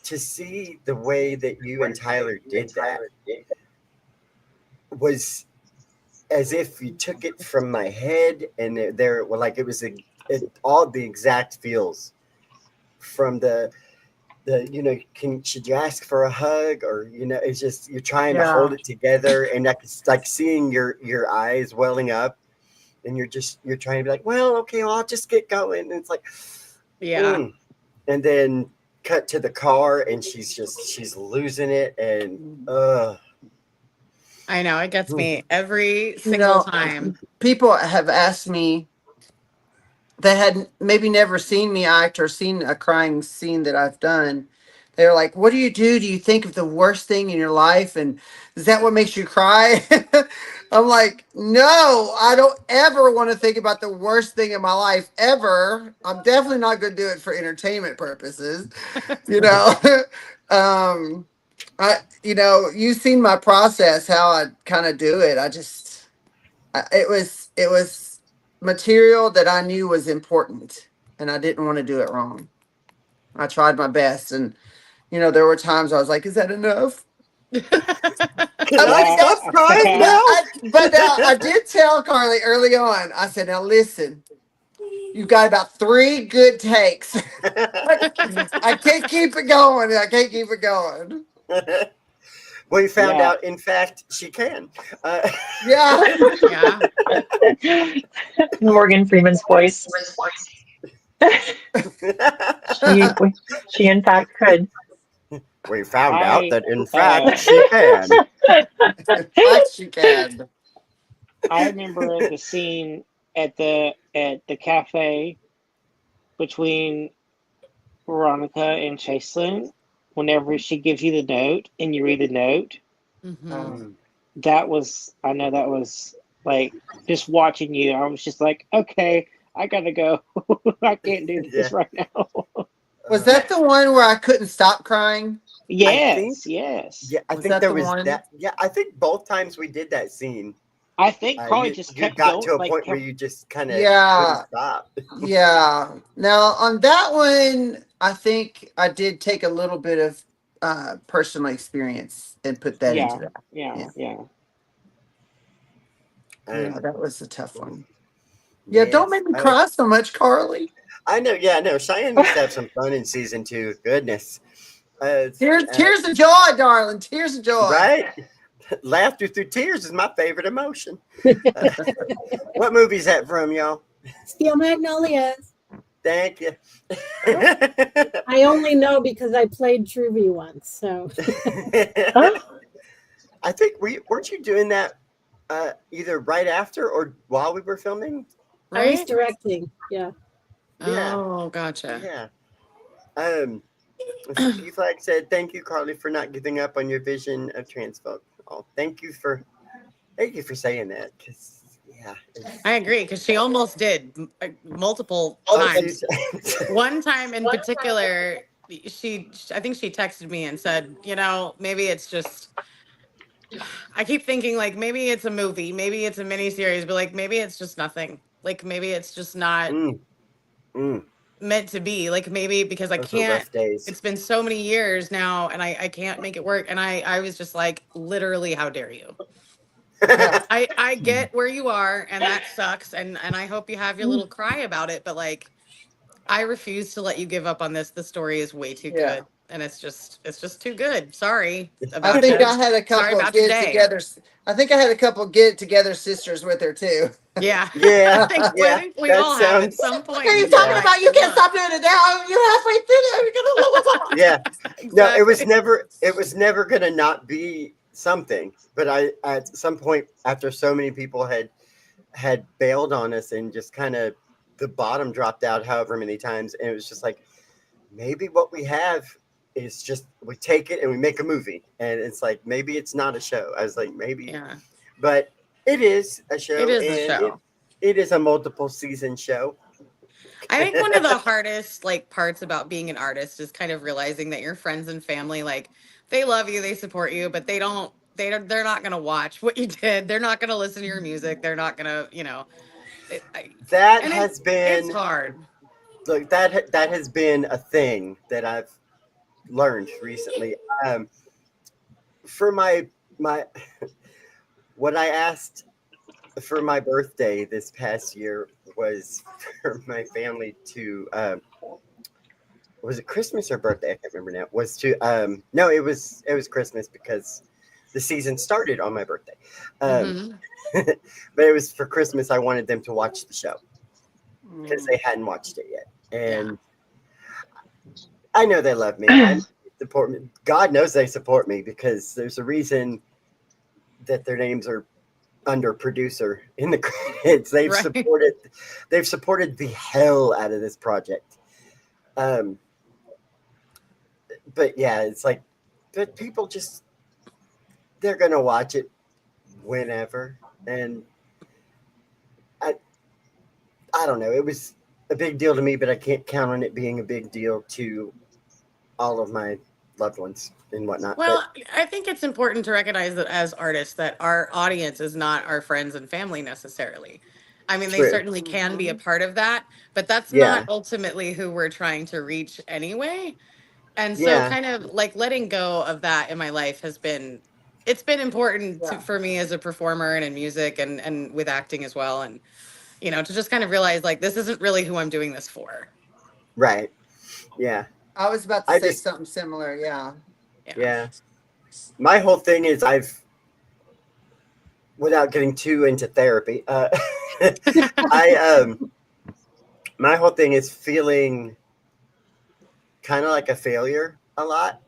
to see the way that you and Tyler did that was as if you took it from my head, and it was all the exact feels from the should you ask for a hug, or it's just you're trying to hold it together, and it's like seeing your eyes welling up, and you're trying to be like, well, okay, I'll just get going, and it's like, and then cut to the car, and she's losing it, and I know, it gets me every single time. People have asked me that had maybe never seen me act or seen a crying scene that I've done. They're like, what do? Do you think of the worst thing in your life? And is that what makes you cry? I'm like, no, I don't ever want to think about the worst thing in my life ever. I'm definitely not going to do it for entertainment purposes, you know. You've seen my process, how I kind of do it. It was material that I knew was important, and I didn't want to do it wrong. I tried my best, and there were times I was like, "Is that enough?" Can I Yeah. stop crying now? But I did tell Carly early on. I said, "Now listen, you've got about 3 good takes. I can't keep it going. I can't keep it going." We found Yeah. out, in fact, she can. Yeah. Yeah. Morgan Freeman's voice. She, she in fact could. We found out that, in uh, fact, she can. Like she can. I remember the scene at the cafe between Veronica and Chaselyn. Whenever she gives you the note and you read the note, Hmm. I know that was like just watching you. I was just like, okay, I gotta go. I can't do Yeah. this right now. Was that the one where I couldn't stop crying? think- yes. Yeah, I Was think that there the was one? that. Yeah, I think both times we did that scene, I think Carly just you kept got going, to a like point where kept, you just kind of Yeah. couldn't stop. Yeah. Now on that one, I think I did take a little bit of personal experience and put that into that. yeah. Yeah, that was a tough one. Yeah, don't Yes. make me cry so much, Carly. I know. Yeah, no. Cheyenne needs to have some fun in season 2. Goodness. Tears of joy, darling. Tears of joy. Right? Laughter through tears is my favorite emotion. What movie is that from, y'all? Steel Magnolias. Thank you. I only know because I played Truvy once. So I think weren't you doing that either right after or while we were filming? I was Right? directing. Yeah. Yeah. Oh, gotcha. Yeah. Let's see, P Flag said, "Thank you, Carly, for not giving up on your vision of Transfolk." Oh, thank you for saying that. Because I agree because she almost did multiple a few times. One time in particular, I think she texted me and said, maybe it's just, I keep thinking like maybe it's a movie, maybe it's a miniseries, but like maybe it's just nothing. Like maybe it's just not Mm, mm, meant to be. Like maybe because I those were can't, rough days. it's been so many years now and I can't make it work. And I was just like, literally, how dare you? Yeah. I get where you are and that sucks. And I hope you have your little cry about it, but like, I refuse to let you give up on this. The story is way too Yeah. good. And it's just too good. Sorry I about think you. I had a Sorry couple of about your get day. together. I think I had a couple of get together sisters with her too. Yeah. I Yeah, think yeah, we that all have at sounds. some What point. are you You're talking Yeah, about? like, You can't look. stop doing it now. You're halfway through it. yeah. No, it was Exactly. never gonna not be something. But I at some point after so many people had bailed on us and just kind of the bottom dropped out however many times, and it was just like maybe what we have is just we take it and we make a movie, and it's like maybe it's not a show. I was like maybe, Yeah. but it is a It show, is a and show. it is a multiple season show. I think one of the hardest like parts about being an artist is kind of realizing that your friends and family, like, they love you, they support you, but they're not gonna watch what you did. They're not gonna listen to your music. They're not gonna, That and has it's been hard. look that has been a thing that I've learned recently. For my what I asked for my birthday this past year was for my family to was it Christmas or birthday? I can't remember now. Was to no, it was Christmas because the season started on my birthday. Hmm. But it was for Christmas. I wanted them to watch the show because Mm. they hadn't watched it yet, Yeah. and I know they love me. I know they support me. God knows they support me because there's a reason that their names are under producer in the credits. Right. They've supported the hell out of this project. Um, but yeah, it's like, but people just, they're going to watch it whenever. And I, I don't know. It was a big deal to me, but I can't count on it being a big deal to all of my loved ones and whatnot. Well, I think it's important to recognize that as artists, that our audience is not our friends and family necessarily. I mean, they True. certainly can be a part of that, but that's not Yeah. ultimately who we're trying to reach anyway. And so Yeah. kind of like letting go of that in my life has been, it's been important for me as a performer and in music and with acting as well. And, you know, to just kind of realize like, this isn't really who I'm doing this for. Right. Yeah. I was about to I say just, something similar. Yeah. yeah. My whole thing is without getting too into therapy, I, my whole thing is feeling kind of like a failure a lot.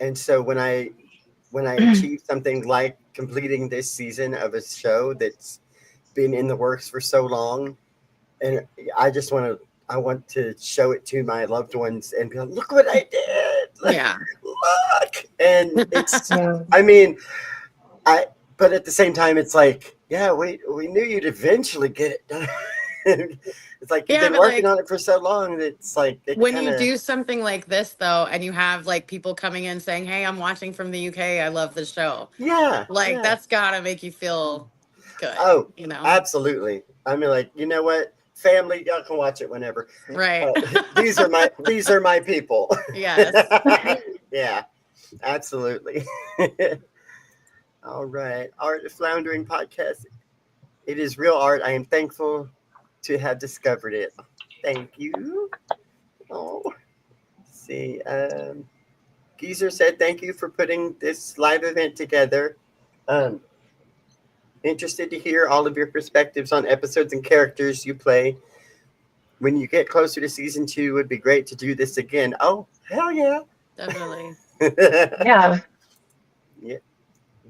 And so when I achieve something like completing this season of a show that's been in the works for so long, and I want to show it to my loved ones and be like, look what I did. Yeah. Look. And it's, Yeah. I mean, but at the same time, it's like, yeah, we knew you'd eventually get it done. It's like you've Yeah, been but working like on it for so long that it's like it when kind you of, do something like this though, and you have like people coming in saying, "Hey, I'm watching from the UK. I love the show." yeah, Like yeah. that's gotta make you feel good, Oh, you know? absolutely. I mean, like, you know what, family, y'all can watch it whenever. Right. These are my people. Yes. Yeah, absolutely. All right, Art of Floundering podcast. It is real art. I am thankful to have discovered it. Thank you. Oh, let's see. Geezer said, "Thank you for putting this live event together. Um, Interested to hear all of your perspectives on episodes and characters you play. When you get closer to season 2, it would be great to do this again." Oh, hell yeah. Definitely. Yeah. Yeah.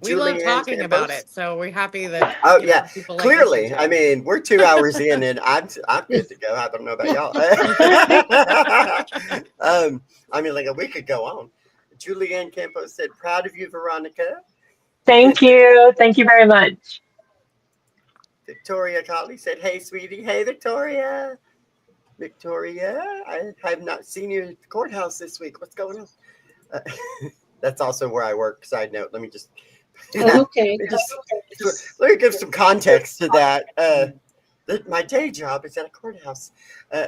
We love Julianne talking about Campos. it, so we're happy that, Oh you yeah, know, people like listening clearly. to I it. mean, we're 2 hours in, and I'm good to go. I don't know about y'all. I mean, like we could go on. Julianne Campos said, "Proud of you, Veronica." Thank you. Thank you very much. Victoria Colley said, "Hey, sweetie." Hey, Victoria. Victoria, I have not seen you at the courthouse this week. What's going on? Uh, that's also where I work. Side note. Let me just. Okay. Let me give some context to that. My day job is at a courthouse. Uh,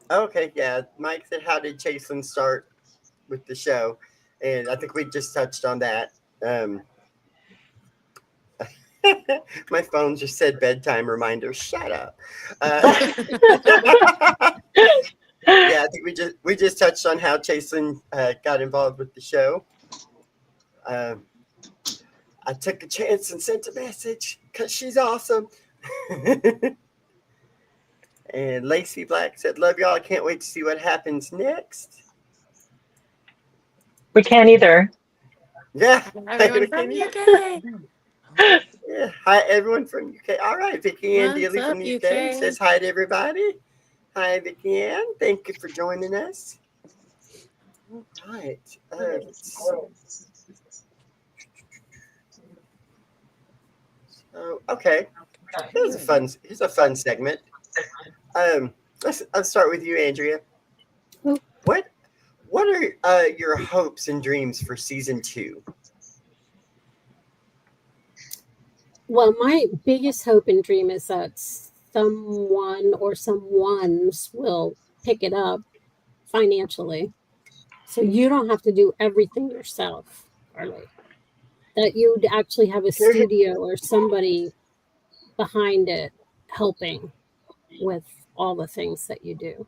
okay, yeah. Mike said, "How did Chaselin start with the show?" And I think we just touched on that. My phone just said bedtime reminder. Shut up. Yeah, I think we just touched on how Chaselin got involved with the show. Um, I took a chance and sent a message because she's awesome. And Lacey Black said, "Love y'all. I can't wait to see what happens next." We can't either. Yeah. Everyone from UK. Yeah. Hi, everyone from UK. All right. Vicky Ann What's Dealey from up, the UK UK? says hi to everybody. Hi, Vicky Ann. Thank you for joining us. All right. Let's see. So, okay. Here's a fun segment. Let's start with you, Andrea. What what are your hopes and dreams for season 2? Well, my biggest hope and dream is that someone or someones will pick it up financially. So you don't have to do everything yourself, Carly. That you'd actually have a Here, studio or somebody behind it helping with all the things that you do.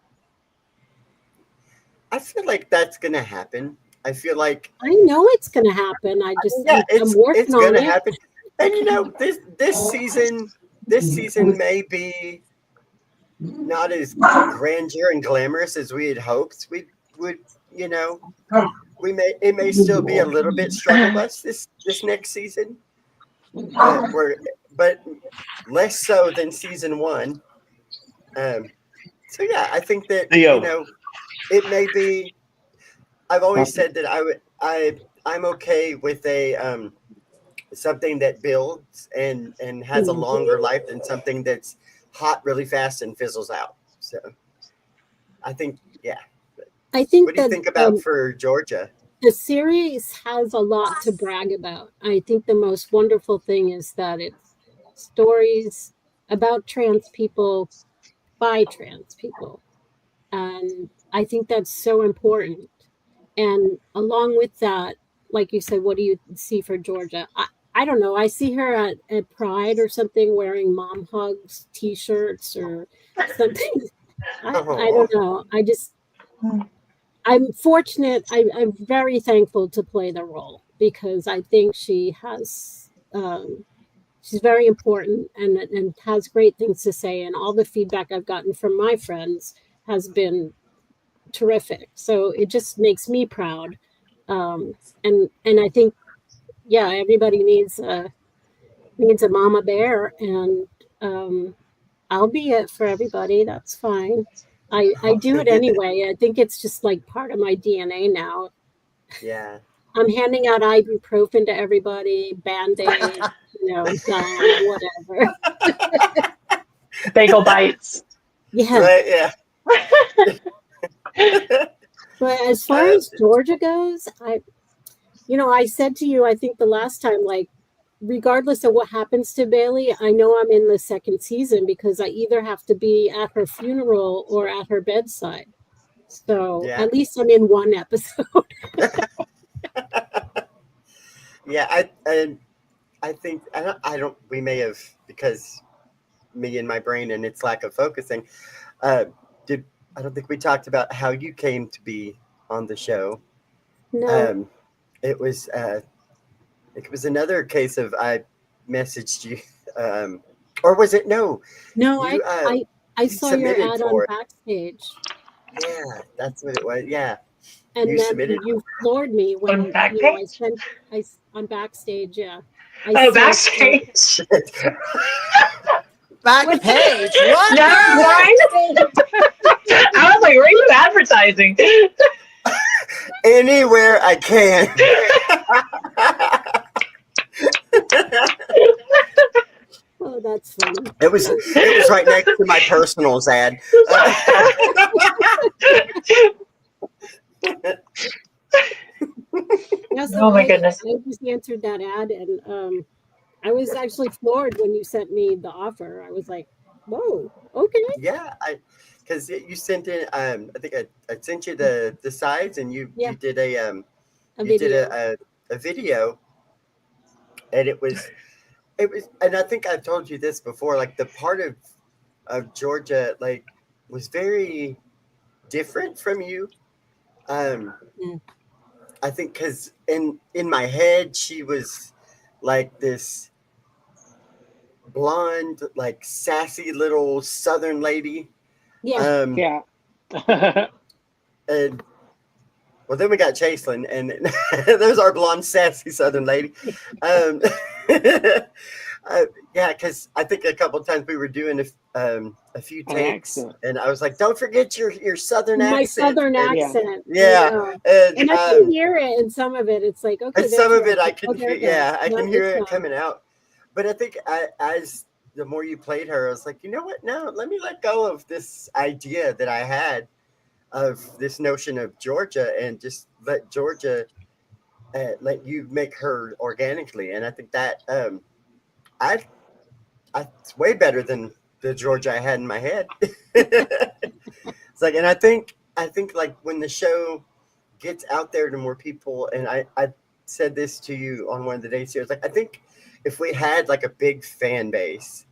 I feel like that's gonna happen. I feel like, I know it's going to happen. yeah, I'm working it's on gonna it. happen. And you know, this season may be not as grandeur and glamorous as we had hoped. We would, you know, it may still be a little bit struggle bus this next season, but less so than season 1. So yeah, I think that, Theo, it may be. I've always said that I'm okay with a something that builds and has a longer life than something that's hot really fast and fizzles out. So I think, yeah. I think What do you that think about for Georgia? the series has a lot to brag about. I think the most wonderful thing is that it's stories about trans people by trans people. And I think that's so important. And along with that, like you said, what do you see for Georgia? I don't know. I see her at Pride or something wearing mom hugs t-shirts or something. I don't know. I'm fortunate. I'm very thankful to play the role because I think she has she's very important and has great things to say. And all the feedback I've gotten from my friends has been terrific. So it just makes me proud. And I think, yeah, everybody needs a mama bear, and I'll be it for everybody. That's fine. I do it anyway. I think it's just like part of my DNA now. Yeah. I'm handing out ibuprofen to everybody, Band-Aid, gum, whatever. Bagel bites. Yeah. Right, yeah. But as far as Georgia goes, I said to you, I think the last time, like, regardless of what happens to Bailey, I know I'm in the second season because I either have to be at her funeral or at her bedside. So Yeah. at least I'm in one episode. Yeah, I think I don't we may have, because me and my brain and its lack of focusing, did I don't think we talked about how you came to be on the show. No. It was another case of I messaged you, or was it No, you? I You saw your submitted ad on for it. Backstage. Yeah, that's what it was. Yeah, And you then submitted. you floored me when On Backpage? I sent on Backstage, yeah. Oh, Backstage. Back page. What? Yeah, right? I was like, where are you advertising? Anywhere I can. Oh, that's funny. It was right next to my personals ad. Yeah, so Oh my goodness. I just answered that ad, and I was actually floored when you sent me the offer. I was like, whoa, okay. Yeah, because you sent in. I think I sent you the sides, and you did a A you did video. a video, and it was, and I think I've told you this before. Like the part of Georgia, like, was very different from you. I think because in my head she was like this blonde, like sassy little Southern lady. Yeah. Yeah. And well, then we got Chaselin, and there's our blonde, sassy Southern lady. Um, yeah, because I think a couple of times we were doing a few takes, and I was like, "Don't forget your Southern accent." My Southern accent. Yeah, and I can hear it in some of it. It's like, okay, and some of it I can, I No, can hear it's it not. coming out. But I think as the more you played her, I was like, you know what? No, let me let go of this idea that I had of this notion of Georgia, and just let Georgia let you make her organically. And I think that I it's way better than the Georgia I had in my head. It's like, and I think like when the show gets out there to more people, and I said this to you on one of the days here, it's like, I think if we had like a big fan base,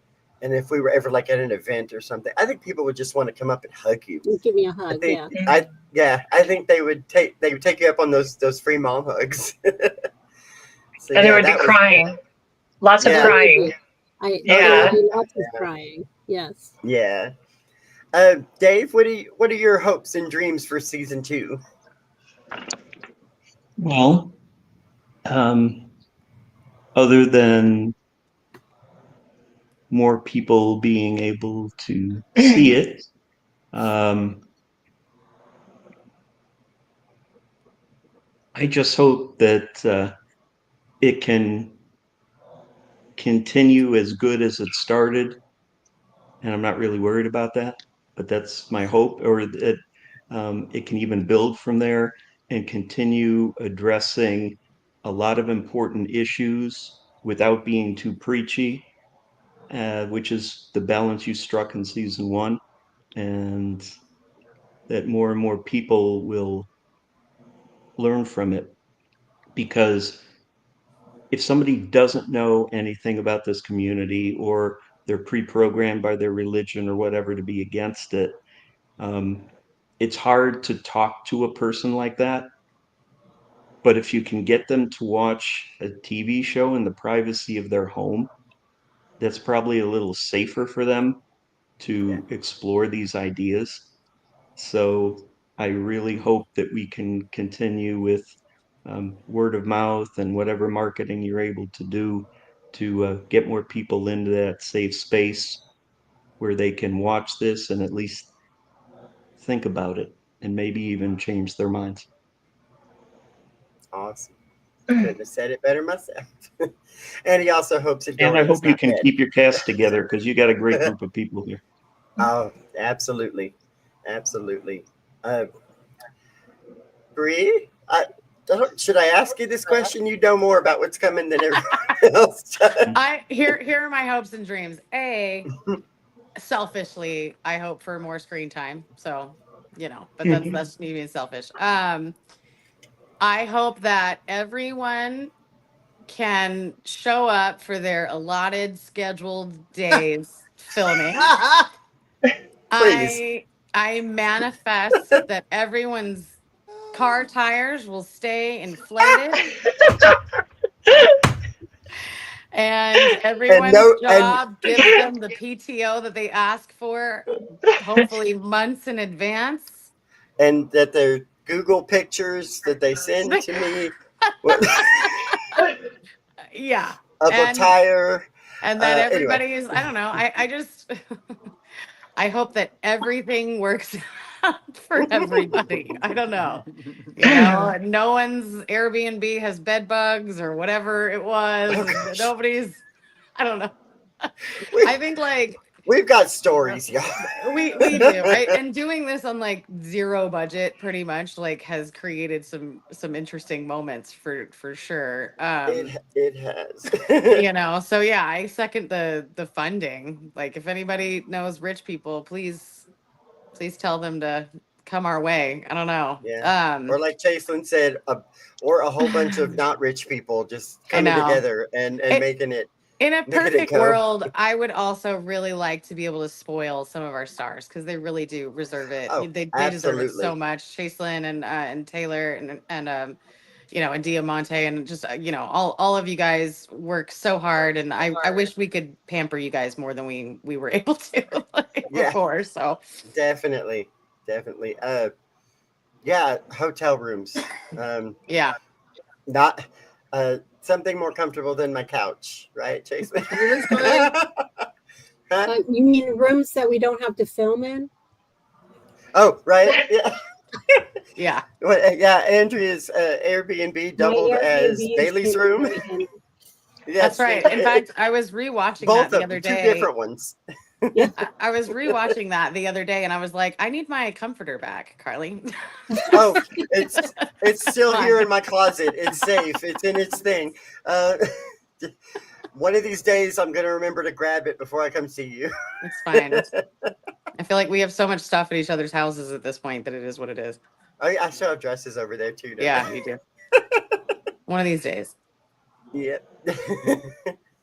and if we were ever like at an event or something, I think people would just want to come up and hug you. Give me a hug. I think they would take you up on those free mom hugs. So, and there would be crying. Lots of crying. There would be lots of crying. Yes. Yeah. Dave, what are your hopes and dreams for season 2? Well, other than more people being able to see it, I just hope that it can continue as good as it started, and I'm not really worried about that, but that's my hope, or that it can even build from there and continue addressing a lot of important issues without being too preachy, which is the balance you struck in season one, and that more and more people will learn from it. Because if somebody doesn't know anything about this community, or they're pre-programmed by their religion or whatever to be against it, it's hard to talk to a person like that. But if you can get them to watch a TV show in the privacy of their home, that's probably a little safer for them to explore these ideas. So I really hope that we can continue with word of mouth and whatever marketing you're able to do to get more people into that safe space where they can watch this and at least think about it and maybe even change their minds. Awesome. Couldn't have said it better myself. And he also hopes that And I Dorian's hope you not can dead. keep your cast together, because you got a great group of people here. Oh, absolutely. Absolutely. Bree, should I ask you this question? You know more about what's coming than everyone else does. Here are my hopes and dreams. Selfishly, I hope for more screen time. So, but that's me being selfish. I hope that everyone can show up for their allotted scheduled days filming. Please. I manifest that everyone's car tires will stay inflated and everyone's job gives them the PTO that they ask for, hopefully months in advance. And that their Google pictures that they send to me yeah. of a tire. And that everybody's, I don't know. I just, I hope that everything works out for everybody. I don't know. No one's Airbnb has bed bugs or whatever it was. Oh, Nobody's, I don't know. I think we've got stories, y'all. We do, right? And doing this on zero budget pretty much has created some interesting moments for sure. It has. So yeah, I second the funding. If anybody knows rich people, please tell them to come our way. I don't know. Yeah. Or like Chaselyn said, or a whole bunch of not rich people just coming together and making it. In a perfect world, I would also really like to be able to spoil some of our stars, because they really do reserve it. Oh, they deserve it so much. Chaselyn and Taylor and Diamante, and just all of you guys work so hard, and I wish we could pamper you guys more than we were able to before. So definitely. Yeah, hotel rooms. Yeah. Not something more comfortable than my couch, right, Chase? You mean rooms that we don't have to film in? Oh, right. Yeah. Yeah. Well, yeah, Andrea's Airbnb doubled as Bailey's room. Yes, that's right. In fact, I was rewatching that the other day. Two different ones. I was rewatching that the other day, and I was like, I need my comforter back, Carly. Oh, it's still here in my closet. It's safe. It's in its thing. One of these days, I'm going to remember to grab it before I come see you. It's fine. I feel like we have so much stuff at each other's houses at this point that it is what it is. I still have dresses over there, too. Yeah, you do. One of these days. Yeah.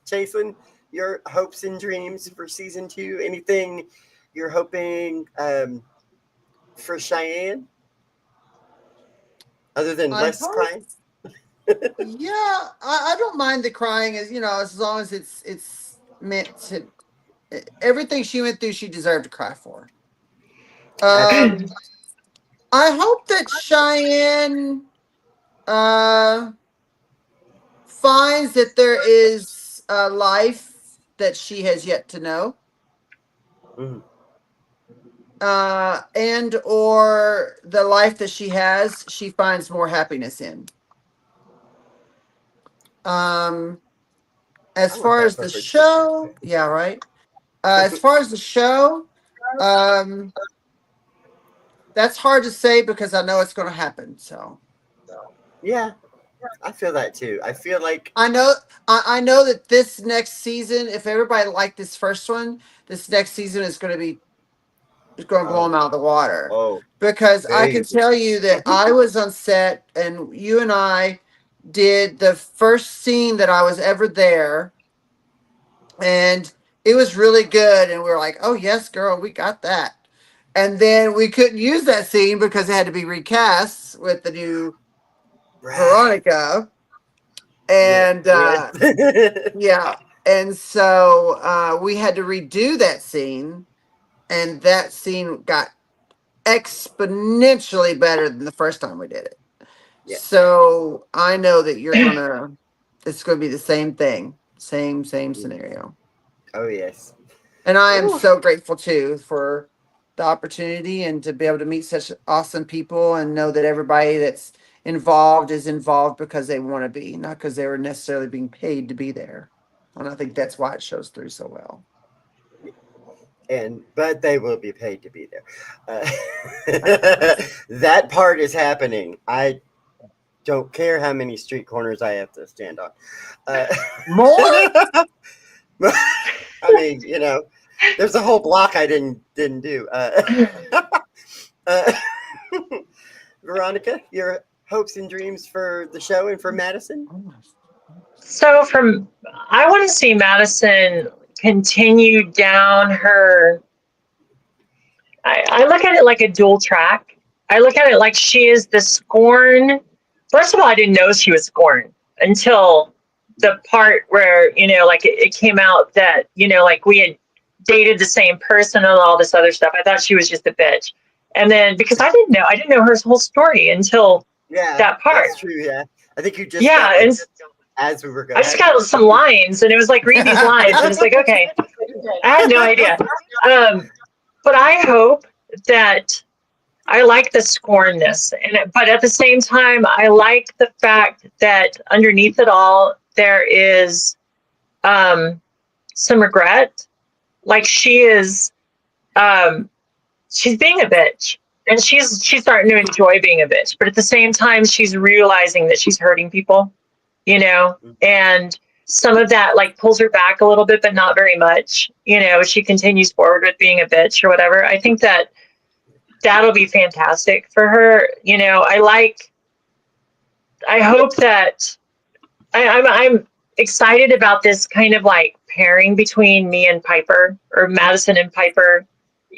Chaselyn, your hopes and dreams for season 2? Anything you're hoping for Cheyenne? Other than less crying? Yeah, I don't mind the crying, as long as it's meant to. Everything she went through, she deserved to cry for. I hope that Cheyenne finds that there is a life that she has yet to know. Mm-hmm. And or the life that she has, she finds more happiness in. As I want far that as the pepper chicken. show, yeah, right. As far as the show, um, that's hard to say because I know it's going to happen. So Yeah, I feel that too. I feel like I know that this next season, if everybody liked this first one, this next season is going to be it's going to blow them out of the water. oh, Because I can baby. tell you that I was on set and you and I did the first scene that I was ever there, and it was really good. And we were like, "Oh yes, girl, we got that." And then we couldn't use that scene because it had to be recast with the new Right. Veronica. Yeah. And Yeah. yeah, and so we had to redo that scene, and that scene got exponentially better than the first time we did it. Yes. So I know that it's gonna be the same thing, same scenario. Oh yes. And I am Ooh. so grateful too for the opportunity and to be able to meet such awesome people and know that everybody that's involved is involved because they want to be, not because they were necessarily being paid to be there. And I think that's why it shows through so well. But they will be paid to be there. That part is happening. I don't care how many street corners I have to stand on. More? I mean, there's a whole block I didn't do. Uh, Veronica, your hopes and dreams for the show and for Madison? So I want to see Madison continue down her. I look at it like a dual track. I look at it like she is the Scorn. First of all, I didn't know she was Scorn until the part where, like it came out that, like we had dated the same person and all this other stuff. I thought she was just a bitch. And then because I didn't know her whole story until that part. That's true. Yeah. I think you just got, and as we were going. I just got some lines and it was like, read these lines. And it's like, okay, I had no idea. But I hope that I like the scornness, but at the same time, I like the fact that underneath it all, there is some regret. Like she is, she's being a bitch, and she's starting to enjoy being a bitch. But at the same time, she's realizing that she's hurting people, and some of that like pulls her back a little bit, but not very much. She continues forward with being a bitch or whatever. I think that'll be fantastic for her. I hope that I'm excited about this kind of like pairing between me and Piper, or Madison and Piper,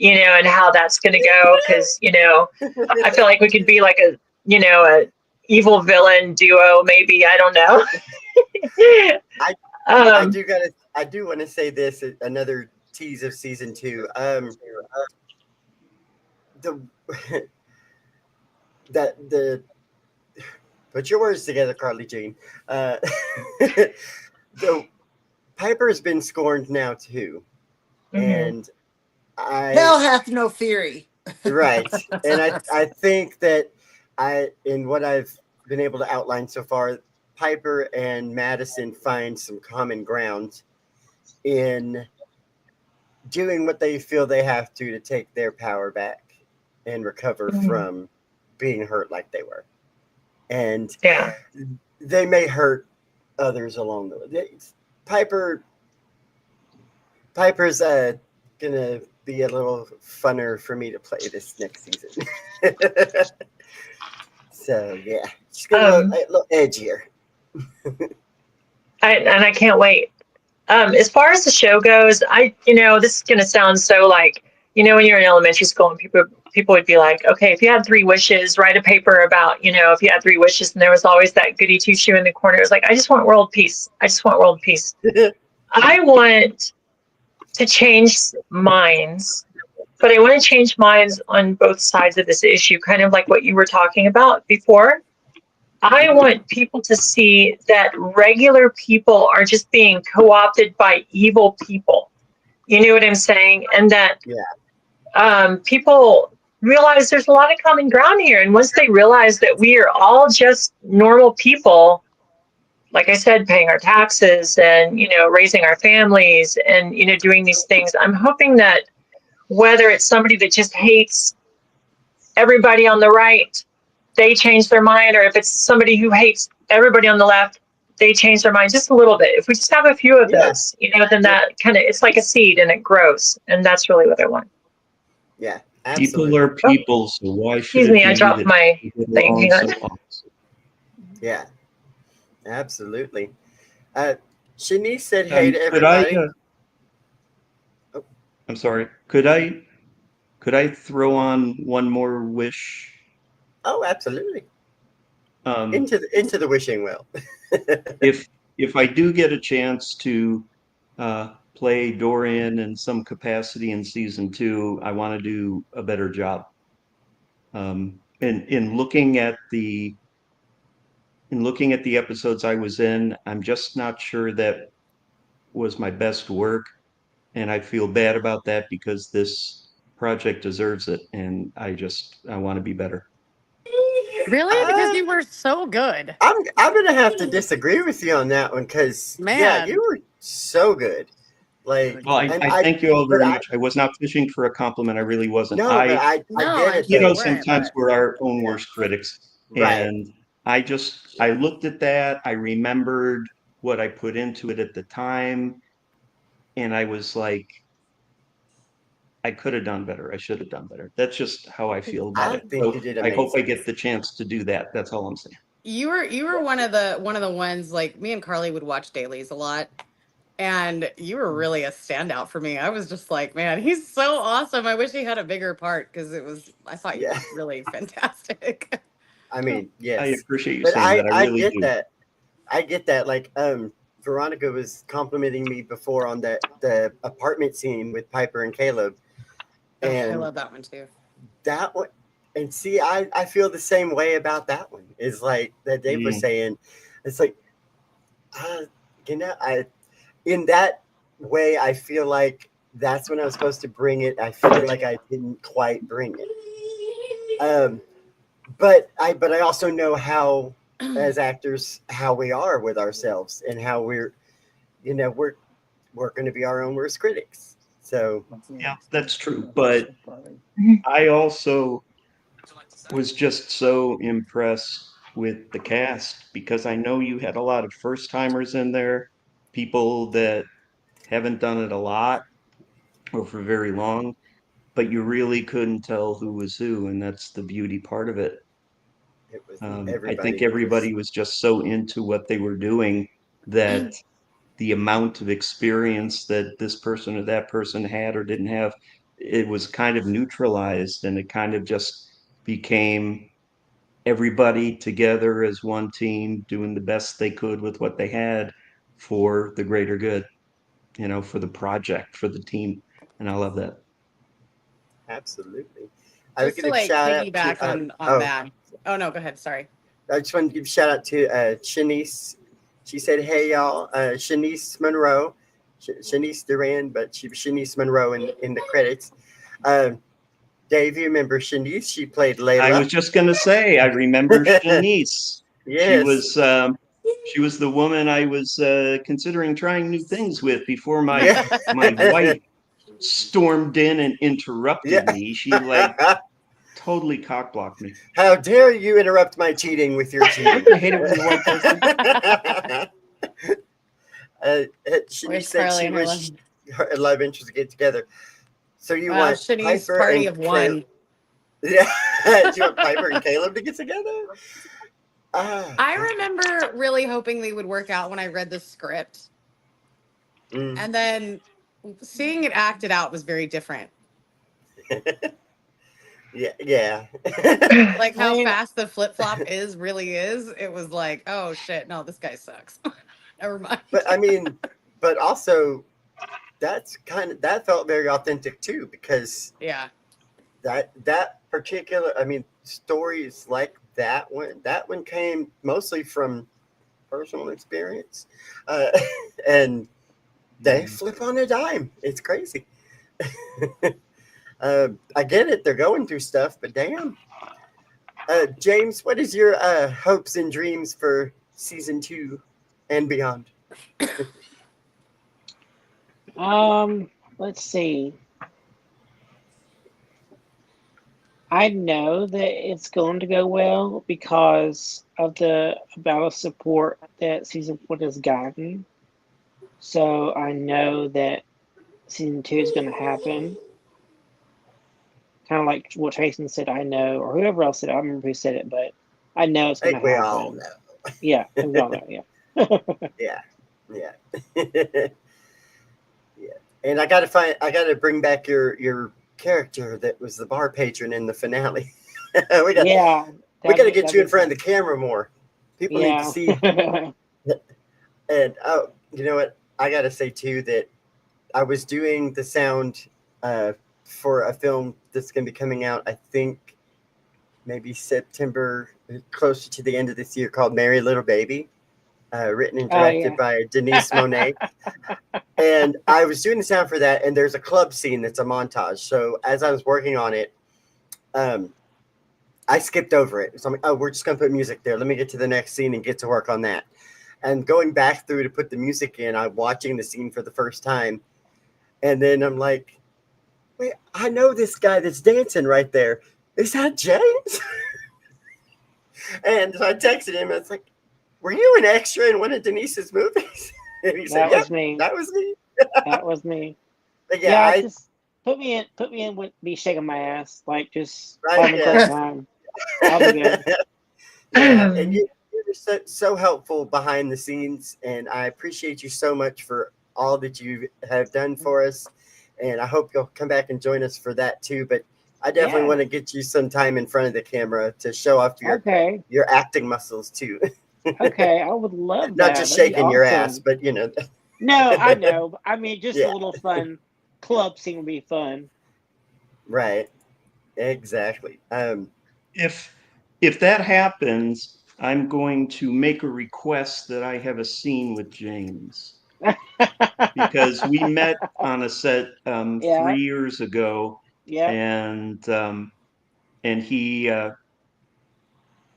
and how that's going to go. Cause I feel like we could be like a evil villain duo, maybe. I don't know. I do want to say this, another tease of season 2. The put your words together, Carly Jean. The Piper has been scorned now too, and Hell hath no theory. Right, and I think that in what I've been able to outline so far, Piper and Madison find some common ground in doing what they feel they have to take their power back and recover from being hurt like they were. And they may hurt others along the way. Piper's gonna be a little funner for me to play this next season. So yeah, she's gonna look a little edgier. I can't wait. As far as the show goes, this is gonna sound so like, when you're in elementary school and people would be like, okay, if you had 3 wishes, write a paper about, if you had 3 wishes, and there was always that goody 2-shoe in the corner. It was like, I just want world peace. I just want world peace. I want to change minds, but I want to change minds on both sides of this issue, kind of like what you were talking about before. I want people to see that regular people are just being co-opted by evil people. You know what I'm saying? And that people realize there's a lot of common ground here. And once they realize that we are all just normal people, like I said, paying our taxes and, raising our families and, doing these things. I'm hoping that whether it's somebody that just hates everybody on the right, they change their mind, or if it's somebody who hates everybody on the left, they change their mind just a little bit. If we just have a few of those, then that kind of, it's like a seed and it grows. And that's really what I want. Yeah, People absolutely. are people, so why should Excuse it me, be I dropped that my people get thing. along Hang on. so opposite? Yeah, absolutely. Shanice said hey to Could I? everybody. Oh. I'm sorry. Could I throw on one more wish? Oh, absolutely. Um, Into the wishing well. if I do get a chance to play Dorian in some capacity in season 2, I want to do a better job. In looking at the episodes I was in, I'm just not sure that was my best work, and I feel bad about that because this project deserves it, and I want to be better. Really? Because you were so good. I'm gonna have to disagree with you on that one because yeah, you Man. were so good. Like, Well, and I thank you all but very much. I was not fishing for a compliment. I really wasn't. no, but I No, get I'm it sure you though. weren't, Sometimes but we're our own worst critics. Right. And I looked at that. I remembered what I put into it at the time. And I was like, I could have done better. I should have done better. That's just how I feel about I it. think So you did I hope I amazing. get the chance to do that. That's all I'm saying. you were one of the ones, like, me and Carly would watch dailies a lot. And you were really a standout for me. I was just like, man, he's so awesome. I wish he had a bigger part because I thought you Yeah. did really fantastic. I mean, I yes. appreciate you But saying that. I I really get do. that. I get that. Like, Veronica was complimenting me before on the apartment scene with Piper and Caleb. Oh, I And love that one too. that one, and see, I feel the same way about that one. Is like that Dave was saying. It's like, I in that way, I feel like that's when I was supposed to bring it. I feel like I didn't quite bring it. But I also know how, as actors, how we are with ourselves and how we're going to be our own worst critics. So Yeah, that's true. But I also was just so impressed with the cast because I know you had a lot of first timers in there, people that haven't done it a lot or for very long, but you really couldn't tell who was who, and that's the beauty part of it. it was I think everybody was. everybody was just so into what they were doing that the amount of experience that this person or that person had or didn't have, it was kind of neutralized, and it kind of just became everybody together as one team doing the best they could with what they had for the greater good, for the project, for the team. And I love that. Absolutely. I would Just give to a like shout out piggyback to. on that. Oh no, go ahead. Sorry. I just want to give a shout out to Shanice. She said, "Hey y'all, Shanice Monroe, Shanice Duran, but she was Shanice Monroe in the credits." Dave, you remember Shanice? She played I Layla. was just going to say, I remember Shanice. Yes. She was the woman I was considering trying new things with before my Yeah. wife stormed in and interrupted Yeah. me. She like totally cockblocked me. How dare you interrupt my cheating with your cheating? I hate it when the white person. Shanice Wish said Carly she and her wished her love interest would get together. So you Wow, want Shanice Piper party and of one. Yeah, do you want Piper and Caleb to get together? I remember really hoping they would work out when I read the script. And then seeing it acted out was very different. Yeah. Like I how mean, fast the flip flop really is. It was like, oh shit, no, this guy sucks. Never mind. But I mean, but also that felt very authentic too, because Yeah. that particular, I mean, stories like that one came mostly from personal experience, and they flip on a dime. It's crazy. I get it; they're going through stuff, but damn. James, what is your hopes and dreams for season 2 and beyond? Let's see. I know that it's going to go well because of the amount of support that season 1 has gotten. So I know that season 2 is going to happen. Kind of like what Jason said, I know, or whoever else said it. I don't remember who said it, but I know it's I going to think we happen. all know. Yeah, we all know. Yeah. Yeah. Yeah. And I gotta bring back your character that was the bar patron in the finale. we got Yeah. we gotta get that'd you be in front of fun. the camera more. People need to Yeah. see. And oh, you know what? I gotta say too that I was doing the sound for a film that's gonna be coming out, I think maybe September, closer to the end of this year, called Merry Little Baby, written and Oh directed yeah. by Denise Monet. And I was doing the sound for that, and there's a club scene that's a montage. So as I was working on it, I skipped over it. So I'm like, oh, we're just going to put music there. Let me get to the next scene and get to work on that. And going back through to put the music in, I'm watching the scene for the first time. And then I'm like, wait, I know this guy that's dancing right there. Is that James? And so I texted him. And it's like, were you an extra in one of Denise's movies? And he said, That yeah, was me. that was me. That was me. But Yeah, I just put me in with me shaking my ass. Like just right, having a great time. I'll be good. Yeah, and you're so helpful behind the scenes, and I appreciate you so much for all that you have done for us. And I hope you'll come back and join us for that too. But I definitely Yeah. want to get you some time in front of the camera to show off Okay. your acting muscles too. Okay. I would love Not that. just That'd be shaking your ass, awesome. but you know. No, I know. I mean, just a Yeah, little fun club scene would be fun. right. Exactly. If that happens, I'm going to make a request that I have a scene with James because we met on a set Yeah. 3 years ago, Yeah. and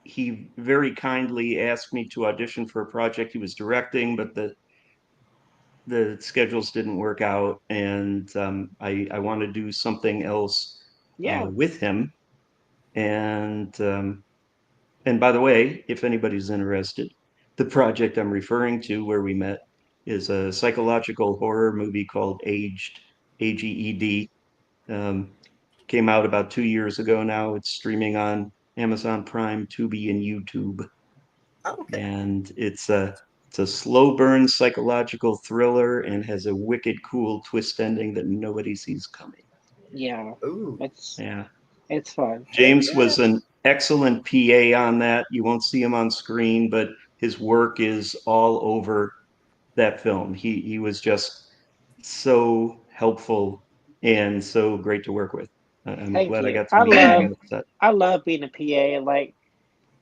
he very kindly asked me to audition for a project he was directing, but the schedules didn't work out, and I want to do something else Yeah. with him. And by the way, if anybody's interested, the project I'm referring to where we met is a psychological horror movie called Aged, AGED. Came out about 2 years ago now. It's streaming on Amazon Prime, Tubi, and YouTube. Okay. And it's a slow burn psychological thriller and has a wicked cool twist ending that nobody sees coming. Yeah. Ooh. Yeah. It's fun. James Yeah. was an excellent PA on that. You won't see him on screen, but his work is all over that film. He was just so helpful and so great to work with. I'm Thank glad I you. got to meet him on the set. I love being a PA. Like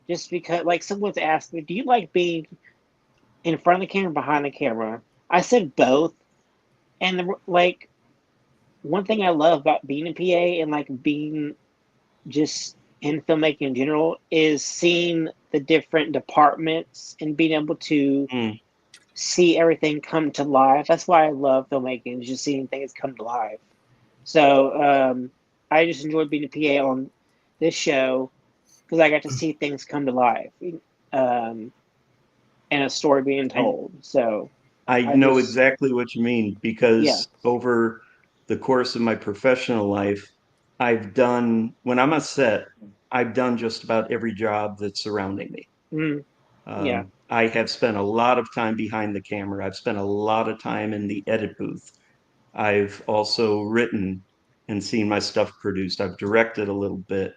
just because like someone's asked me, do you like being in front of the camera, behind the camera? I said both. And like one thing I love about being a PA and like being just in filmmaking in general is seeing the different departments and being able to see everything come to life. That's why I love filmmaking, is just seeing things come to life. So I just enjoyed being a PA on this show because I got to see things come to life and a story being told. So I I know just, exactly what you mean yeah. because over the course of my professional life, when I'm on set, I've done just about every job that's surrounding me. Mm, yeah. I have spent a lot of time behind the camera. I've spent a lot of time in the edit booth. I've also written and seen my stuff produced. I've directed a little bit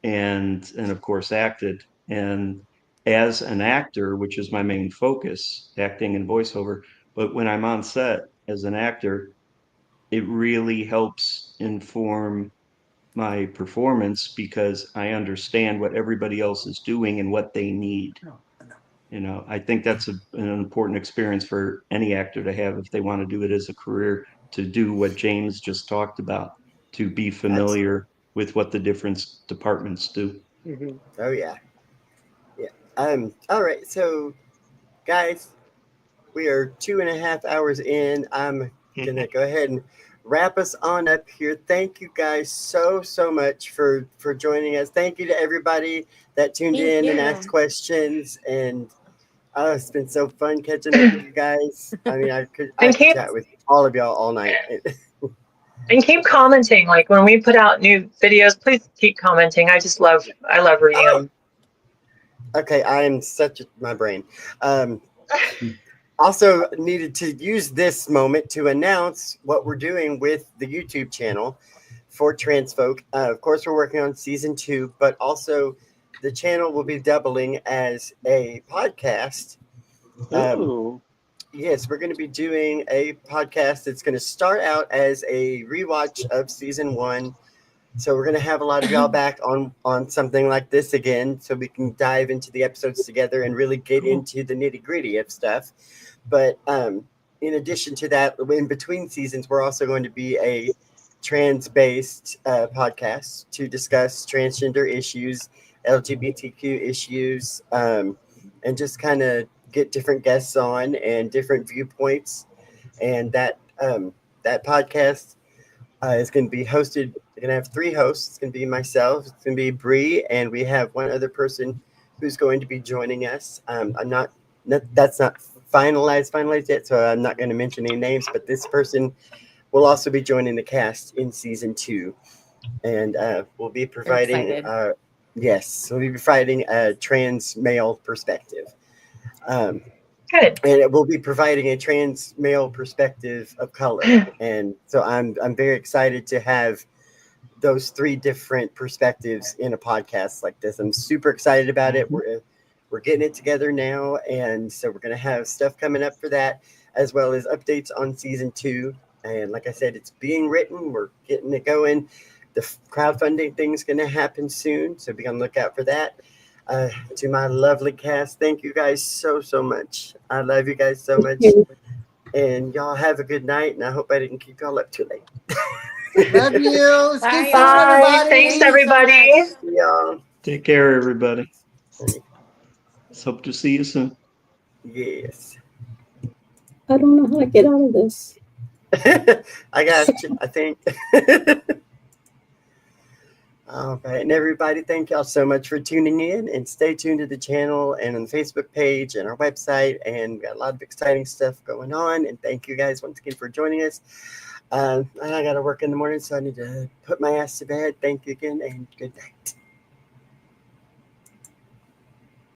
and of course acted. And as an actor, which is my main focus, acting and voiceover, but when I'm on set as an actor, it really helps inform my performance because I understand what everybody else is doing and what they need. I think that's an important experience for any actor to have if they want to do it as a career, to do what James just talked about, to be That's familiar with what the different departments do. Mm-hmm. oh yeah. Yeah. All right. So guys, we are 2.5 hours in. I'm gonna go ahead and wrap us on up here. Thank you guys so much for joining us. Thank you to everybody that tuned Thank in and you. asked questions. And it's been so fun catching up with you guys. I mean, I could chat with all of y'all all night. And keep commenting. Like when we put out new videos, please keep commenting. I love reading them. Okay, I am such my brain. Also needed to use this moment to announce what we're doing with the YouTube channel for Transfolk. Of course, we're working on season 2, but also the channel will be doubling as a podcast. Ooh. Yes, we're going to be doing a podcast that's going to start out as a rewatch of season 1. So we're going to have a lot of y'all back on something like this again, so we can dive into the episodes together and really get into the nitty gritty of stuff. But in addition to that, in between seasons, we're also going to be a trans-based podcast to discuss transgender issues, LGBTQ issues, and just kind of get different guests on and different viewpoints. And that podcast is going to be hosted. We're going to have 3 hosts. It's going to be myself, it's going to be Bree, and we have one other person who's going to be joining us. That's not finalized yet, so I'm not going to mention any names, but this person will also be joining the cast in season 2. And we'll be providing we'll be providing a trans male perspective. Good. And it will be providing a trans male perspective of color. And so I'm very excited to have those 3 different perspectives in a podcast like this. I'm super excited about it. We're getting it together now, and so we're going to have stuff coming up for that, as well as updates on season 2. And like I said, it's being written. We're getting it going. The crowdfunding thing's going to happen soon, so be on the lookout for that. To my lovely cast, thank you guys so much. I love you guys so much. And y'all have a good night, and I hope I didn't keep y'all up too late. Love you. It's good Bye, seeing y'all. everybody. Thanks, everybody. Y'all. Take care, everybody. Let's hope to see you soon. Yes. I don't know how to get out of this. I got you, I think. All right, and everybody, thank y'all so much for tuning in, and stay tuned to the channel and on the Facebook page and our website, and we got a lot of exciting stuff going on. And thank you guys once again for joining us. I got to work in the morning, so I need to put my ass to bed. Thank you again, and good night.